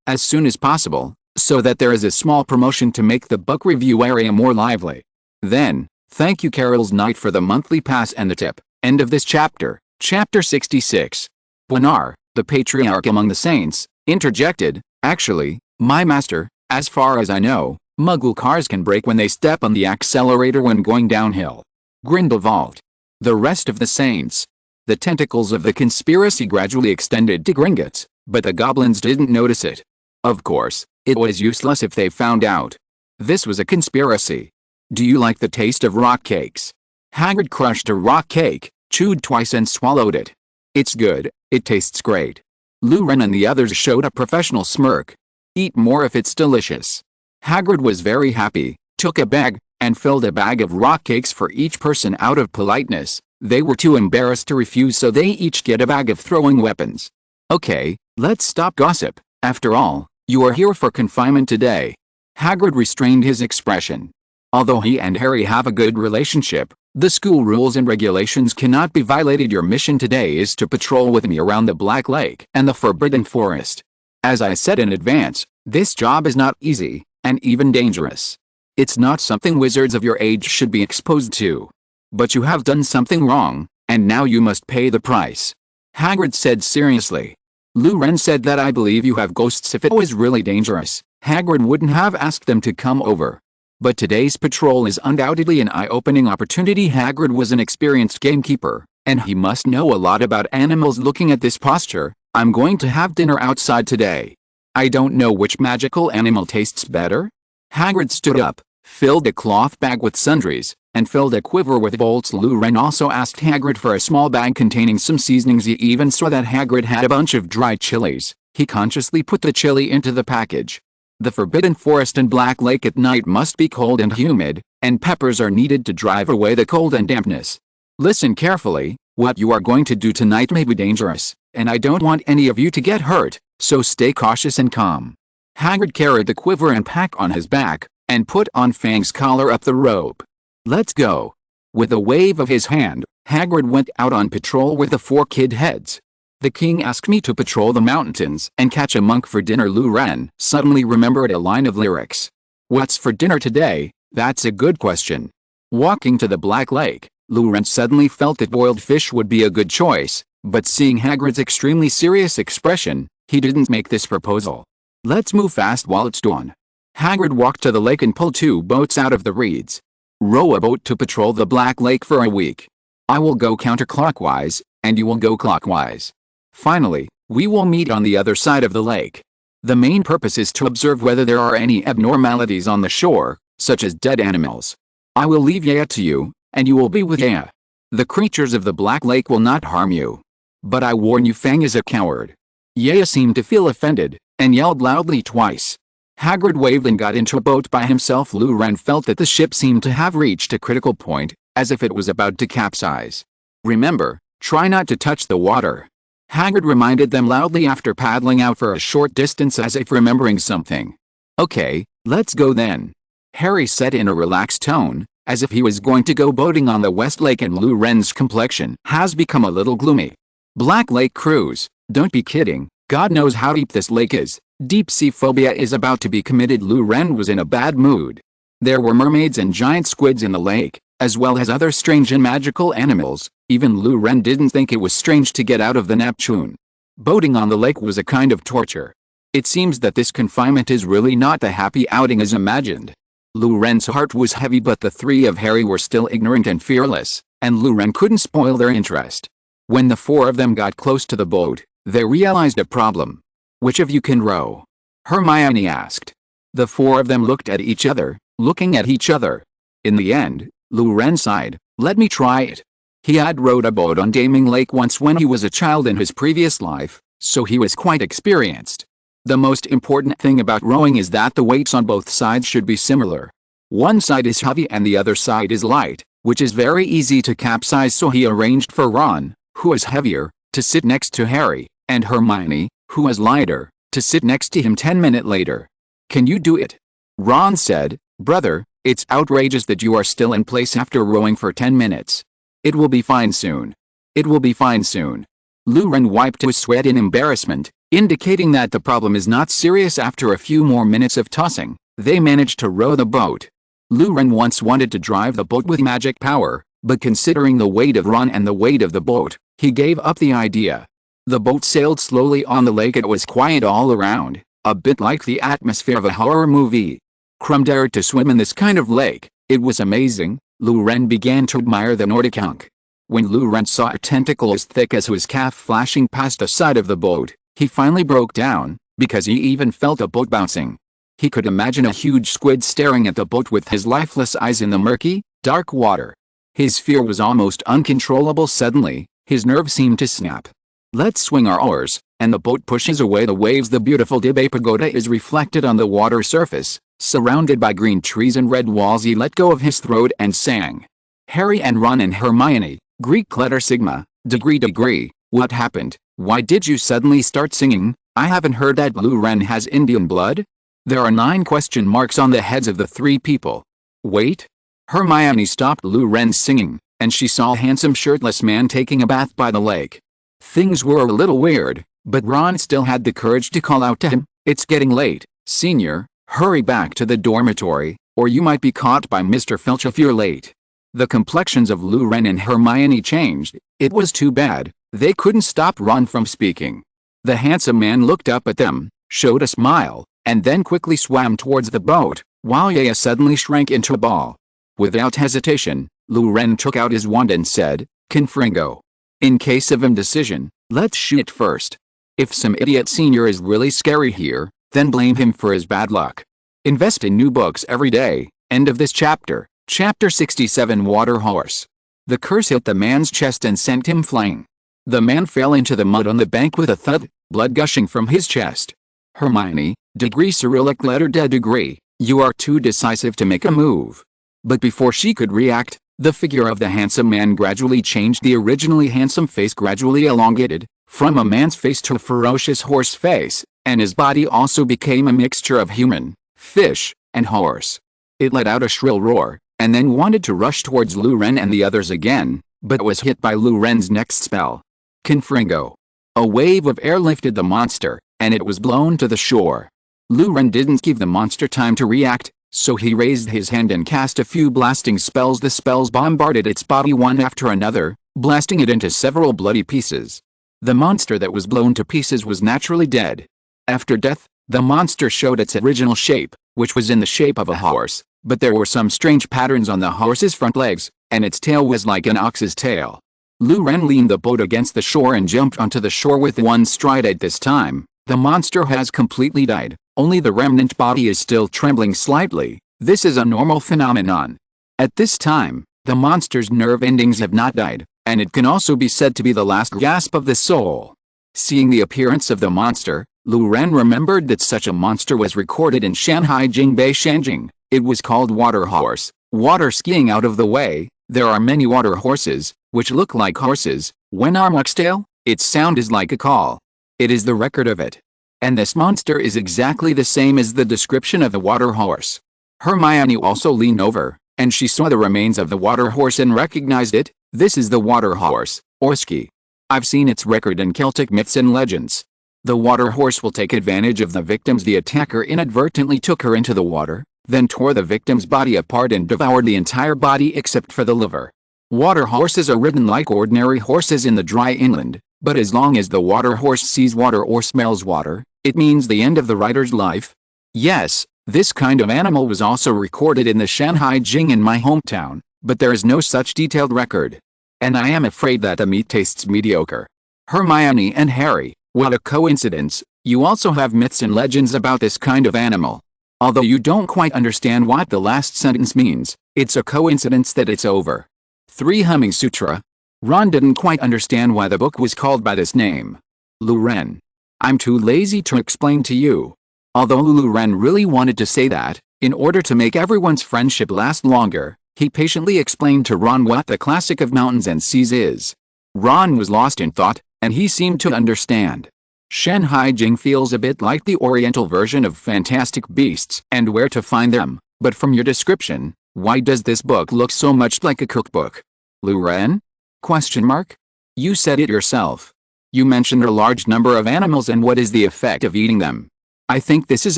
as soon as possible, so that there is a small promotion to make the book review area more lively. Then, thank you Carol's Knight for the monthly pass and the tip. End of this chapter. Chapter 66. Bunar, the patriarch among the saints, interjected, actually, my master, as far as I know, Muggle cars can brake when they step on the accelerator when going downhill. Grindelwald. The rest of the saints. The tentacles of the conspiracy gradually extended to Gringotts, but the goblins didn't notice it. Of course, it was useless if they found out. This was a conspiracy. Do you like the taste of rock cakes? Hagrid crushed a rock cake, chewed twice and swallowed it. It's good, it tastes great. Luren and the others showed a professional smirk. Eat more if it's delicious. Hagrid was very happy, took a bag, and filled a bag of rock cakes for each person out of politeness. They were too embarrassed to refuse, so they each get a bag of throwing weapons. Okay, let's stop gossip. After all, you are here for confinement today. Hagrid restrained his expression. Although he and Harry have a good relationship, the school rules and regulations cannot be violated. Your mission today is to patrol with me around the Black Lake and the Forbidden Forest. As I said in advance, this job is not easy, and even dangerous. It's not something wizards of your age should be exposed to. But you have done something wrong, and now you must pay the price. Hagrid said seriously. Luren said that I believe you have ghosts. If it was really dangerous, Hagrid wouldn't have asked them to come over. But today's patrol is undoubtedly an eye-opening opportunity. Hagrid was an experienced gamekeeper, and he must know a lot about animals. Looking at this posture, I'm going to have dinner outside today. I don't know which magical animal tastes better. Hagrid stood up, filled a cloth bag with sundries, and filled a quiver with bolts. Luren also asked Hagrid for a small bag containing some seasonings. He even saw that Hagrid had a bunch of dried chilies. He consciously put the chili into the package. The Forbidden Forest and Black Lake at night must be cold and humid, and peppers are needed to drive away the cold and dampness. Listen carefully, what you are going to do tonight may be dangerous, and I don't want any of you to get hurt, so stay cautious and calm. Hagrid carried the quiver and pack on his back, and put on Fang's collar up the rope. Let's go. With a wave of his hand, Hagrid went out on patrol with the 4 kid heads. The king asked me to patrol the mountains and catch a monk for dinner. Luren suddenly remembered a line of lyrics. What's for dinner today? That's a good question. Walking to the Black Lake, Luren suddenly felt that boiled fish would be a good choice, but seeing Hagrid's extremely serious expression, he didn't make this proposal. Let's move fast while it's dawn. Hagrid walked to the lake and pulled 2 boats out of the reeds. Row a boat to patrol the Black Lake for a week. I will go counterclockwise, and you will go clockwise. Finally, we will meet on the other side of the lake. The main purpose is to observe whether there are any abnormalities on the shore, such as dead animals. I will leave Yaya to you, and you will be with Yaya. The creatures of the Black Lake will not harm you. But I warn you, Fang is a coward. Yaya seemed to feel offended, and yelled loudly twice. Hagrid waved and got into a boat by himself. Luren felt that the ship seemed to have reached a critical point, as if it was about to capsize. Remember, try not to touch the water. Hagrid reminded them loudly after paddling out for a short distance, as if remembering something. Okay, let's go then. Harry said in a relaxed tone, as if he was going to go boating on the West Lake, and Luren's complexion has become a little gloomy. Black Lake cruise? Don't be kidding, God knows how deep this lake is. Deep sea phobia is about to be committed. Luren was in a bad mood. There were mermaids and giant squids in the lake, as well as other strange and magical animals. Even Luren didn't think it was strange to get out of the Neptune. Boating on the lake was a kind of torture. It seems that this confinement is really not the happy outing as imagined. Luren's heart was heavy, but the 3 of Harry were still ignorant and fearless, and Luren couldn't spoil their interest. When the 4 of them got close to the boat, they realized a problem. Which of you can row? Hermione asked. The 4 of them looked at each other, looking at each other. In the end, Luren sighed, let me try it. He had rowed a boat on Daming Lake once when he was a child in his previous life, so he was quite experienced. The most important thing about rowing is that the weights on both sides should be similar. One side is heavy and the other side is light, which is very easy to capsize, so he arranged for Ron, who is heavier, to sit next to Harry, and Hermione, who is lighter, to sit next to him 10 minutes later. "Can you do it?" Ron said. "Brother, it's outrageous that you are still in place after rowing for 10 minutes. It will be fine soon. It will be fine soon." Luren wiped his sweat in embarrassment, indicating that the problem is not serious. After a few more minutes of tossing, they managed to row the boat. Luren once wanted to drive the boat with magic power, but considering the weight of Ron and the weight of the boat, he gave up the idea. The boat sailed slowly on the lake. It was quiet all around, a bit like the atmosphere of a horror movie. Krum dared to swim in this kind of lake. It was amazing. Luren began to admire the Nordic hunk. When Luren saw a tentacle as thick as his calf flashing past the side of the boat, he finally broke down, because he even felt the boat bouncing. He could imagine a huge squid staring at the boat with his lifeless eyes in the murky, dark water. His fear was almost uncontrollable. Suddenly, his nerves seemed to snap. "Let's swing our oars," and the boat pushes away the waves. The beautiful Dibbe pagoda is reflected on the water surface, surrounded by green trees and red walls. He let go of his throat and sang. Harry and Ron and Hermione, Greek letter sigma, degree, what happened? Why did you suddenly start singing? I haven't heard that. Luren has Indian blood? There are 9 question marks on the heads of the 3 people. Wait. Hermione stopped Luren's singing, and she saw a handsome shirtless man taking a bath by the lake. Things were a little weird, but Ron still had the courage to call out to him, "It's getting late, senior, hurry back to the dormitory, or you might be caught by Mr. Filch if you're late." The complexions of Luren and Hermione changed. It was too bad, they couldn't stop Ron from speaking. The handsome man looked up at them, showed a smile, and then quickly swam towards the boat, while Yaya suddenly shrank into a ball. Without hesitation, Luren took out his wand and said, "Confringo. In case of indecision, let's shoot first. If some idiot senior is really scary here, then blame him for his bad luck." Invest in new books every day. End of this chapter. Chapter 67. Water Horse. The curse hit the man's chest and sent him flying. The man fell into the mud on the bank with a thud, blood gushing from his chest. Hermione, degree Cyrillic letter degree, you are too decisive to make a move. But before she could react, the figure of the handsome man gradually changed. The originally handsome face gradually elongated, from a man's face to a ferocious horse face, and his body also became a mixture of human, fish, and horse. It let out a shrill roar, and then wanted to rush towards Luren and the others again, but was hit by Luren's next spell. Confringo. A wave of air lifted the monster, and it was blown to the shore. Luren didn't give the monster time to react, so he raised his hand and cast a few blasting spells. The spells bombarded its body one after another, blasting it into several bloody pieces. The monster that was blown to pieces was naturally dead. After death, the monster showed its original shape, which was in the shape of a horse, but there were some strange patterns on the horse's front legs, and its tail was like an ox's tail. Luren leaned the boat against the shore and jumped onto the shore with one stride. At this time, the monster has completely died, only the remnant body is still trembling slightly. This is a normal phenomenon. At this time, the monster's nerve endings have not died, and it can also be said to be the last gasp of the soul. Seeing the appearance of the monster, Luren remembered that such a monster was recorded in Shanghai Jingbei Shanjing. It was called water horse. Water skiing out of the way, there are many water horses, which look like horses. When Armuxtail, its sound is like a call. It is the record of it. And this monster is exactly the same as the description of the water horse. Hermione also leaned over, and she saw the remains of the water horse and recognized it. This is the water horse, Orski. I've seen its record in Celtic myths and legends. The water horse will take advantage of the victims. The attacker inadvertently took her into the water, then tore the victim's body apart and devoured the entire body except for the liver. Water horses are ridden like ordinary horses in the dry inland, but as long as the water horse sees water or smells water, it means the end of the rider's life. Yes, this kind of animal was also recorded in the Shanghai Jing in my hometown, but there is no such detailed record. And I am afraid that the meat tastes mediocre. Hermione and Harry, what a coincidence, you also have myths and legends about this kind of animal. Although you don't quite understand what the last sentence means, it's a coincidence that it's over. 3 Humming Sutra. Ron didn't quite understand why the book was called by this name. Luren. I'm too lazy to explain to you. Although Luren really wanted to say that, in order to make everyone's friendship last longer, He patiently explained to Ron what the classic of mountains and seas is. Ron was lost in thought, and he seemed to understand. Shanhai Jing feels a bit like the Oriental version of Fantastic Beasts and Where to Find Them, but from your description, why does this book look so much like a cookbook? Lu Ren? Question mark? You said it yourself. You mentioned a large number of animals and what is the effect of eating them. I think this is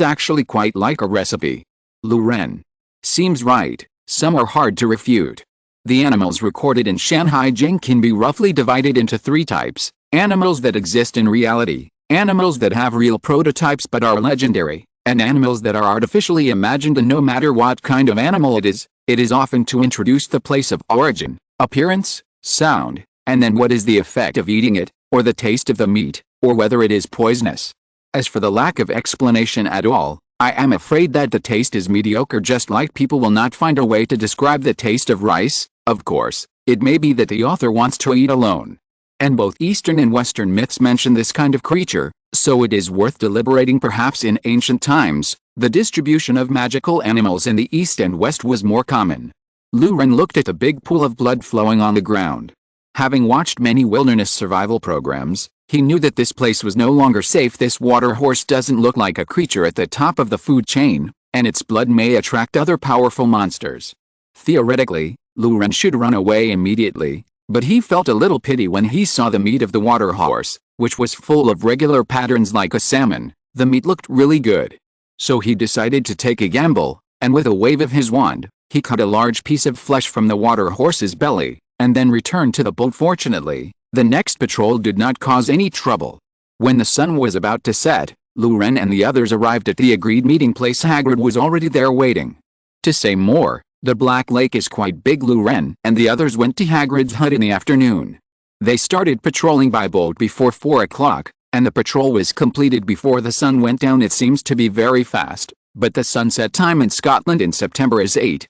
actually quite like a recipe. Lu Ren. Seems right. Some are hard to refute. The animals recorded in Shanhai Jing can be roughly divided into three types: animals that exist in reality, animals that have real prototypes but are legendary, and animals that are artificially imagined. And no matter what kind of animal it is often to introduce the place of origin, appearance, sound, and then what is the effect of eating it, or the taste of the meat, or whether it is poisonous. As for the lack of explanation at all, I am afraid that the taste is mediocre, just like people will not find a way to describe the taste of rice. Of course, it may be that the author wants to eat alone. And both Eastern and Western myths mention this kind of creature, so it is worth deliberating. Perhaps in ancient times, the distribution of magical animals in the East and West was more common. Lu Ren looked at the big pool of blood flowing on the ground. Having watched many wilderness survival programs, he knew that this place was no longer safe. This water horse doesn't look like a creature at the top of the food chain, and its blood may attract other powerful monsters. Theoretically, Lu Ren should run away immediately, but he felt a little pity when he saw the meat of the water horse, which was full of regular patterns like a salmon. The meat looked really good. So he decided to take a gamble, and with a wave of his wand, he cut a large piece of flesh from the water horse's belly, and then returned to the boat. Fortunately, the next patrol did not cause any trouble. When the sun was about to set, Lu Ren and the others arrived at the agreed meeting place. Hagrid was already there waiting. To say more, the Black Lake is quite big. Lu Ren and the others went to Hagrid's hut in the afternoon. They started patrolling by boat before 4 o'clock, and the patrol was completed before the sun went down. It seems to be very fast, but the sunset time in Scotland in September is 8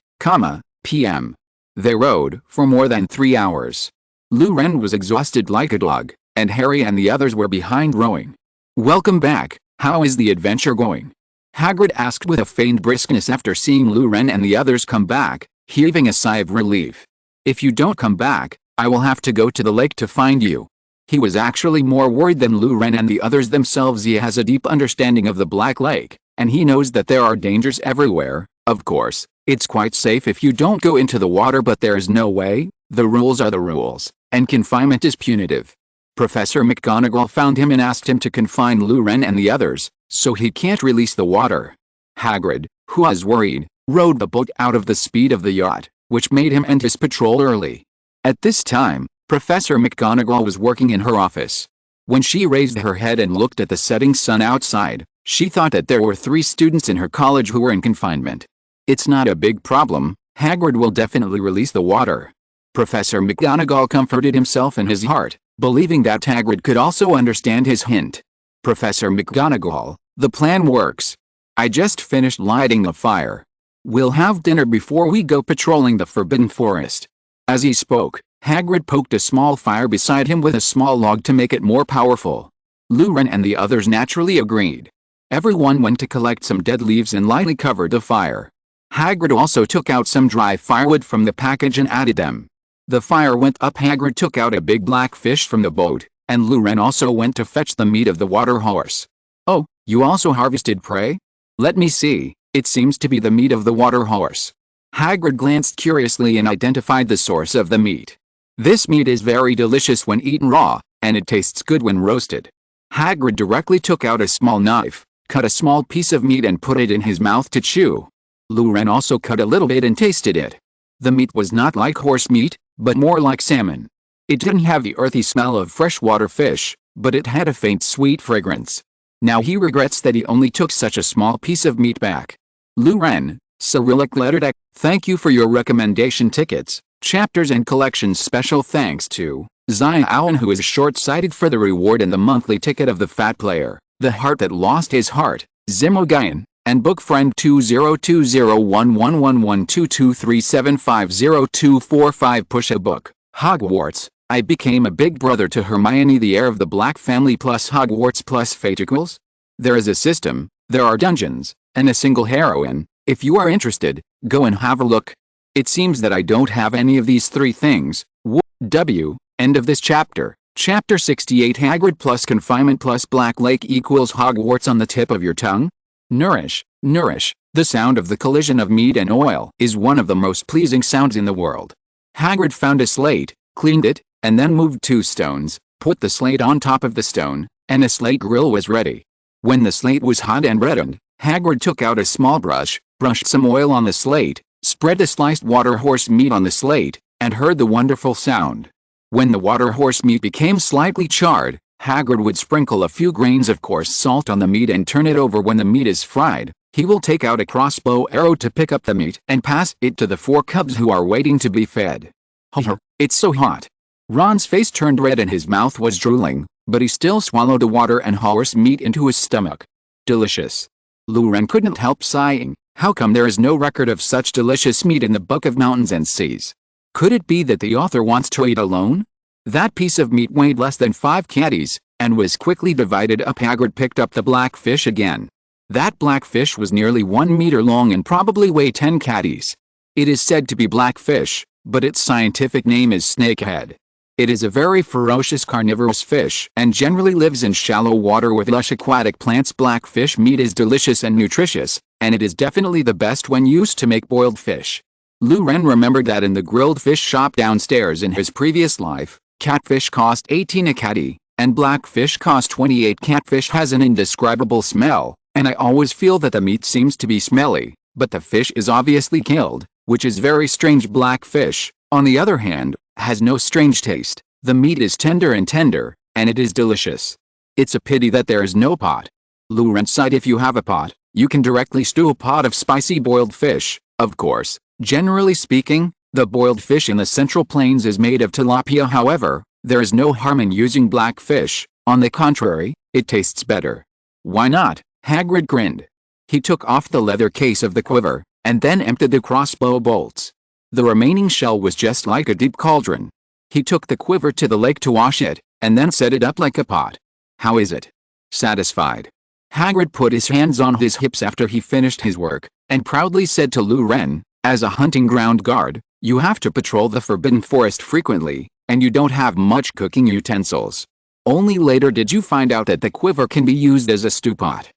p.m. They rowed for more than 3 hours. Lu Ren was exhausted like a dog, and Harry and the others were behind rowing. "Welcome back. How is the adventure going?" Hagrid asked with a feigned briskness after seeing Lu Ren and the others come back, heaving a sigh of relief. "If you don't come back, I will have to go to the lake to find you." He was actually more worried than Lu Ren and the others themselves. He has a deep understanding of the Black Lake, and he knows that there are dangers everywhere. Of course, it's quite safe if you don't go into the water, but there is no way. The rules are the rules, and confinement is punitive. Professor McGonagall found him and asked him to confine Lu Ren and the others, so he can't release the water. Hagrid, who was worried, rowed the boat out of the speed of the yacht, which made him end his patrol early. At this time, Professor McGonagall was working in her office. When she raised her head and looked at the setting sun outside, she thought that there were 3 students in her college who were in confinement. "It's not a big problem. Hagrid will definitely release the water." Professor McGonagall comforted himself in his heart, believing that Hagrid could also understand his hint. "Professor McGonagall, the plan works. I just finished lighting the fire. We'll have dinner before we go patrolling the Forbidden Forest." As he spoke, Hagrid poked a small fire beside him with a small log to make it more powerful. Lu Ren and the others naturally agreed. Everyone went to collect some dead leaves and lightly covered the fire. Hagrid also took out some dry firewood from the package and added them. The fire went up. Hagrid took out a big black fish from the boat, and Lu Ren also went to fetch the meat of the water horse. "Oh, you also harvested prey? Let me see, it seems to be the meat of the water horse." Hagrid glanced curiously and identified the source of the meat. "This meat is very delicious when eaten raw, and it tastes good when roasted." Hagrid directly took out a small knife, cut a small piece of meat and put it in his mouth to chew. Lu Ren also cut a little bit and tasted it. The meat was not like horse meat, but more like salmon. It didn't have the earthy smell of freshwater fish, but it had a faint sweet fragrance. Now he regrets that he only took such a small piece of meat back. Lu Ren, Cyrillic letter deck. Thank you for your recommendation tickets, chapters and collections. Special thanks to Zaya Allen, who is short-sighted, for the reward and the monthly ticket of the Fat Player, The Heart That Lost His Heart, Zimogayan, and book friend 202011112237502245. Push a book. Hogwarts. I became a big brother to Hermione, the heir of the Black family, plus Hogwarts plus fate equals. There is a system, there are dungeons, and a single heroine. If you are interested, go and have a look. It seems that I don't have any of these three things. W. End of this chapter. Chapter 68 Hagrid plus confinement plus Black Lake equals Hogwarts on the tip of your tongue? Nourish, nourish. The sound of the collision of meat and oil is one of the most pleasing sounds in the world. Hagrid found a slate, cleaned it, and then moved 2 stones, put the slate on top of the stone, and a slate grill was ready. When the slate was hot and reddened, Hagrid took out a small brush, brushed some oil on the slate, spread the sliced water horse meat on the slate, and heard the wonderful sound. When the water horse meat became slightly charred, Hagrid would sprinkle a few grains of coarse salt on the meat and turn it over. When the meat is fried, he will take out a crossbow arrow to pick up the meat and pass it to the 4 cubs who are waiting to be fed. It's so hot. Ron's face turned red and his mouth was drooling, but he still swallowed the water and horse meat into his stomach. Delicious. Luren couldn't help sighing. How come there is no record of such delicious meat in the Book of Mountains and Seas? Could it be that the author wants to eat alone? That piece of meat weighed less than 5 caddies, and was quickly divided up. Hagrid picked up the black fish again. That black fish was nearly 1 meter long and probably weighed 10 caddies. It is said to be black fish, but its scientific name is snakehead. It is a very ferocious carnivorous fish and generally lives in shallow water with lush aquatic plants. Black fish meat is delicious and nutritious, and it is definitely the best when used to make boiled fish. Luren remembered that in the grilled fish shop downstairs in his previous life, catfish cost 18 a caddy, and blackfish cost 28. Catfish has an indescribable smell, and I always feel that the meat seems to be smelly, but the fish is obviously killed, which is very strange. Blackfish, on the other hand, has no strange taste. The meat is tender, and it is delicious. It's a pity that there is no pot. Luren sighed. If you have a pot, you can directly stew a pot of spicy boiled fish. Of course, generally speaking, the boiled fish in the Central Plains is made of tilapia. However, there is no harm in using blackfish. On the contrary, it tastes better. Why not? Hagrid grinned. He took off the leather case of the quiver, and then emptied the crossbow bolts. The remaining shell was just like a deep cauldron. He took the quiver to the lake to wash it, and then set it up like a pot. How is it? Satisfied? Hagrid put his hands on his hips after he finished his work, and proudly said to Luren, as a hunting ground guard, you have to patrol the Forbidden Forest frequently, and you don't have much cooking utensils. Only later did you find out that the quiver can be used as a stew pot.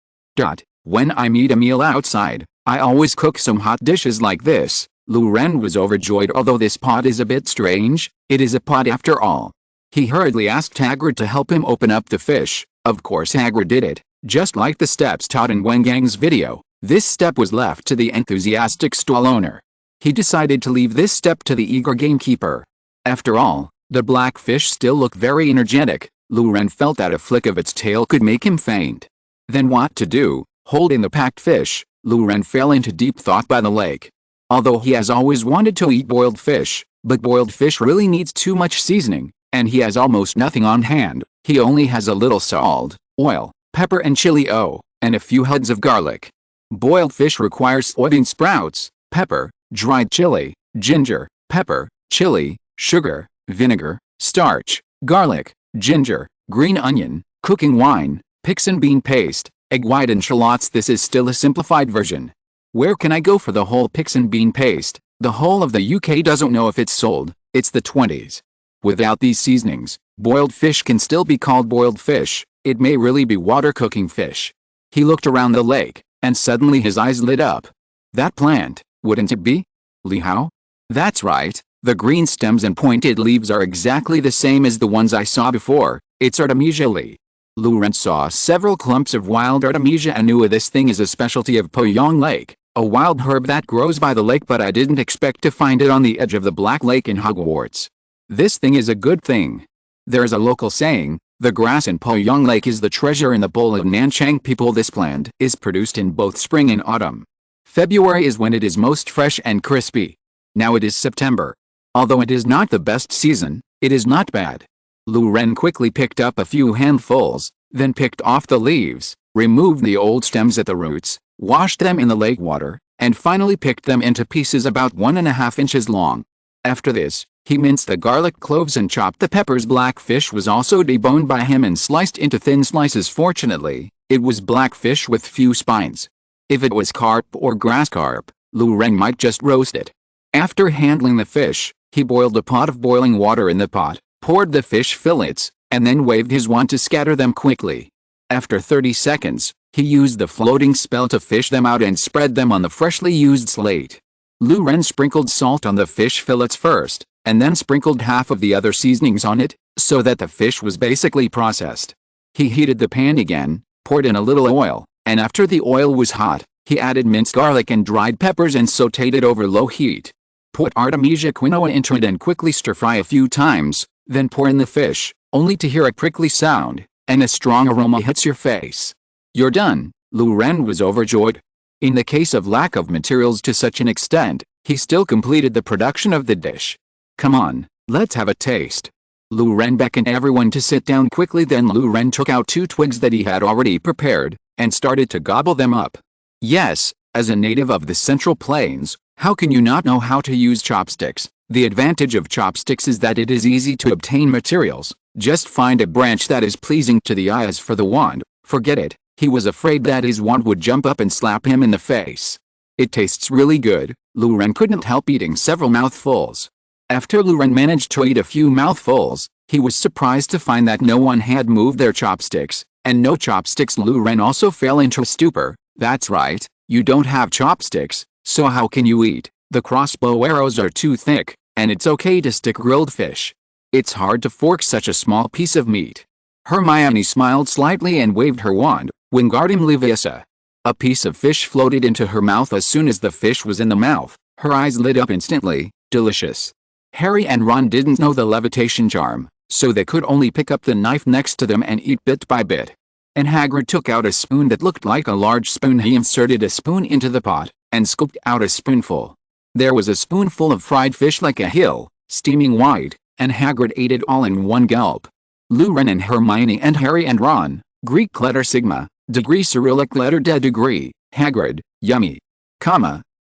When I eat a meal outside, I always cook some hot dishes like this. Luren was overjoyed. Although this pot is a bit strange, it is a pot after all. He hurriedly asked Hagrid to help him open up the fish. Of course Hagrid did it, just like the steps taught in Wengang's video. This step was left to the enthusiastic stall owner. He decided to leave this step to the eager gamekeeper. After all, the black fish still looked very energetic. Luren felt that a flick of its tail could make him faint. Then what to do? Holding the packed fish, Luren fell into deep thought by the lake. Although he has always wanted to eat boiled fish, but boiled fish really needs too much seasoning, and he has almost nothing on hand. He only has a little salt, oil, pepper and chili and a few heads of garlic. Boiled fish requires soybean sprouts, pepper, dried chili, ginger, pepper, chili, sugar, vinegar, starch, garlic, ginger, green onion, cooking wine, pixin bean paste, egg white and shallots. This is still a simplified version. Where can I go for the whole pixin bean paste? The whole of the UK doesn't know if it's sold. It's the 20s. Without these seasonings, boiled fish can still be called boiled fish. It may really be water cooking fish. He looked around the lake, and suddenly his eyes lit up. That plant, wouldn't it be? Lihao? That's right. The green stems and pointed leaves are exactly the same as the ones I saw before. It's Artemisia Lee. Luren saw several clumps of wild Artemisia annua. This thing is a specialty of Poyong Lake, a wild herb that grows by the lake, but I didn't expect to find it on the edge of the Black Lake in Hogwarts. This thing is a good thing. There is a local saying, the grass in Poyong Lake is the treasure in the bowl of Nanchang people. This plant is produced in both spring and autumn. February is when it is most fresh and crispy. Now it is September. Although it is not the best season, it is not bad. Luren quickly picked up a few handfuls, then picked off the leaves, removed the old stems at the roots, washed them in the lake water, and finally picked them into pieces about 1.5 inches long. After this, he minced the garlic cloves and chopped the peppers. Blackfish was also deboned by him and sliced into thin slices. Fortunately, it was blackfish with few spines. If it was carp or grass carp, Luren might just roast it. After handling the fish, he boiled a pot of boiling water in the pot, poured the fish fillets, and then waved his wand to scatter them quickly. After 30 seconds, he used the floating spell to fish them out and spread them on the freshly used slate. Lu Ren sprinkled salt on the fish fillets first, and then sprinkled half of the other seasonings on it, so that the fish was basically processed. He heated the pan again, poured in a little oil, and after the oil was hot, he added minced garlic and dried peppers and sautéed it over low heat. Put Artemisia quinoa into it and quickly stir-fry a few times, then pour in the fish, only to hear a prickly sound, and a strong aroma hits your face. You're done. Lu Ren was overjoyed. In the case of lack of materials to such an extent, he still completed the production of the dish. Come on, let's have a taste. Lu Ren beckoned everyone to sit down quickly. Then Lu Ren took out 2 twigs that he had already prepared, and started to gobble them up. Yes, as a native of the Central Plains, how can you not know how to use chopsticks? The advantage of chopsticks is that it is easy to obtain materials. Just find a branch that is pleasing to the eye. As for the wand, forget it. He was afraid that his wand would jump up and slap him in the face. It tastes really good. Lu Ren couldn't help eating several mouthfuls. After Lu Ren managed to eat a few mouthfuls, he was surprised to find that no one had moved their chopsticks, and no chopsticks. Lu Ren also fell into a stupor. That's right, you don't have chopsticks, so how can you eat? The crossbow arrows are too thick, and it's okay to stick grilled fish. It's hard to fork such a small piece of meat. Hermione smiled slightly and waved her wand. Wingardium Leviosa. A piece of fish floated into her mouth. As soon as the fish was in the mouth, her eyes lit up instantly. Delicious. Harry and Ron didn't know the levitation charm, so they could only pick up the knife next to them and eat bit by bit. And Hagrid took out a spoon that looked like a large spoon. He inserted a spoon into the pot, and scooped out a spoonful. There was a spoonful of fried fish like a hill, steaming white, and Hagrid ate it all in one gulp. Lu Ren and Hermione and Harry and Ron, Greek letter sigma, degree Cyrillic letter de degree, Hagrid, yummy.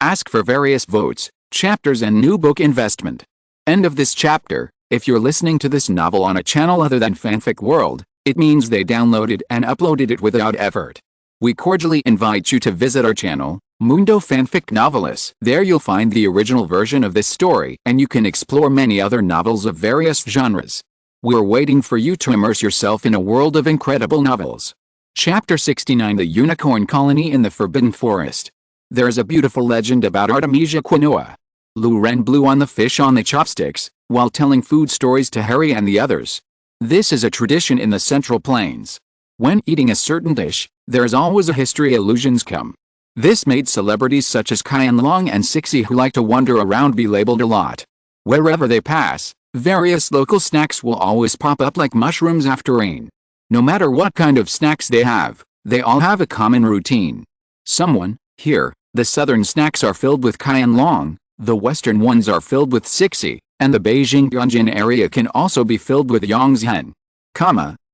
Ask for various votes, chapters and new book investment. End of this chapter. If you're listening to this novel on a channel other than Fanfic World, it means they downloaded and uploaded it without effort. We cordially invite you to visit our channel, Mundo Fanfic Novelis. There you'll find the original version of this story, and you can explore many other novels of various genres. We're waiting for you to immerse yourself in a world of incredible novels. Chapter 69: The Unicorn Colony in the Forbidden Forest. There's a beautiful legend about Artemisia quinoa. Lu Ren blew on the fish on the chopsticks, while telling food stories to Harry and the others. This is a tradition in the Central Plains. When eating a certain dish, there is always a history. Allusions come. This made celebrities such as Qian Long and Sixie, who like to wander around, be labeled a lot. Wherever they pass, various local snacks will always pop up like mushrooms after rain. No matter what kind of snacks they all have a common routine. Here, the southern snacks are filled with Qian Long, the western ones are filled with Sixie, and the Beijing-Tianjin area can also be filled with Yangzhen.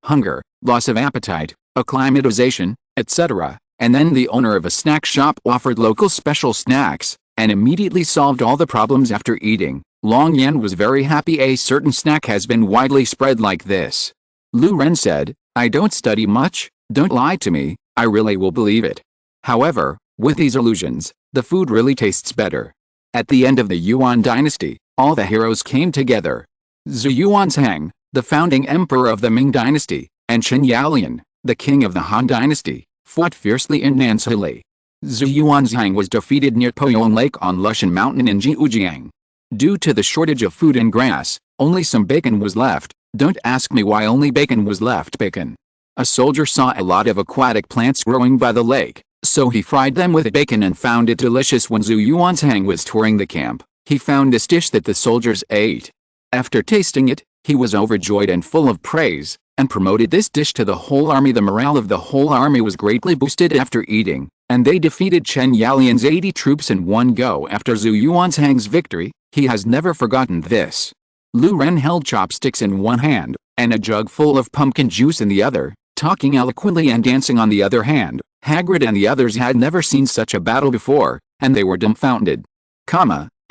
Hunger, loss of appetite, acclimatization, etc. And then the owner of a snack shop offered local special snacks, and immediately solved all the problems after eating. Long Yan was very happy. A certain snack has been widely spread like this. Lu Ren said, I don't study much, don't lie to me, I really will believe it. However, with these illusions, the food really tastes better. At the end of the Yuan dynasty, all the heroes came together. Zhu Yuanzhang, the founding emperor of the Ming dynasty, and Chen Yaolian, the king of the Han dynasty, fought fiercely in Nansili. Zhu Yuanzhang was defeated near Poyong Lake on Lushan Mountain in Jiujiang. Due to the shortage of food and grass, only some bacon was left. Don't ask me why only bacon was left. A soldier saw a lot of aquatic plants growing by the lake, so he fried them with bacon and found it delicious. When Zhu Yuanzhang was touring the camp, he found this dish that the soldiers ate. After tasting it, he was overjoyed and full of praise, and promoted this dish to the whole army. The morale of the whole army was greatly boosted after eating, and they defeated Chen Yaolian's 80 troops in one go. After Zhu Yuanzhang's victory, he has never forgotten this. Lu Ren held chopsticks in one hand, and a jug full of pumpkin juice in the other, talking eloquently and dancing on the other hand. Hagrid and the others had never seen such a battle before, and they were dumbfounded.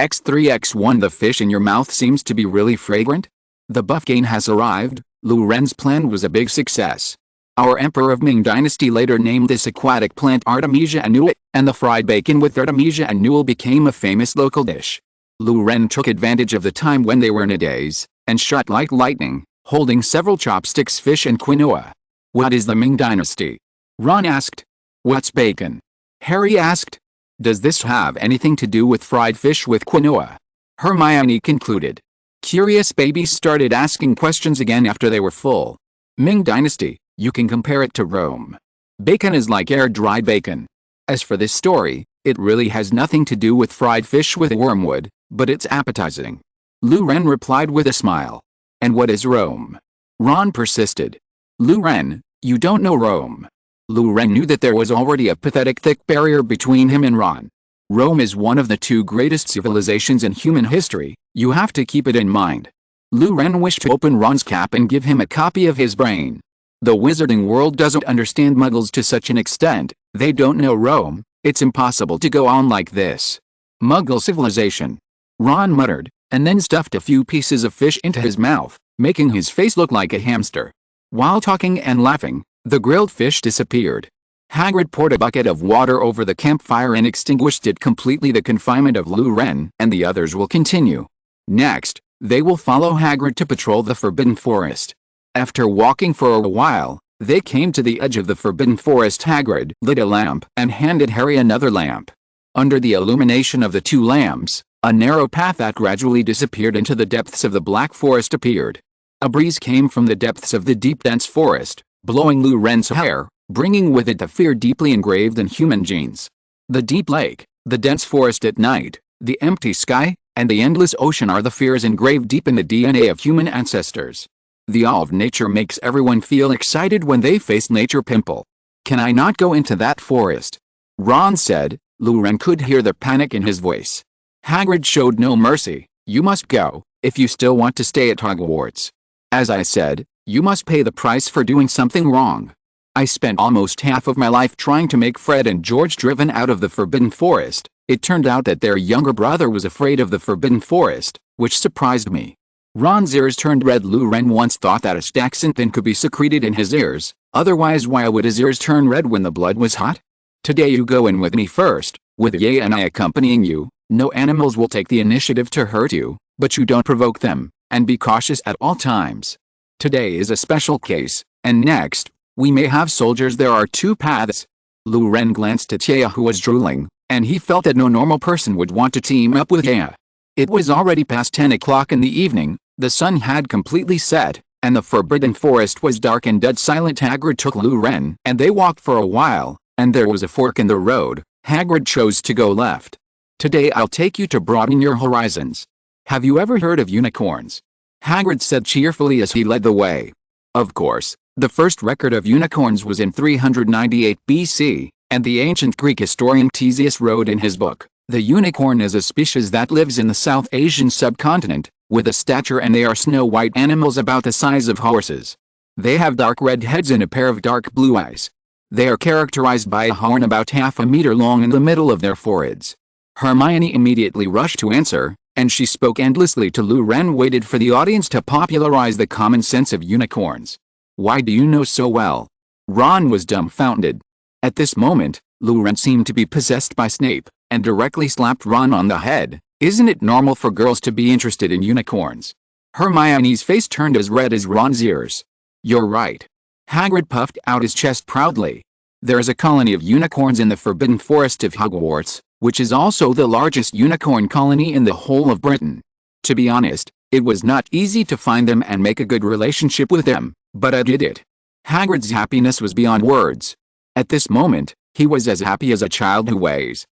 X3X1 The fish in your mouth seems to be really fragrant. The buff gain has arrived. Lu Ren's plan was a big success. Our emperor of Ming dynasty later named this aquatic plant Artemisia annua, and the fried bacon with Artemisia annua became a famous local dish. Lu Ren took advantage of the time when they were in a daze, and shot like lightning, holding several chopsticks, fish and quinoa. What is the Ming Dynasty? Ron asked. What's bacon? Harry asked. Does this have anything to do with fried fish with quinoa? Hermione concluded. Curious babies started asking questions again after they were full. Ming Dynasty, you can compare it to Rome. Bacon is like air-dried bacon. As for this story, it really has nothing to do with fried fish with wormwood, but it's appetizing. Lu Ren replied with a smile. And what is Rome? Ron persisted. Lu Ren, you don't know Rome. Lu Ren knew that there was already a pathetic thick barrier between him and Ron. Rome is one of the two greatest civilizations in human history, you have to keep it in mind. Lu Ren wished to open Ron's cap and give him a copy of his brain. The wizarding world doesn't understand muggles to such an extent, they don't know Rome, it's impossible to go on like this. Muggle civilization. Ron muttered, and then stuffed a few pieces of fish into his mouth, making his face look like a hamster. While talking and laughing, the grilled fish disappeared. Hagrid poured a bucket of water over the campfire and extinguished it completely. The confinement of Lu Ren and the others will continue. Next, they will follow Hagrid to patrol the Forbidden Forest. After walking for a while, they came to the edge of the Forbidden Forest. Hagrid lit a lamp and handed Harry another lamp. Under the illumination of the two lamps, a narrow path that gradually disappeared into the depths of the Black Forest appeared. A breeze came from the depths of the deep dense forest, blowing Lu Ren's hair, bringing with it the fear deeply engraved in human genes. The deep lake, the dense forest at night, the empty sky, and the endless ocean are the fears engraved deep in the DNA of human ancestors. The awe of nature makes everyone feel excited when they face nature. Pimple. Can I not go into that forest? Ron said. Lu Ren could hear the panic in his voice. Hagrid showed no mercy. You must go, if you still want to stay at Hogwarts. As I said, you must pay the price for doing something wrong. I spent almost half of my life trying to make Fred and George driven out of the Forbidden Forest. It turned out that their younger brother was afraid of the Forbidden Forest, which surprised me. Ron's ears turned red. Lu Ren once thought that a staxanthin could be secreted in his ears, otherwise why would his ears turn red when the blood was hot? Today you go in with me first, with Ye and I accompanying you. No animals will take the initiative to hurt you, but you don't provoke them, and be cautious at all times. Today is a special case, and next, we may have soldiers. There are two paths. Lu Ren glanced at Ye, who was drooling, and he felt that no normal person would want to team up with Ye. It was already past 10 o'clock in the evening, the sun had completely set, and the Forbidden Forest was dark and dead silent. Hagrid took Lu Ren, and they walked for a while, and there was a fork in the road. Hagrid chose to go left. Today I'll take you to broaden your horizons. Have you ever heard of unicorns? Hagrid said cheerfully as he led the way. Of course, the first record of unicorns was in 398 BC, and the ancient Greek historian Ctesias wrote in his book, "The unicorn is a species that lives in the South Asian subcontinent, with a stature, and they are snow-white animals about the size of horses. They have dark red heads and a pair of dark blue eyes. They are characterized by a horn about half a meter long in the middle of their foreheads." Hermione immediately rushed to answer, and she spoke endlessly to Lu Ren. Waited for the audience to popularize the common sense of unicorns. Why do you know so well? Ron was dumbfounded. At this moment, Lu Ren seemed to be possessed by Snape, and directly slapped Ron on the head. Isn't it normal for girls to be interested in unicorns? Hermione's face turned as red as Ron's ears. You're right. Hagrid puffed out his chest proudly. There is a colony of unicorns in the Forbidden Forest of Hogwarts, which is also the largest unicorn colony in the whole of Britain. To be honest, it was not easy to find them and make a good relationship with them, but I did it. Hagrid's happiness was beyond words. At this moment, he was as happy as a child who weighs,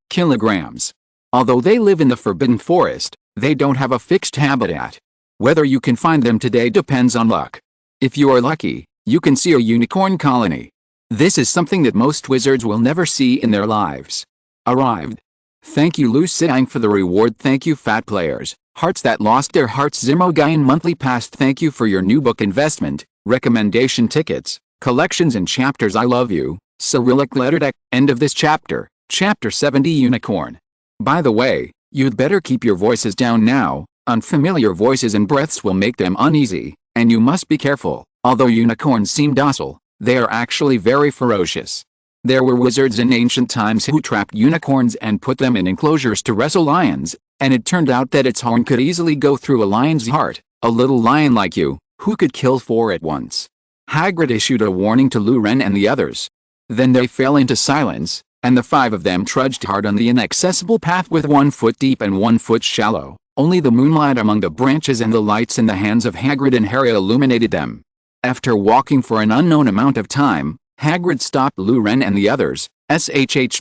kilograms. Although they live in the Forbidden Forest, they don't have a fixed habitat. Whether you can find them today depends on luck. If you are lucky, you can see a unicorn colony. This is something that most wizards will never see in their lives. Arrived. Thank you Lucine for the reward. Thank you Fat Players, Hearts That Lost Their Hearts. Zimogian Monthly Pass. Thank you for your new book investment, recommendation tickets, collections and chapters. I love you. Cyrillic letter deck. End of this chapter. Chapter 70 Unicorn. By the way, you'd better keep your voices down now. Unfamiliar voices and breaths will make them uneasy, and you must be careful. Although unicorns seem docile, they are actually very ferocious. There were wizards in ancient times who trapped unicorns and put them in enclosures to wrestle lions, and it turned out that its horn could easily go through a lion's heart, a little lion like you, who could kill 4 at once. Hagrid issued a warning to Luren and the others. Then they fell into silence, and the 5 of them trudged hard on the inaccessible path with 1 foot deep and 1 foot shallow. Only the moonlight among the branches and the lights in the hands of Hagrid and Harry illuminated them. After walking for an unknown amount of time, Hagrid stopped Luren and the others.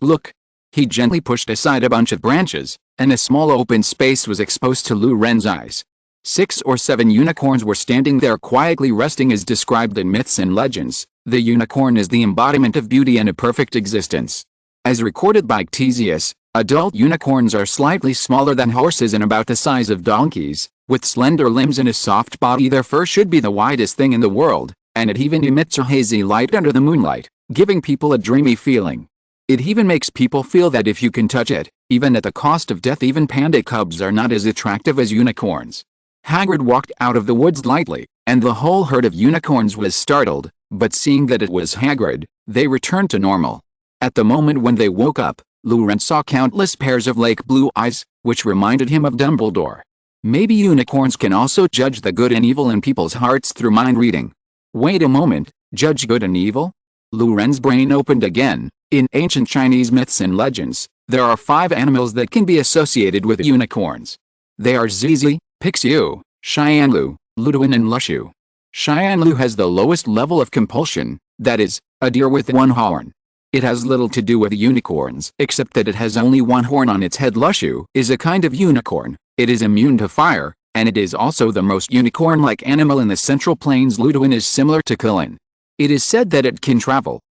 Look. He gently pushed aside a bunch of branches, and a small open space was exposed to Luren's eyes. 6 or 7 unicorns were standing there quietly resting as described in myths and legends. The unicorn is the embodiment of beauty and a perfect existence. As recorded by Ctesias, adult unicorns are slightly smaller than horses and about the size of donkeys, with slender limbs and a soft body. Their fur should be the widest thing in the world, and it even emits a hazy light under the moonlight, giving people a dreamy feeling. It even makes people feel that if you can touch it, even at the cost of death, even panda cubs are not as attractive as unicorns. Hagrid walked out of the woods lightly, and the whole herd of unicorns was startled, but seeing that it was Hagrid, they returned to normal. At the moment when they woke up, Luren saw countless pairs of lake blue eyes, which reminded him of Dumbledore. Maybe unicorns can also judge the good and evil in people's hearts through mind reading. Wait a moment, judge good and evil? Luren's brain opened again. In ancient Chinese myths and legends, there are 5 animals that can be associated with unicorns. They are Zizi, Pixiu, Xianlu, Luduin and Lushu. Xianlu has the lowest level of compulsion, that is, a deer with 1 horn. It has little to do with unicorns except that it has only 1 horn on its head. Lushu is a kind of unicorn. It is immune to fire, and it is also the most unicorn-like animal in the Central Plains. Luduin is similar to Kulin. It is said that it can travel,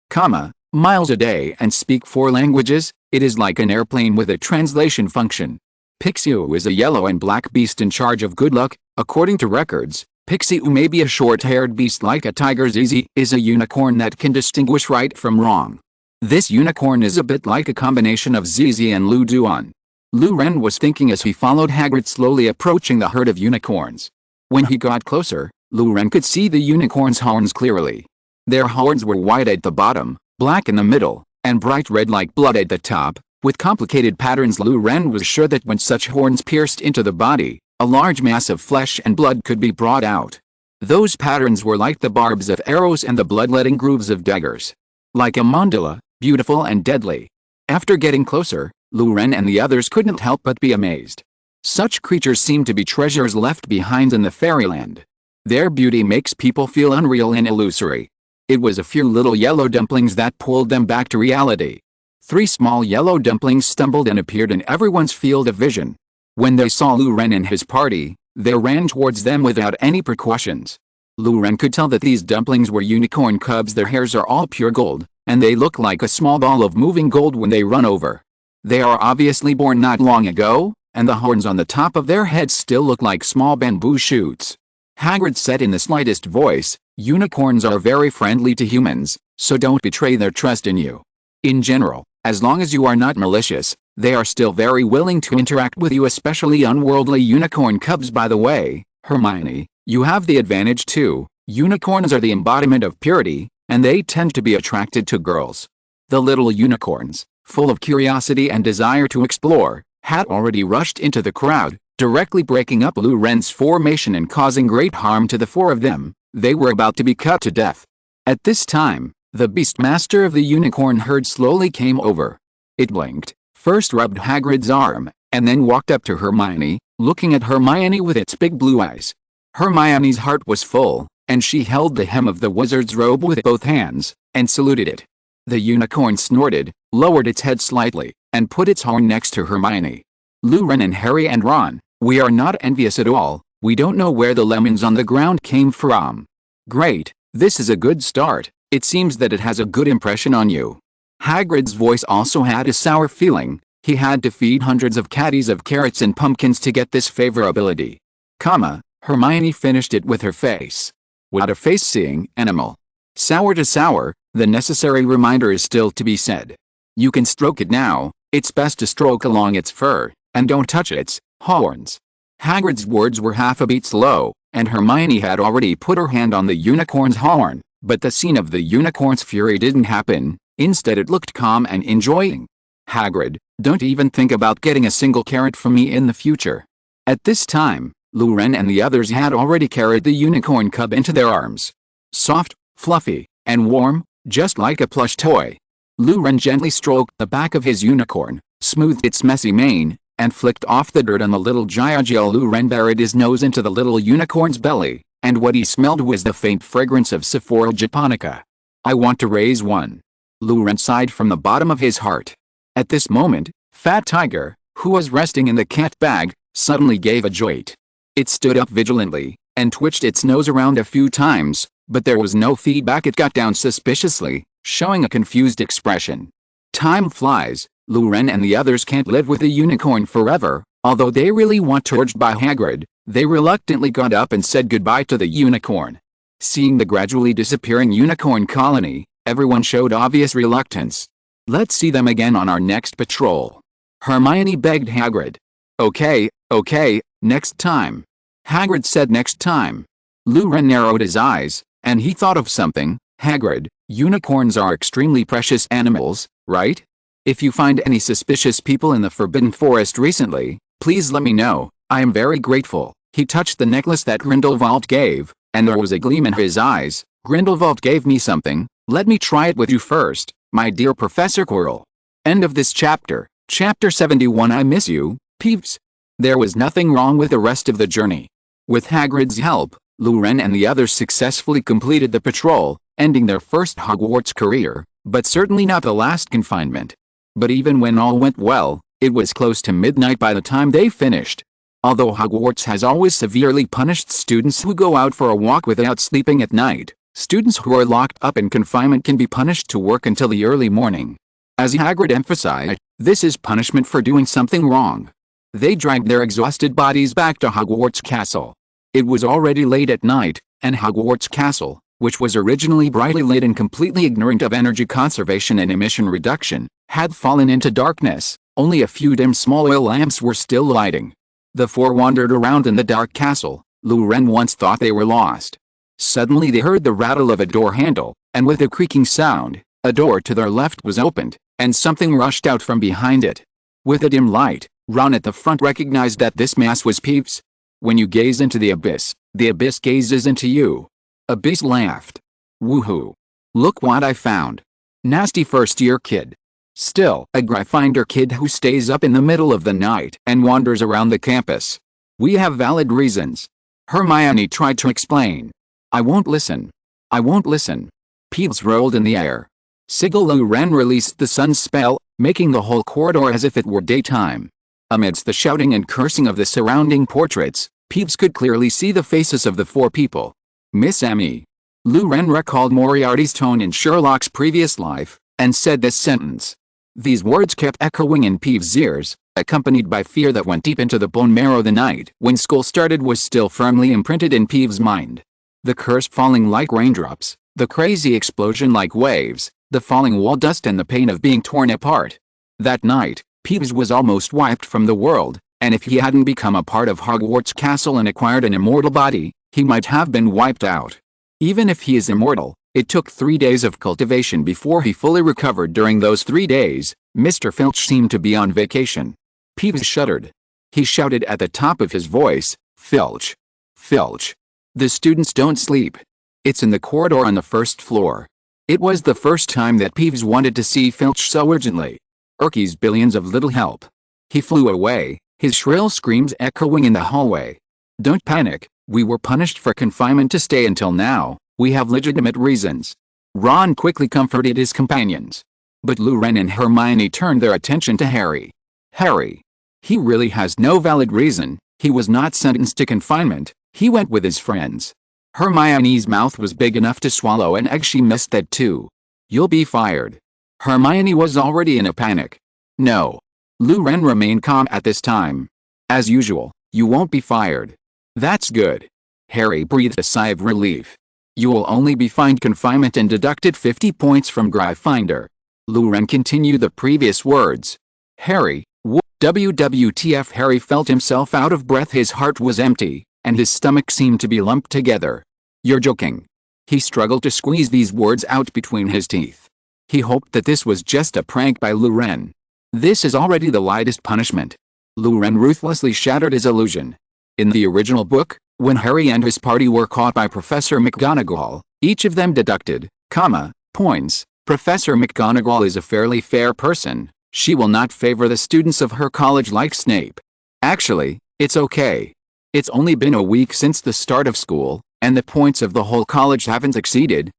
miles a day and speak 4 languages. It is like an airplane with a translation function. Pixiu is a yellow and black beast in charge of good luck. According to records, Pixiu may be a short-haired beast like a tiger. Zizi is a unicorn that can distinguish right from wrong. This unicorn is a bit like a combination of Zizi and Luduan. Luren was thinking as he followed Hagrid slowly approaching the herd of unicorns. When he got closer, Luren could see the unicorns' horns clearly. Their horns were white at the bottom, black in the middle, and bright red like blood at the top, with complicated patterns. Luren was sure that when such horns pierced into the body, a large mass of flesh and blood could be brought out. Those patterns were like the barbs of arrows and the bloodletting grooves of daggers. Like a mandala, beautiful and deadly. After getting closer, Luren and the others couldn't help but be amazed. Such creatures seem to be treasures left behind in the fairyland. Their beauty makes people feel unreal and illusory. It was a few little yellow dumplings that pulled them back to reality. 3 small yellow dumplings stumbled and appeared in everyone's field of vision. When they saw Luren and his party, they ran towards them without any precautions. Luren could tell that these dumplings were unicorn cubs. Their hairs are all pure gold, and they look like a small ball of moving gold when they run over. They are obviously born not long ago, and the horns on the top of their heads still look like small bamboo shoots. Hagrid said in the slightest voice, "Unicorns are very friendly to humans, so don't betray their trust in you. In general, as long as you are not malicious, they are still very willing to interact with you, especially unworldly unicorn cubs. By the way, Hermione, you have the advantage too. Unicorns are the embodiment of purity, and they tend to be attracted to girls." The little unicorns, full of curiosity and desire to explore, had already rushed into the crowd, directly breaking up Luren's formation and causing great harm to the 4 of them. They were about to be cut to death. At this time, the beastmaster of the unicorn herd slowly came over. It blinked, first rubbed Hagrid's arm, and then walked up to Hermione, looking at Hermione with its big blue eyes. Hermione's heart was full, and she held the hem of the wizard's robe with both hands, and saluted it. The unicorn snorted, lowered its head slightly, and put its horn next to Hermione. "Luren and Harry and Ron, we are not envious at all. We don't know where the lemons on the ground came from." "Great, this is a good start. It seems that it has a good impression on you." Hagrid's voice also had a sour feeling. He had to feed hundreds of caddies of carrots and pumpkins to get this favorability. Hermione finished it with her face. "What a face-seeing animal." Sour to sour, the necessary reminder is still to be said. "You can stroke it now. It's best to stroke along its fur, and don't touch its horns." Hagrid's words were half a beat slow, and Hermione had already put her hand on the unicorn's horn, but the scene of the unicorn's fury didn't happen. Instead, it looked calm and enjoying. "Hagrid, Don't even think about getting a single carrot from me in the future. At this time, Luren and the others had already carried the unicorn cub into their arms. Soft, fluffy, and warm, just like a plush toy. Luren gently stroked the back of his unicorn, smoothed its messy mane, and flicked off the dirt on the little Jiajia. Luren buried his nose into the little unicorn's belly, and what he smelled was the faint fragrance of Sephora japonica. I want to raise one. Luren sighed from the bottom of his heart. At this moment, Fat Tiger, who was resting in the cat bag, suddenly gave a jolt. It stood up vigilantly, and twitched its nose around a few times, but there was no feedback. It got down suspiciously, showing a confused expression. Time flies. Luren and the others can't live with a unicorn forever, although they really want to. Urged by Hagrid, they reluctantly got up and said goodbye to the unicorn. Seeing the gradually disappearing unicorn colony, everyone showed obvious reluctance. Let's see them again on our next patrol. Hermione begged Hagrid. Okay, next time. Hagrid said next time. Luren narrowed his eyes, and he thought of something. Hagrid, unicorns are extremely precious animals, right? If you find any suspicious people in the Forbidden Forest recently, please let me know. I am very grateful. He touched the necklace that Grindelwald gave, and there was a gleam in his eyes. Grindelwald gave me something. Let me try it with you first, my dear Professor Quirrell. End of this chapter. Chapter 71. I miss you, Peeves. There was nothing wrong with the rest of the journey. With Hagrid's help, Luren and the others successfully completed the patrol, ending their first Hogwarts career, but certainly not the last confinement. But even when all went well, it was close to midnight by the time they finished. Although Hogwarts has always severely punished students who go out for a walk without sleeping at night, students who are locked up in confinement can be punished to work until the early morning. As Hagrid emphasized, this is punishment for doing something wrong. They dragged their exhausted bodies back to Hogwarts Castle. It was already late at night, and Hogwarts Castle, which was originally brightly lit and completely ignorant of energy conservation and emission reduction, had fallen into darkness. Only a few dim small oil lamps were still lighting. The four wandered around in the dark castle. Luren once thought they were lost. Suddenly they heard the rattle of a door handle, and with a creaking sound, a door to their left was opened, and something rushed out from behind it. With a dim light, Ron at the front recognized that this mass was Peeves. When you gaze into the abyss gazes into you. Abyss laughed. Woohoo. Look what I found. Nasty first-year kid. Still a Gryffindor kid who stays up in the middle of the night and wanders around the campus. We have valid reasons. Hermione tried to explain. I won't listen. Peeves rolled in the air. Sigil Luren released the sun spell, making the whole corridor as if it were daytime. Amidst the shouting and cursing of the surrounding portraits, Peeves could clearly see the faces of the four people. Miss Emmy. Luren recalled Moriarty's tone in Sherlock's previous life, and said this sentence. These words kept echoing in Peeves' ears, accompanied by fear that went deep into the bone marrow. The night when school started was still firmly imprinted in Peeves' mind. The curse falling like raindrops, the crazy explosion like waves, the falling wall dust and the pain of being torn apart. That night, Peeves was almost wiped from the world, and if he hadn't become a part of Hogwarts Castle and acquired an immortal body, he might have been wiped out. Even if he is immortal, it took 3 days of cultivation before he fully recovered. During those 3 days, Mr. Filch seemed to be on vacation. Peeves shuddered. He shouted at the top of his voice, Filch. Filch. The students don't sleep. It's in the corridor on the first floor. It was the first time that Peeves wanted to see Filch so urgently. Erky's billions of little help. He flew away, his shrill screams echoing in the hallway. Don't panic, we were punished for confinement to stay until now, we have legitimate reasons. Ron quickly comforted his companions. But Luren and Hermione turned their attention to Harry. Harry. He really has no valid reason, he was not sentenced to confinement, he went with his friends. Hermione's mouth was big enough to swallow an egg. She missed that too. You'll be fired. Hermione was already in a panic. No. Luren remained calm at this time. As usual, you won't be fired. That's good. Harry breathed a sigh of relief. You will only be fined confinement and deducted 50 points from Gryffindor. Luren continued the previous words. Harry, WWTF. Harry felt himself out of breath. His heart was empty, and his stomach seemed to be lumped together. You're joking. He struggled to squeeze these words out between his teeth. He hoped that this was just a prank by Luren. This is already the lightest punishment. Luren ruthlessly shattered his illusion. In the original book, when Harry and his party were caught by Professor McGonagall, each of them deducted, points. Professor McGonagall is a fairly fair person. She will not favor the students of her college like Snape. Actually, it's okay. It's only been a week since the start of school, and the points of the whole college haven't exceeded,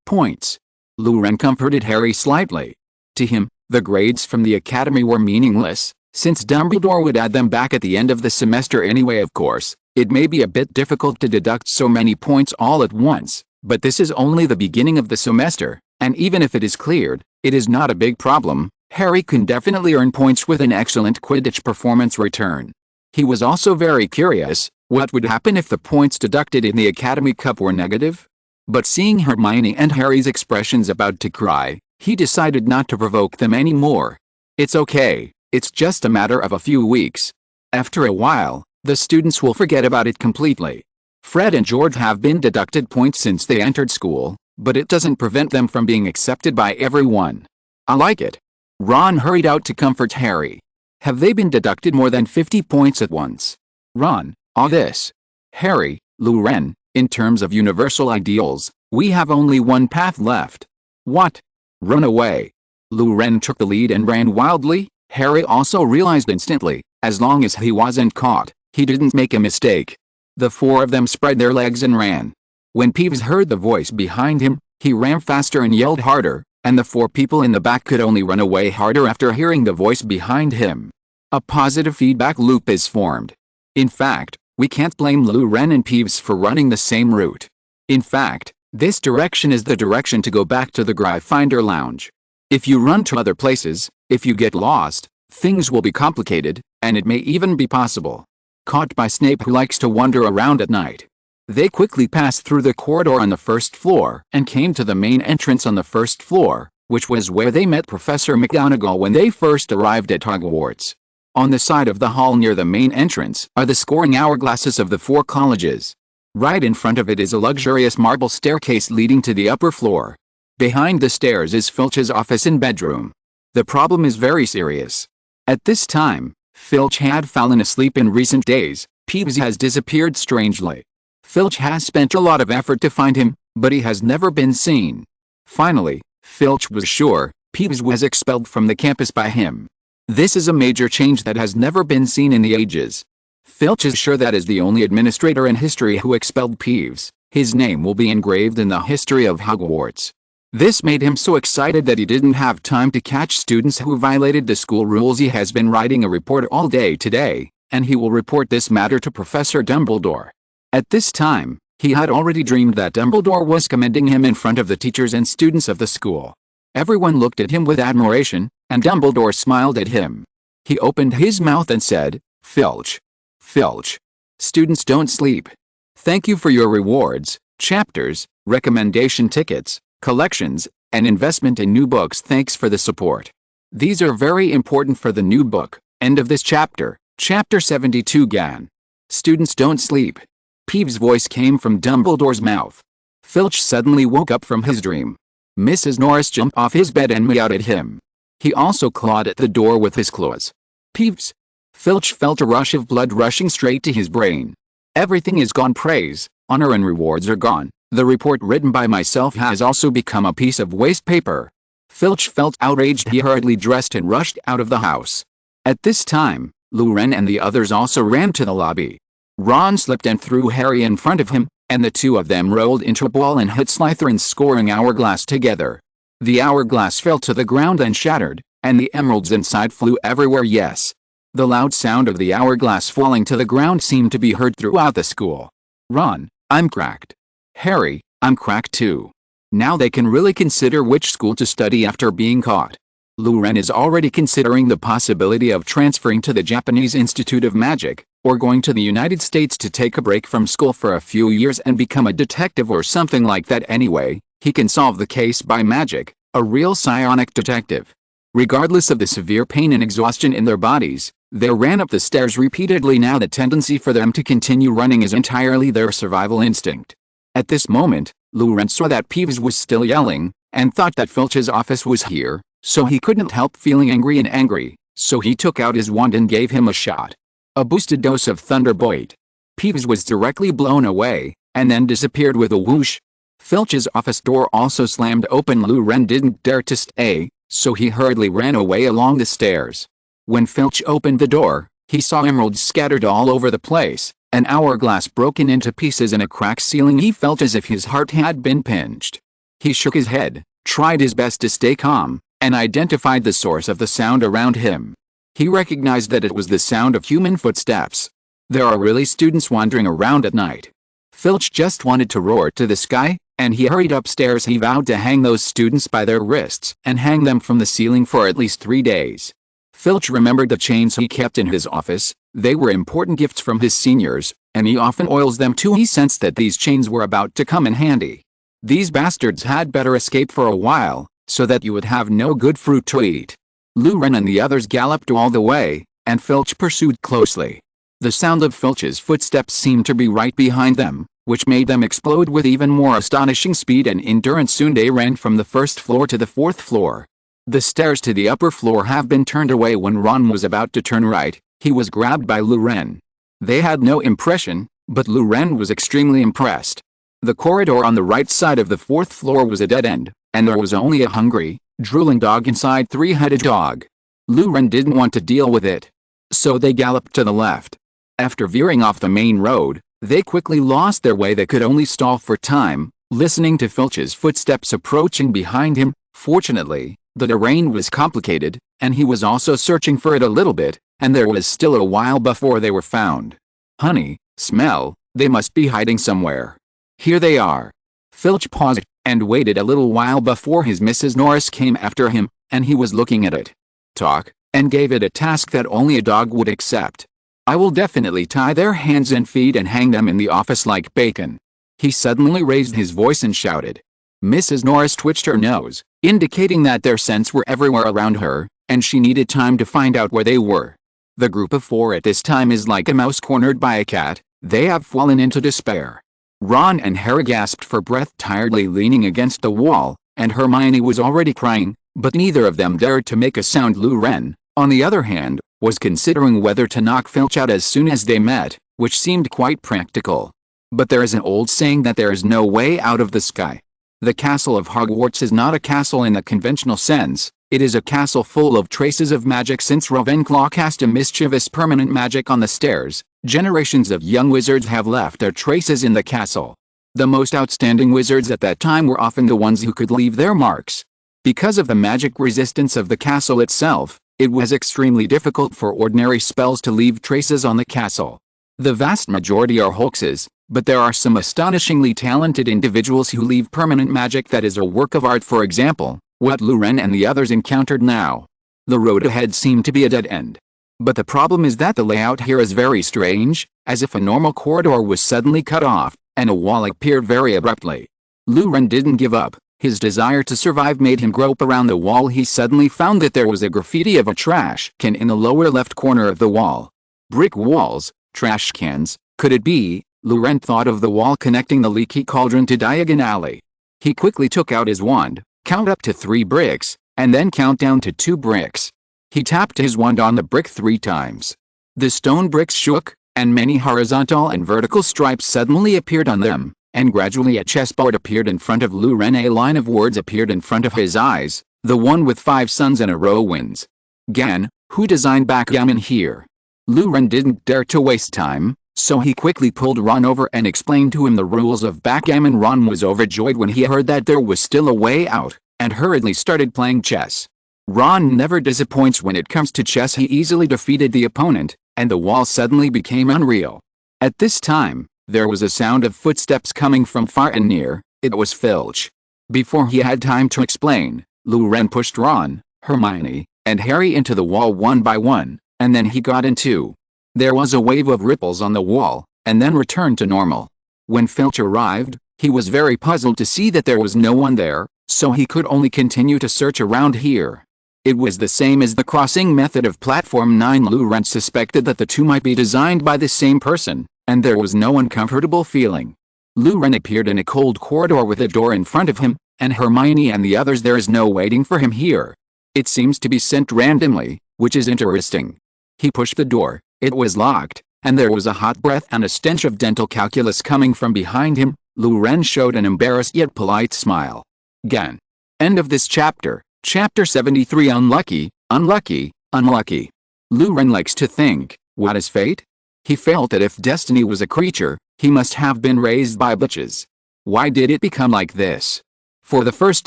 points. Luren comforted Harry slightly. To him, the grades from the academy were meaningless, since Dumbledore would add them back at the end of the semester anyway. Of course, it may be a bit difficult to deduct so many points all at once, but this is only the beginning of the semester, and even if it is cleared, it is not a big problem. Harry can definitely earn points with an excellent Quidditch performance return. He was also very curious, what would happen if the points deducted in the Academy Cup were negative? But seeing Hermione and Harry's expressions about to cry, he decided not to provoke them anymore. It's okay, it's just a matter of a few weeks. After a while, the students will forget about it completely. Fred and George have been deducted points since they entered school, but it doesn't prevent them from being accepted by everyone. I like it. Ron hurried out to comfort Harry. Have they been deducted more than 50 points at once? Ron, all this. Harry, Luren, in terms of universal ideals, we have only one path left. What? Run away. Luren took the lead and ran wildly. Harry also realized instantly, as long as he wasn't caught, he didn't make a mistake. The four of them spread their legs and ran. When Peeves heard the voice behind him, he ran faster and yelled harder, and the four people in the back could only run away harder after hearing the voice behind him. A positive feedback loop is formed. In fact, we can't blame Luren and Peeves for running the same route. In fact, this direction is the direction to go back to the Gryffindor Lounge. If you run to other places, if you get lost, things will be complicated, and it may even be possible. Caught by Snape, who likes to wander around at night. They quickly passed through the corridor on the first floor and came to the main entrance on the first floor, which was where they met Professor McGonagall when they first arrived at Hogwarts. On the side of the hall near the main entrance are the scoring hourglasses of the four colleges. Right in front of it is a luxurious marble staircase leading to the upper floor. Behind the stairs is Filch's office and bedroom. The problem is very serious. At this time, Filch had fallen asleep in recent days. Peeves has disappeared strangely. Filch has spent a lot of effort to find him, but he has never been seen. Finally, Filch was sure Peeves was expelled from the campus by him. This is a major change that has never been seen in the ages. Filch is sure that as the only administrator in history who expelled Peeves, his name will be engraved in the history of Hogwarts. This made him so excited that he didn't have time to catch students who violated the school rules. He has been writing a report all day today, and he will report this matter to Professor Dumbledore. At this time, he had already dreamed that Dumbledore was commending him in front of the teachers and students of the school. Everyone looked at him with admiration, and Dumbledore smiled at him. He opened his mouth and said, Filch. Filch. Students don't sleep. Thank you for your rewards, chapters, recommendation tickets, collections, and investment in new books. Thanks for the support. These are very important for the new book. End of this chapter. Chapter 72 Gan. Students don't sleep. Peeves' voice came from Dumbledore's mouth. Filch suddenly woke up from his dream. Mrs. Norris jumped off his bed and meowed at him. He also clawed at the door with his claws. Peeves. Filch felt a rush of blood rushing straight to his brain. Everything is gone. Praise, honor and rewards are gone. The report written by myself has also become a piece of waste paper. Filch felt outraged. He hurriedly dressed and rushed out of the house. At this time, Luren and the others also ran to the lobby. Ron slipped and threw Harry in front of him, and the two of them rolled into a ball and hit Slytherin's scoring hourglass together. The hourglass fell to the ground and shattered, and the emeralds inside flew everywhere. Yes. The loud sound of the hourglass falling to the ground seemed to be heard throughout the school. Ron, I'm cracked. Harry, I'm cracked too. Now they can really consider which school to study after being caught. Luren is already considering the possibility of transferring to the Japanese Institute of Magic, or going to the United States to take a break from school for a few years and become a detective or something like that. Anyway, he can solve the case by magic, a real psionic detective. Regardless of the severe pain and exhaustion in their bodies, they ran up the stairs repeatedly. Now the tendency for them to continue running is entirely their survival instinct. At this moment, Luren saw that Peeves was still yelling, and thought that Filch's office was here, so he couldn't help feeling angry, so he took out his wand and gave him a shot. A boosted dose of Thunderbolt. Peeves was directly blown away, and then disappeared with a whoosh. Filch's office door also slammed open. Lou Ren didn't dare to stay, so he hurriedly ran away along the stairs. When Filch opened the door, he saw emeralds scattered all over the place, an hourglass broken into pieces and a cracked ceiling. He felt as if his heart had been pinched. He shook his head, tried his best to stay calm, and identified the source of the sound around him. He recognized that it was the sound of human footsteps. There are really students wandering around at night. Filch just wanted to roar to the sky, and he hurried upstairs. He vowed to hang those students by their wrists and hang them from the ceiling for at least 3 days. Filch remembered the chains he kept in his office. They were important gifts from his seniors, and he often oils them too. He sensed that these chains were about to come in handy. These bastards had better escape for a while, so that you would have no good fruit to eat. Lou Ren and the others galloped all the way, and Filch pursued closely. The sound of Filch's footsteps seemed to be right behind them, which made them explode with even more astonishing speed and endurance. Soon they ran from the first floor to the 4th floor. The stairs to the upper floor have been turned away. When Ron was about to turn right, he was grabbed by Lou Ren. They had no impression, but Lou Ren was extremely impressed. The corridor on the right side of the 4th floor was a dead end, and there was only a hungry, drooling dog inside. 3-headed dog. Lou Ren didn't want to deal with it, so they galloped to the left. After veering off the main road, they quickly lost their way. They could only stall for time, listening to Filch's footsteps approaching behind him. Fortunately, the terrain was complicated, and he was also searching for it a little bit, and there was still a while before they were found. Honey, smell, they must be hiding somewhere. Here they are. Filch paused and waited a little while before his Mrs. Norris came after him, and he was looking at it. Talk, and gave it a task that only a dog would accept. I will definitely tie their hands and feet and hang them in the office like bacon. He suddenly raised his voice and shouted. Mrs. Norris twitched her nose, indicating that their scents were everywhere around her, and she needed time to find out where they were. The group of 4 at this time is like a mouse cornered by a cat. They have fallen into despair. Ron and Harry gasped for breath, tiredly leaning against the wall, and Hermione was already crying, but neither of them dared to make a sound. Lou Ren, on the other hand, was considering whether to knock Filch out as soon as they met, which seemed quite practical. But there is an old saying that there is no way out of the sky. The castle of Hogwarts is not a castle in the conventional sense. It is a castle full of traces of magic. Since Ravenclaw cast a mischievous permanent magic on the stairs, generations of young wizards have left their traces in the castle. The most outstanding wizards at that time were often the ones who could leave their marks. Because of the magic resistance of the castle itself, it was extremely difficult for ordinary spells to leave traces on the castle. The vast majority are hoaxes, but there are some astonishingly talented individuals who leave permanent magic that is a work of art. For example, what Lou Ren and the others encountered now. The road ahead seemed to be a dead end. But the problem is that the layout here is very strange, as if a normal corridor was suddenly cut off, and a wall appeared very abruptly. Lou Ren didn't give up. His desire to survive made him grope around the wall. He suddenly found that there was a graffiti of a trash can in the lower left corner of the wall. Brick walls, trash cans, could it be? Lou Ren thought of the wall connecting the leaky cauldron to Diagon Alley. He quickly took out his wand, count up to 3 bricks, and then count down to 2 bricks. He tapped his wand on the brick 3 times. The stone bricks shook, and many horizontal and vertical stripes suddenly appeared on them, and gradually a chessboard appeared in front of Lou Ren. A line of words appeared in front of his eyes, the one with 5 suns and a row winds. Gan, who designed backgammon here? Lou Ren didn't dare to waste time, so he quickly pulled Ron over and explained to him the rules of backgammon. Ron was overjoyed when he heard that there was still a way out, and hurriedly started playing chess. Ron never disappoints when it comes to chess. He easily defeated the opponent, and the wall suddenly became unreal. At this time, there was a sound of footsteps coming from far and near. It was Filch. Before he had time to explain, Lou Ren pushed Ron, Hermione, and Harry into the wall one by one, and then he got in too. There was a wave of ripples on the wall, and then returned to normal. When Filch arrived, he was very puzzled to see that there was no one there, so he could only continue to search around here. It was the same as the crossing method of Platform 9. Lou Ren suspected that the two might be designed by the same person, and there was no uncomfortable feeling. Lou Ren appeared in a cold corridor with a door in front of him, and Hermione and the others. There is no waiting for him here. It seems to be sent randomly, which is interesting. He pushed the door, it was locked, and there was a hot breath and a stench of dental calculus coming from behind him. Lu Ren showed an embarrassed yet polite smile. Gan. End of this chapter. Chapter 73. Unlucky, unlucky, unlucky. Lu Ren likes to think, what is fate? He felt that if destiny was a creature, he must have been raised by bitches. Why did it become like this? For the first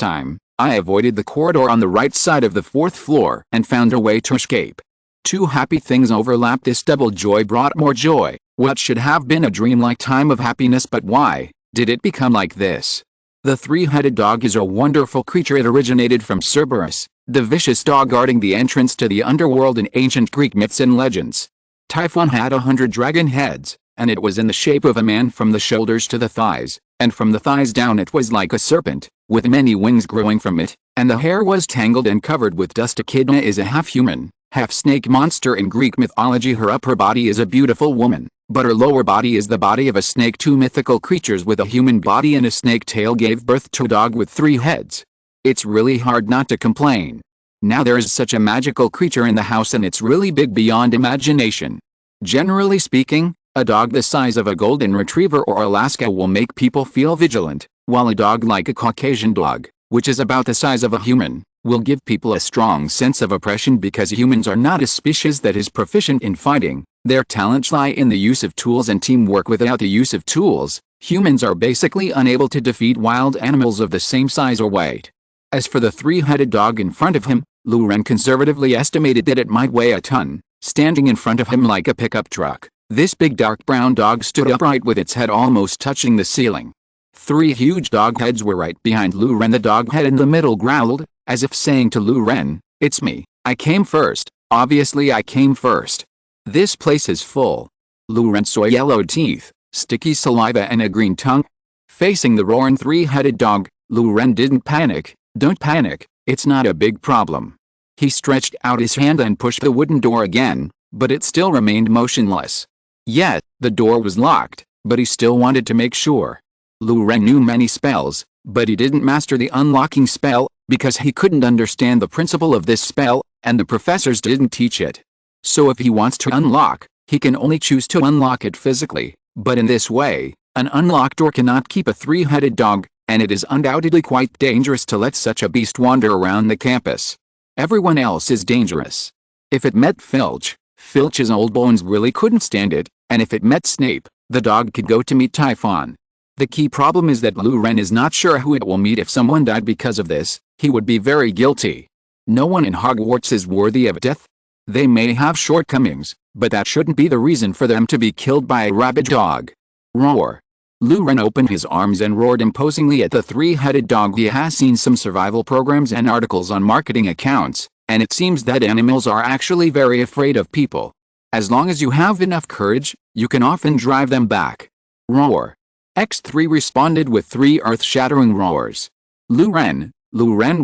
time, I avoided the corridor on the right side of the 4th floor and found a way to escape. Two happy things overlapped. This double joy brought more joy. What should have been a dreamlike time of happiness, but why did it become like this? The three-headed dog is a wonderful creature. It originated from Cerberus, the vicious dog guarding the entrance to the underworld in ancient Greek myths and legends. Typhon had 100 dragon heads, and it was in the shape of a man from the shoulders to the thighs, and from the thighs down it was like a serpent, with many wings growing from it, and the hair was tangled and covered with dust. Echidna is a half-human, half-snake monster in Greek mythology. Her upper body is a beautiful woman, but her lower body is the body of a snake. Two mythical creatures with a human body and a snake tail gave birth to a dog with 3 heads. It's really hard not to complain. Now there is such a magical creature in the house, and it's really big beyond imagination. Generally speaking, a dog the size of a golden retriever or Alaska will make people feel vigilant, while a dog like a Caucasian dog, which is about the size of a human, will give people a strong sense of oppression because humans are not a species that is proficient in fighting. Their talents lie in the use of tools and teamwork. Without the use of tools, humans are basically unable to defeat wild animals of the same size or weight. As for the three-headed dog in front of him, Lu Ren conservatively estimated that it might weigh a ton, standing in front of him like a pickup truck. This big dark brown dog stood upright with its head almost touching the ceiling. 3 huge dog heads were right behind Lu Ren. The dog head in the middle growled, as if saying to Lu Ren, "It's me. I came first. Obviously I came first. This place is full." Lu Ren saw yellowed teeth, sticky saliva and a green tongue. Facing the roaring 3-headed dog, Lu Ren didn't panic. "Don't panic, it's not a big problem." He stretched out his hand and pushed the wooden door again, but it still remained motionless. Yet, the door was locked, but he still wanted to make sure. Lu Ren knew many spells, but he didn't master the unlocking spell, because he couldn't understand the principle of this spell, and the professors didn't teach it. So if he wants to unlock, he can only choose to unlock it physically, but in this way, an unlocked door cannot keep a 3-headed dog, and it is undoubtedly quite dangerous to let such a beast wander around the campus. Everyone else is dangerous. If it met Filch's old bones really couldn't stand it, and if it met Snape, the dog could go to meet Typhon. The key problem is that Lu Ren is not sure who it will meet. If someone died because of this, he would be very guilty. No one in Hogwarts is worthy of death. They may have shortcomings, but that shouldn't be the reason for them to be killed by a rabid dog. Roar. Lu Ren opened his arms and roared imposingly at the 3-headed dog. He has seen some survival programs and articles on marketing accounts, and it seems that animals are actually very afraid of people. As long as you have enough courage, you can often drive them back. Roar. X3 responded with 3 earth-shattering roars. Lu Ren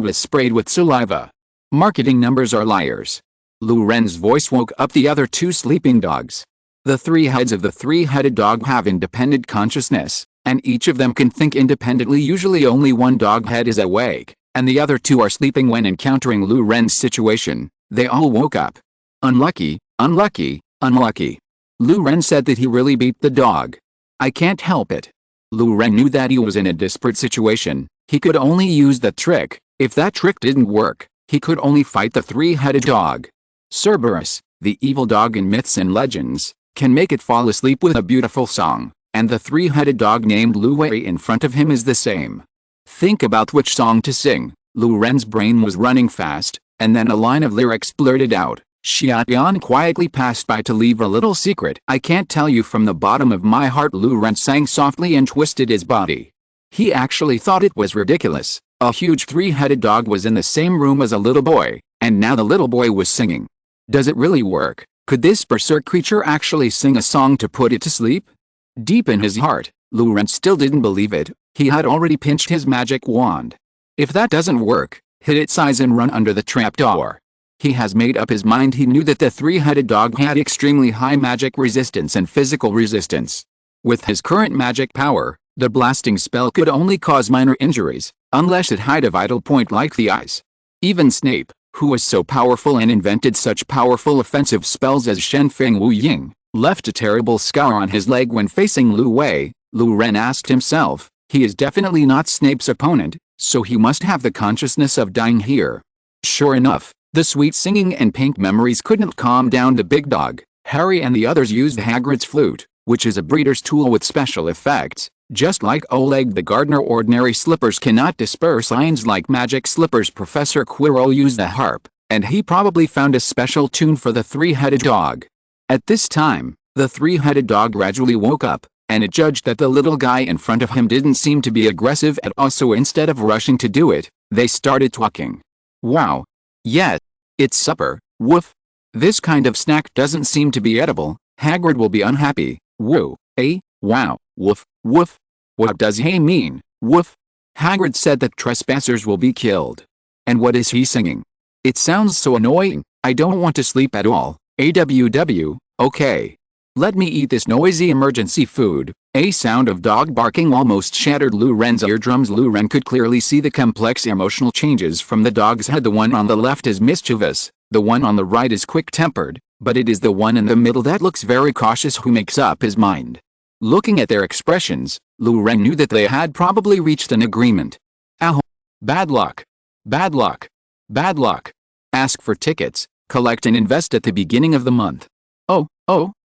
was sprayed with saliva. Marketing numbers are liars. Lu Ren's voice woke up the other 2 sleeping dogs. The 3 heads of the 3-headed dog have independent consciousness, and each of them can think independently. Usually only one dog head is awake, and the other 2 are sleeping. When encountering Lu Ren's situation, they all woke up. Unlucky, unlucky, unlucky. Lu Ren said that he really beat the dog. I can't help it. Lu Ren knew that he was in a desperate situation. He could only use that trick. If that trick didn't work, he could only fight the 3-headed dog. Cerberus, the evil dog in myths and legends, can make it fall asleep with a beautiful song, and the 3-headed dog named Luwei in front of him is the same. Think about which song to sing. Lu Ren's brain was running fast, and then a line of lyrics blurted out. Xiaotian quietly passed by to leave a little secret. I can't tell you from the bottom of my heart. Lu Ren sang softly and twisted his body. He actually thought it was ridiculous. A huge 3-headed dog was in the same room as a little boy, and now the little boy was singing. Does it really work? Could this berserk creature actually sing a song to put it to sleep? Deep in his heart, Lu Ren still didn't believe it. He had already pinched his magic wand. If that doesn't work, hit its eyes and run under the trapdoor. He has made up his mind. He knew that the 3-headed dog had extremely high magic resistance and physical resistance. With his current magic power, the blasting spell could only cause minor injuries, unless it hit a vital point like the eyes. Even Snape, who was so powerful and invented such powerful offensive spells as Shen Feng Wu Ying, left a terrible scar on his leg when facing Lu Wei. Lu Ren asked himself, he is definitely not Snape's opponent, so he must have the consciousness of dying here. Sure enough, the sweet singing and pink memories couldn't calm down the big dog. Harry and the others used Hagrid's flute, which is a breeder's tool with special effects. Just like Oleg the gardener, ordinary slippers cannot disperse ions like magic slippers. Professor Quirrell used the harp, and he probably found a special tune for the three-headed dog. At this time, the three-headed dog gradually woke up, and it judged that the little guy in front of him didn't seem to be aggressive at all, so instead of rushing to do it, they started talking. Wow. Yeah. It's supper. Woof. This kind of snack doesn't seem to be edible. Hagrid will be unhappy. Woo. Eh? Wow. Woof. Woof. What does he mean? Woof. Hagrid said that trespassers will be killed. And what is he singing? It sounds so annoying. I don't want to sleep at all. AWW. Okay. Let me eat this noisy emergency food. A sound of dog barking almost shattered Lu Ren's eardrums. Lu Ren could clearly see the complex emotional changes from the dog's head. The one on the left is mischievous, the one on the right is quick-tempered, but it is the one in the middle that looks very cautious who makes up his mind. Looking at their expressions, Lu Ren knew that they had probably reached an agreement. Ow. Bad luck. Bad luck. Bad luck. Ask for tickets, collect and invest at the beginning of the month. Oh.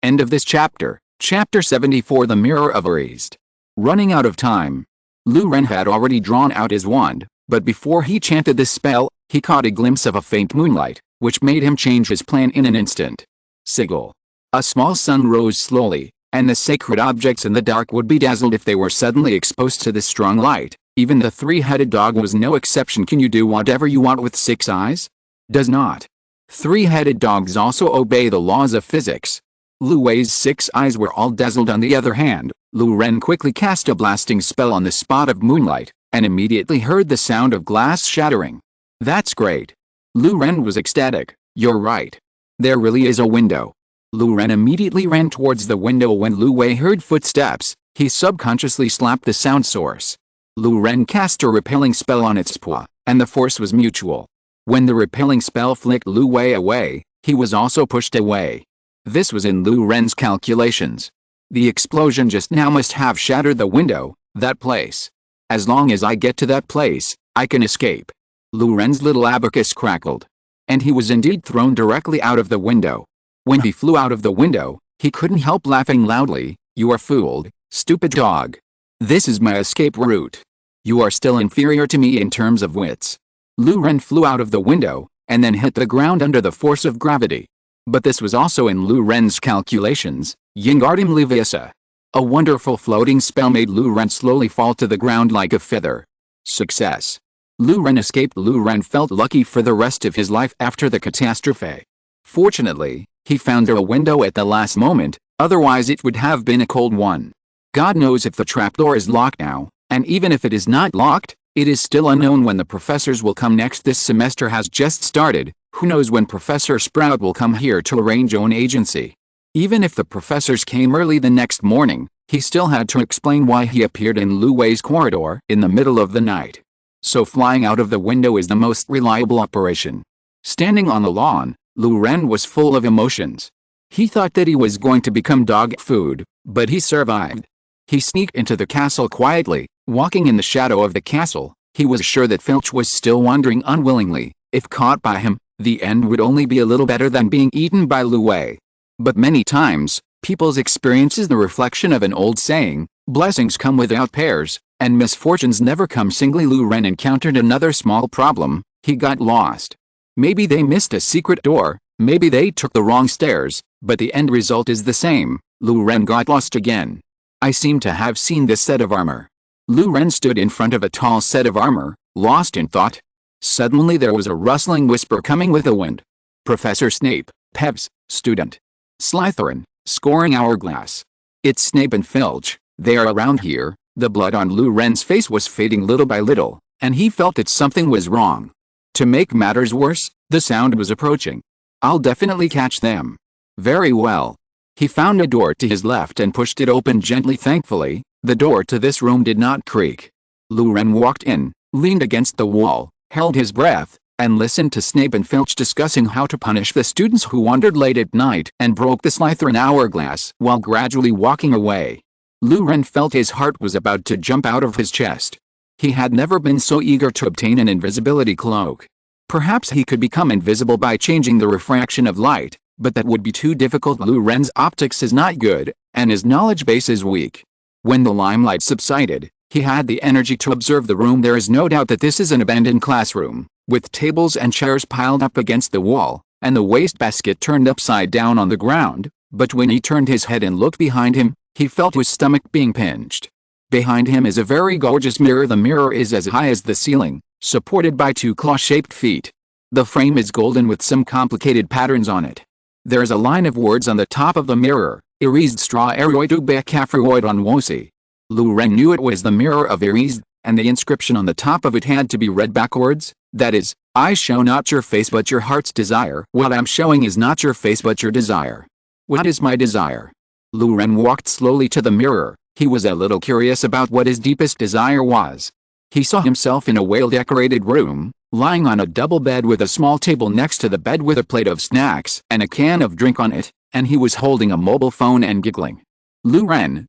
End of this chapter. Chapter 74. The Mirror of Erased. Running out of time. Lu Ren had already drawn out his wand, but before he chanted this spell, he caught a glimpse of a faint moonlight, which made him change his plan in an instant. Sigil. A small sun rose slowly, and the sacred objects in the dark would be dazzled if they were suddenly exposed to this strong light. Even the three-headed dog was no exception. Can you do whatever you want with 6 eyes? Does not. Three-headed dogs also obey the laws of physics. Lu Wei's 6 eyes were all dazzled. On the other hand, Lu Ren quickly cast a blasting spell on the spot of moonlight, and immediately heard the sound of glass shattering. That's great. Lu Ren was ecstatic. You're right. There really is a window. Lu Ren immediately ran towards the window. When Lu Wei heard footsteps, he subconsciously slapped the sound source. Lu Ren cast a repelling spell on its paw, and the force was mutual. When the repelling spell flicked Lu Wei away, he was also pushed away. This was in Lu Ren's calculations. The explosion just now must have shattered the window, that place. As long as I get to that place, I can escape. Lu Ren's little abacus crackled. And he was indeed thrown directly out of the window. When he flew out of the window, he couldn't help laughing loudly. You are fooled, stupid dog. This is my escape route. You are still inferior to me in terms of wits. Lu Ren flew out of the window, and then hit the ground under the force of gravity. But this was also in Lu Ren's calculations. Wingardium Leviosa. A wonderful floating spell made Lu Ren slowly fall to the ground like a feather. Success. Lu Ren escaped. Lu Ren felt lucky for the rest of his life after the catastrophe. Fortunately, he found a window at the last moment, otherwise it would have been a cold one. God knows if the trapdoor is locked now, and even if it is not locked, it is still unknown when the professors will come next. This semester has just started. Who knows when Professor Sprout will come here to arrange own agency. Even if the professors came early the next morning, he still had to explain why he appeared in Lu Wei's corridor in the middle of the night. So flying out of the window is the most reliable operation. Standing on the lawn, Lu Ren was full of emotions. He thought that he was going to become dog food, but he survived. He sneaked into the castle quietly, walking in the shadow of the castle. He was sure that Filch was still wandering unwillingly. If caught by him, the end would only be a little better than being eaten by Lu Wei. But many times, people's experience is the reflection of an old saying, blessings come without pairs, and misfortunes never come singly. Lu Ren encountered another small problem. He got lost. Maybe they missed a secret door, maybe they took the wrong stairs, but the end result is the same. Lu Ren got lost again. I seem to have seen this set of armor. Lu Ren stood in front of a tall set of armor, lost in thought. Suddenly there was a rustling whisper coming with the wind. Professor Snape, Pevs, student. Slytherin, scoring hourglass. It's Snape and Filch, they are around here. The blood on Lu Ren's face was fading little by little, and he felt that something was wrong. To make matters worse, the sound was approaching. I'll definitely catch them. Very well. He found a door to his left and pushed it open gently. Thankfully, the door to this room did not creak. Lu Ren walked in, leaned against the wall, held his breath, and listened to Snape and Filch discussing how to punish the students who wandered late at night and broke the Slytherin hourglass while gradually walking away. Luren felt his heart was about to jump out of his chest. He had never been so eager to obtain an invisibility cloak. Perhaps he could become invisible by changing the refraction of light, but that would be too difficult. Luren's optics is not good, and his knowledge base is weak. When the limelight subsided, he had the energy to observe the room. There is no doubt that this is an abandoned classroom, with tables and chairs piled up against the wall, and the wastebasket turned upside down on the ground, but when he turned his head and looked behind him, he felt his stomach being pinched. Behind him is a very gorgeous mirror. The mirror is as high as the ceiling, supported by two claw-shaped feet. The frame is golden with some complicated patterns on it. There is a line of words on the top of the mirror, Irisd stra eroid ube cafroid on wosi. Luren knew it was the mirror of Irisd, and the inscription on the top of it had to be read backwards, that is, I show not your face but your heart's desire. What I'm showing is not your face but your desire. What is my desire? Luren walked slowly to the mirror. He was a little curious about what his deepest desire was. He saw himself in a well-decorated room, lying on a double bed with a small table next to the bed with a plate of snacks and a can of drink on it, and he was holding a mobile phone and giggling. Luren,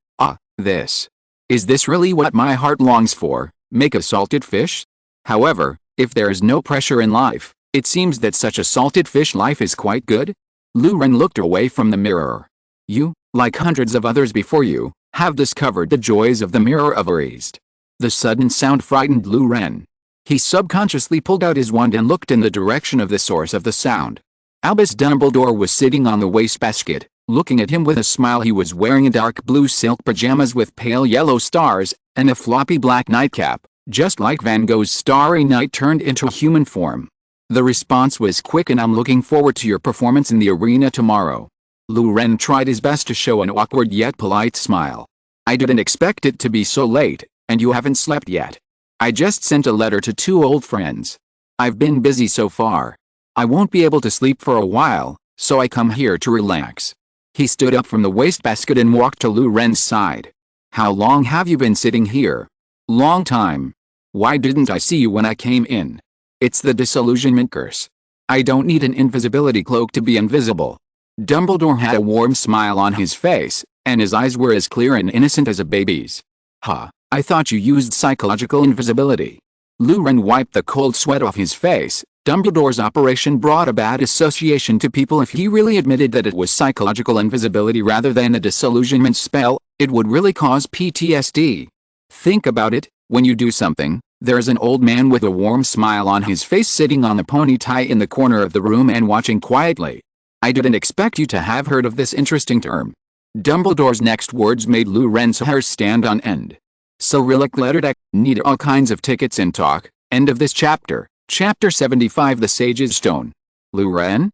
is this really what my heart longs for, make a salted fish? However, if there is no pressure in life, it seems that such a salted fish life is quite good. Luren looked away from the mirror. You, like hundreds of others before you, have discovered the joys of the mirror of Irisd. The sudden sound frightened Luren. He subconsciously pulled out his wand and looked in the direction of the source of the sound. Albus Dumbledore was sitting on the wastebasket, looking at him with a smile. He was wearing a dark blue silk pajamas with pale yellow stars, and a floppy black nightcap, just like Van Gogh's Starry Night turned into a human form. The response was quick. And I'm looking forward to your performance in the arena tomorrow. Luren tried his best to show an awkward yet polite smile. I didn't expect it to be so late, and you haven't slept yet. I just sent a letter to two old friends. I've been busy so far. I won't be able to sleep for a while, so I come here to relax. He stood up from the wastebasket and walked to Luren's side. How long have you been sitting here? Long time. Why didn't I see you when I came in? It's the disillusionment curse. I don't need an invisibility cloak to be invisible. Dumbledore had a warm smile on his face, and his eyes were as clear and innocent as a baby's. I thought you used psychological invisibility. Luren wiped the cold sweat off his face. Dumbledore's operation brought a bad association to people. If he really admitted that it was psychological invisibility rather than a disillusionment spell, it would really cause PTSD. Think about it, when you do something, there's an old man with a warm smile on his face sitting on a pony tie in the corner of the room and watching quietly. I didn't expect you to have heard of this interesting term. Dumbledore's next words made Luren's hair stand on end. Cyrillic lettered X, need all kinds of tickets and talk. End of this chapter. Chapter 75 The Sage's Stone. Luren? ?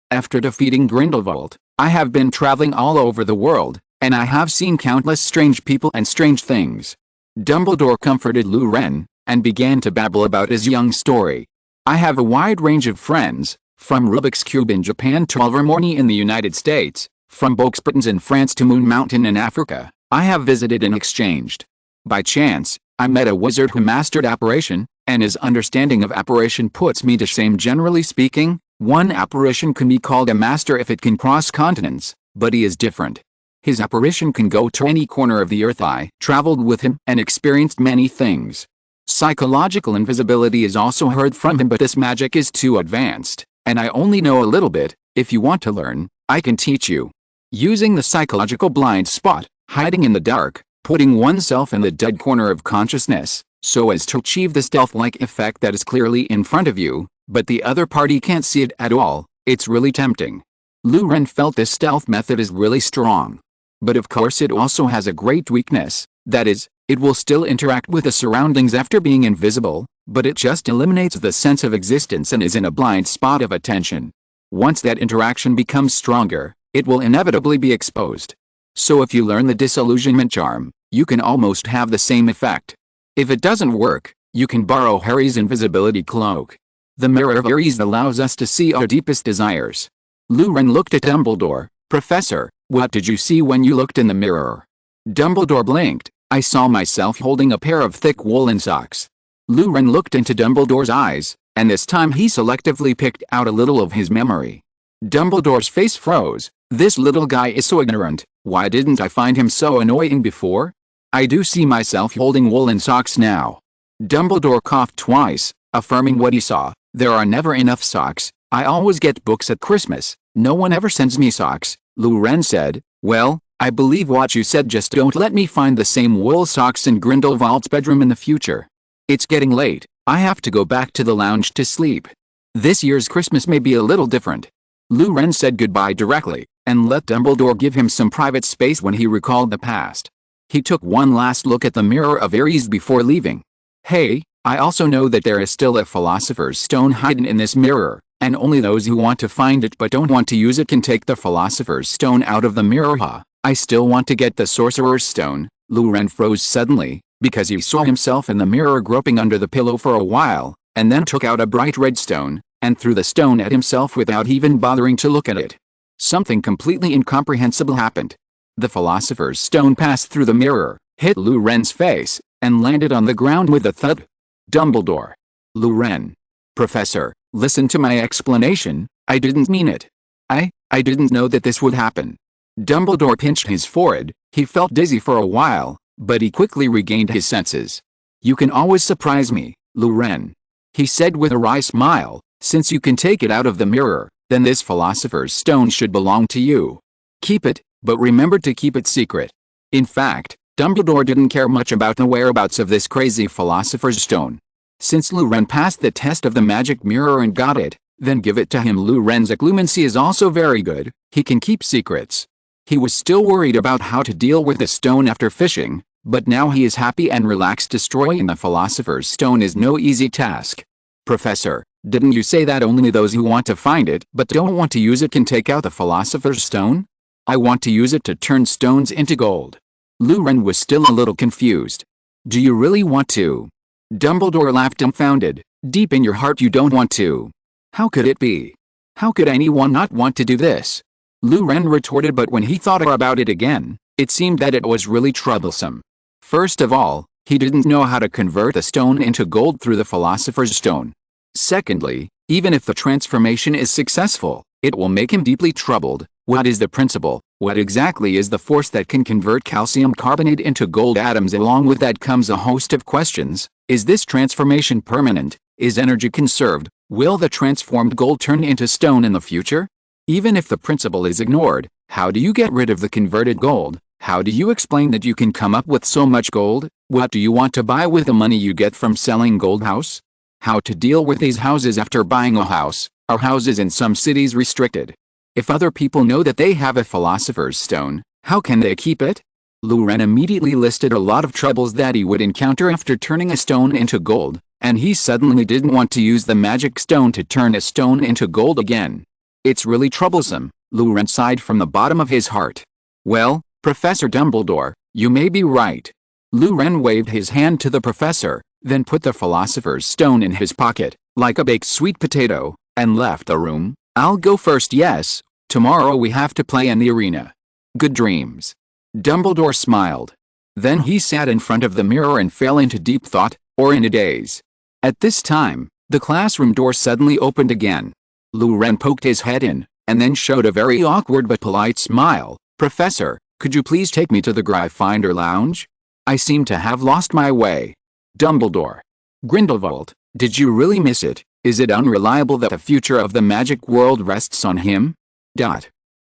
After defeating Grindelwald, I have been traveling all over the world, and I have seen countless strange people and strange things. Dumbledore comforted Luren, and began to babble about his young story. I have a wide range of friends, from Rubik's Cube in Japan to Alvermorny in the United States, from Boxbuttons in France to Moon Mountain in Africa, I have visited and exchanged. By chance, I met a wizard who mastered apparition, and his understanding of apparition puts me to shame. Generally speaking, one apparition can be called a master if it can cross continents, but he is different. His apparition can go to any corner of the earth. I traveled with him and experienced many things. Psychological invisibility is also heard from him, but this magic is too advanced, and I only know a little bit. If you want to learn, I can teach you. Using the psychological blind spot, hiding in the dark, putting oneself in the dead corner of consciousness, so as to achieve the stealth-like effect that is clearly in front of you, but the other party can't see it at all. It's really tempting. Luren felt this stealth method is really strong. But of course it also has a great weakness, that is, it will still interact with the surroundings after being invisible, but it just eliminates the sense of existence and is in a blind spot of attention. Once that interaction becomes stronger, it will inevitably be exposed. So if you learn the disillusionment charm, you can almost have the same effect. If it doesn't work, you can borrow Harry's invisibility cloak. The mirror of Irisd allows us to see our deepest desires. Luren looked at Dumbledore. Professor, what did you see when you looked in the mirror? Dumbledore blinked. I saw myself holding a pair of thick woolen socks. Luren looked into Dumbledore's eyes. And this time he selectively picked out a little of his memory. Dumbledore's face froze. This little guy is so ignorant. Why didn't I find him so annoying before? I do see myself holding woolen socks now. Dumbledore coughed twice, affirming what he saw. There are never enough socks. I always get books at Christmas. No one ever sends me socks, Luren said. Well, I believe what you said, just don't let me find the same wool socks in Grindelwald's bedroom in the future. It's getting late. I have to go back to the lounge to sleep. This year's Christmas may be a little different. Luren said goodbye directly, and let Dumbledore give him some private space when he recalled the past. He took one last look at the Mirror of Eries before leaving. Hey, I also know that there is still a Philosopher's Stone hidden in this mirror, and only those who want to find it but don't want to use it can take the Philosopher's Stone out of the mirror. I still want to get the Sorcerer's Stone. Luren froze suddenly, because he saw himself in the mirror groping under the pillow for a while, and then took out a bright red stone, and threw the stone at himself without even bothering to look at it. Something completely incomprehensible happened. The Philosopher's Stone passed through the mirror, hit Luren's face, and landed on the ground with a thud. Dumbledore. Luren. Professor, listen to my explanation. I didn't mean it. I didn't know that this would happen. Dumbledore pinched his forehead. He felt dizzy for a while, but he quickly regained his senses. You can always surprise me, Luren. He said with a wry smile. Since you can take it out of the mirror, then this Philosopher's Stone should belong to you. Keep it, but remember to keep it secret. In fact, Dumbledore didn't care much about the whereabouts of this crazy Philosopher's Stone. Since Luren passed the test of the magic mirror and got it, then give it to him. Luren's occlumency is also very good. He can keep secrets. He was still worried about how to deal with the stone after fishing, but now he is happy and relaxed. Destroying the Philosopher's Stone is no easy task. Professor, didn't you say that only those who want to find it but don't want to use it can take out the Philosopher's Stone? I want to use it to turn stones into gold. Luren was still a little confused. Do you really want to? Dumbledore laughed dumbfounded. Deep in your heart you don't want to. How could it be? How could anyone not want to do this? Luren retorted, but when he thought about it again, it seemed that it was really troublesome. First of all, he didn't know how to convert a stone into gold through the Philosopher's Stone. Secondly, even if the transformation is successful, it will make him deeply troubled. What is the principle? What exactly is the force that can convert calcium carbonate into gold atoms? Along with that comes a host of questions. Is this transformation permanent? Is energy conserved? Will the transformed gold turn into stone in the future? Even if the principle is ignored, how do you get rid of the converted gold? How do you explain that you can come up with so much gold? What do you want to buy with the money you get from selling gold? House? How to deal with these houses after buying a house? Are houses in some cities restricted? If other people know that they have a Philosopher's Stone, how can they keep it? Luren immediately listed a lot of troubles that he would encounter after turning a stone into gold, and he suddenly didn't want to use the magic stone to turn a stone into gold again. It's really troublesome, Luren sighed from the bottom of his heart. Well, Professor Dumbledore, you may be right. Luren waved his hand to the professor, then put the Philosopher's Stone in his pocket, like a baked sweet potato, and left the room. I'll go first. Yes, tomorrow we have to play in the arena. Good dreams. Dumbledore smiled. Then he sat in front of the mirror and fell into deep thought, or in a daze. At this time, the classroom door suddenly opened again. Luren poked his head in, and then showed a very awkward but polite smile. Professor, could you please take me to the Gryffindor lounge? I seem to have lost my way. Dumbledore. Grindelwald, did you really miss it? Is it unreliable that the future of the magic world rests on him?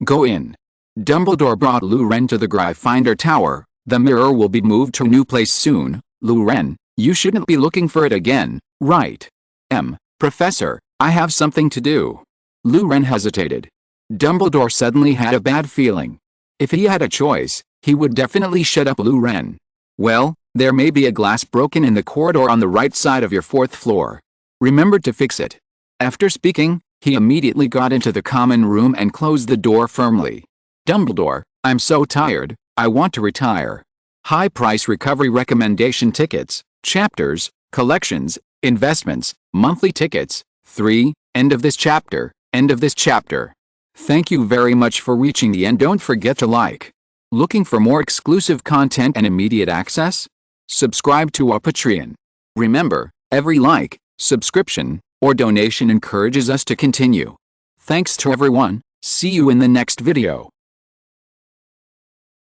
Go in. Dumbledore brought Luren to the Gryffindor Tower. The mirror will be moved to a new place soon. Luren, you shouldn't be looking for it again, right? Professor, I have something to do. Luren hesitated. Dumbledore suddenly had a bad feeling. If he had a choice, he would definitely shut up Luren. Well, there may be a glass broken in the corridor on the right side of your 4th floor. Remember to fix it. After speaking, he immediately got into the common room and closed the door firmly. Dumbledore, I'm so tired, I want to retire. High price recovery recommendation tickets, chapters, collections, investments, monthly tickets. 3. End of this chapter, end of this chapter. Thank you very much for reaching the end. Don't forget to like. Looking for more exclusive content and immediate access? Subscribe to our Patreon. Remember, every like, subscription, or donation encourages us to continue. Thanks to everyone. See you in the next video.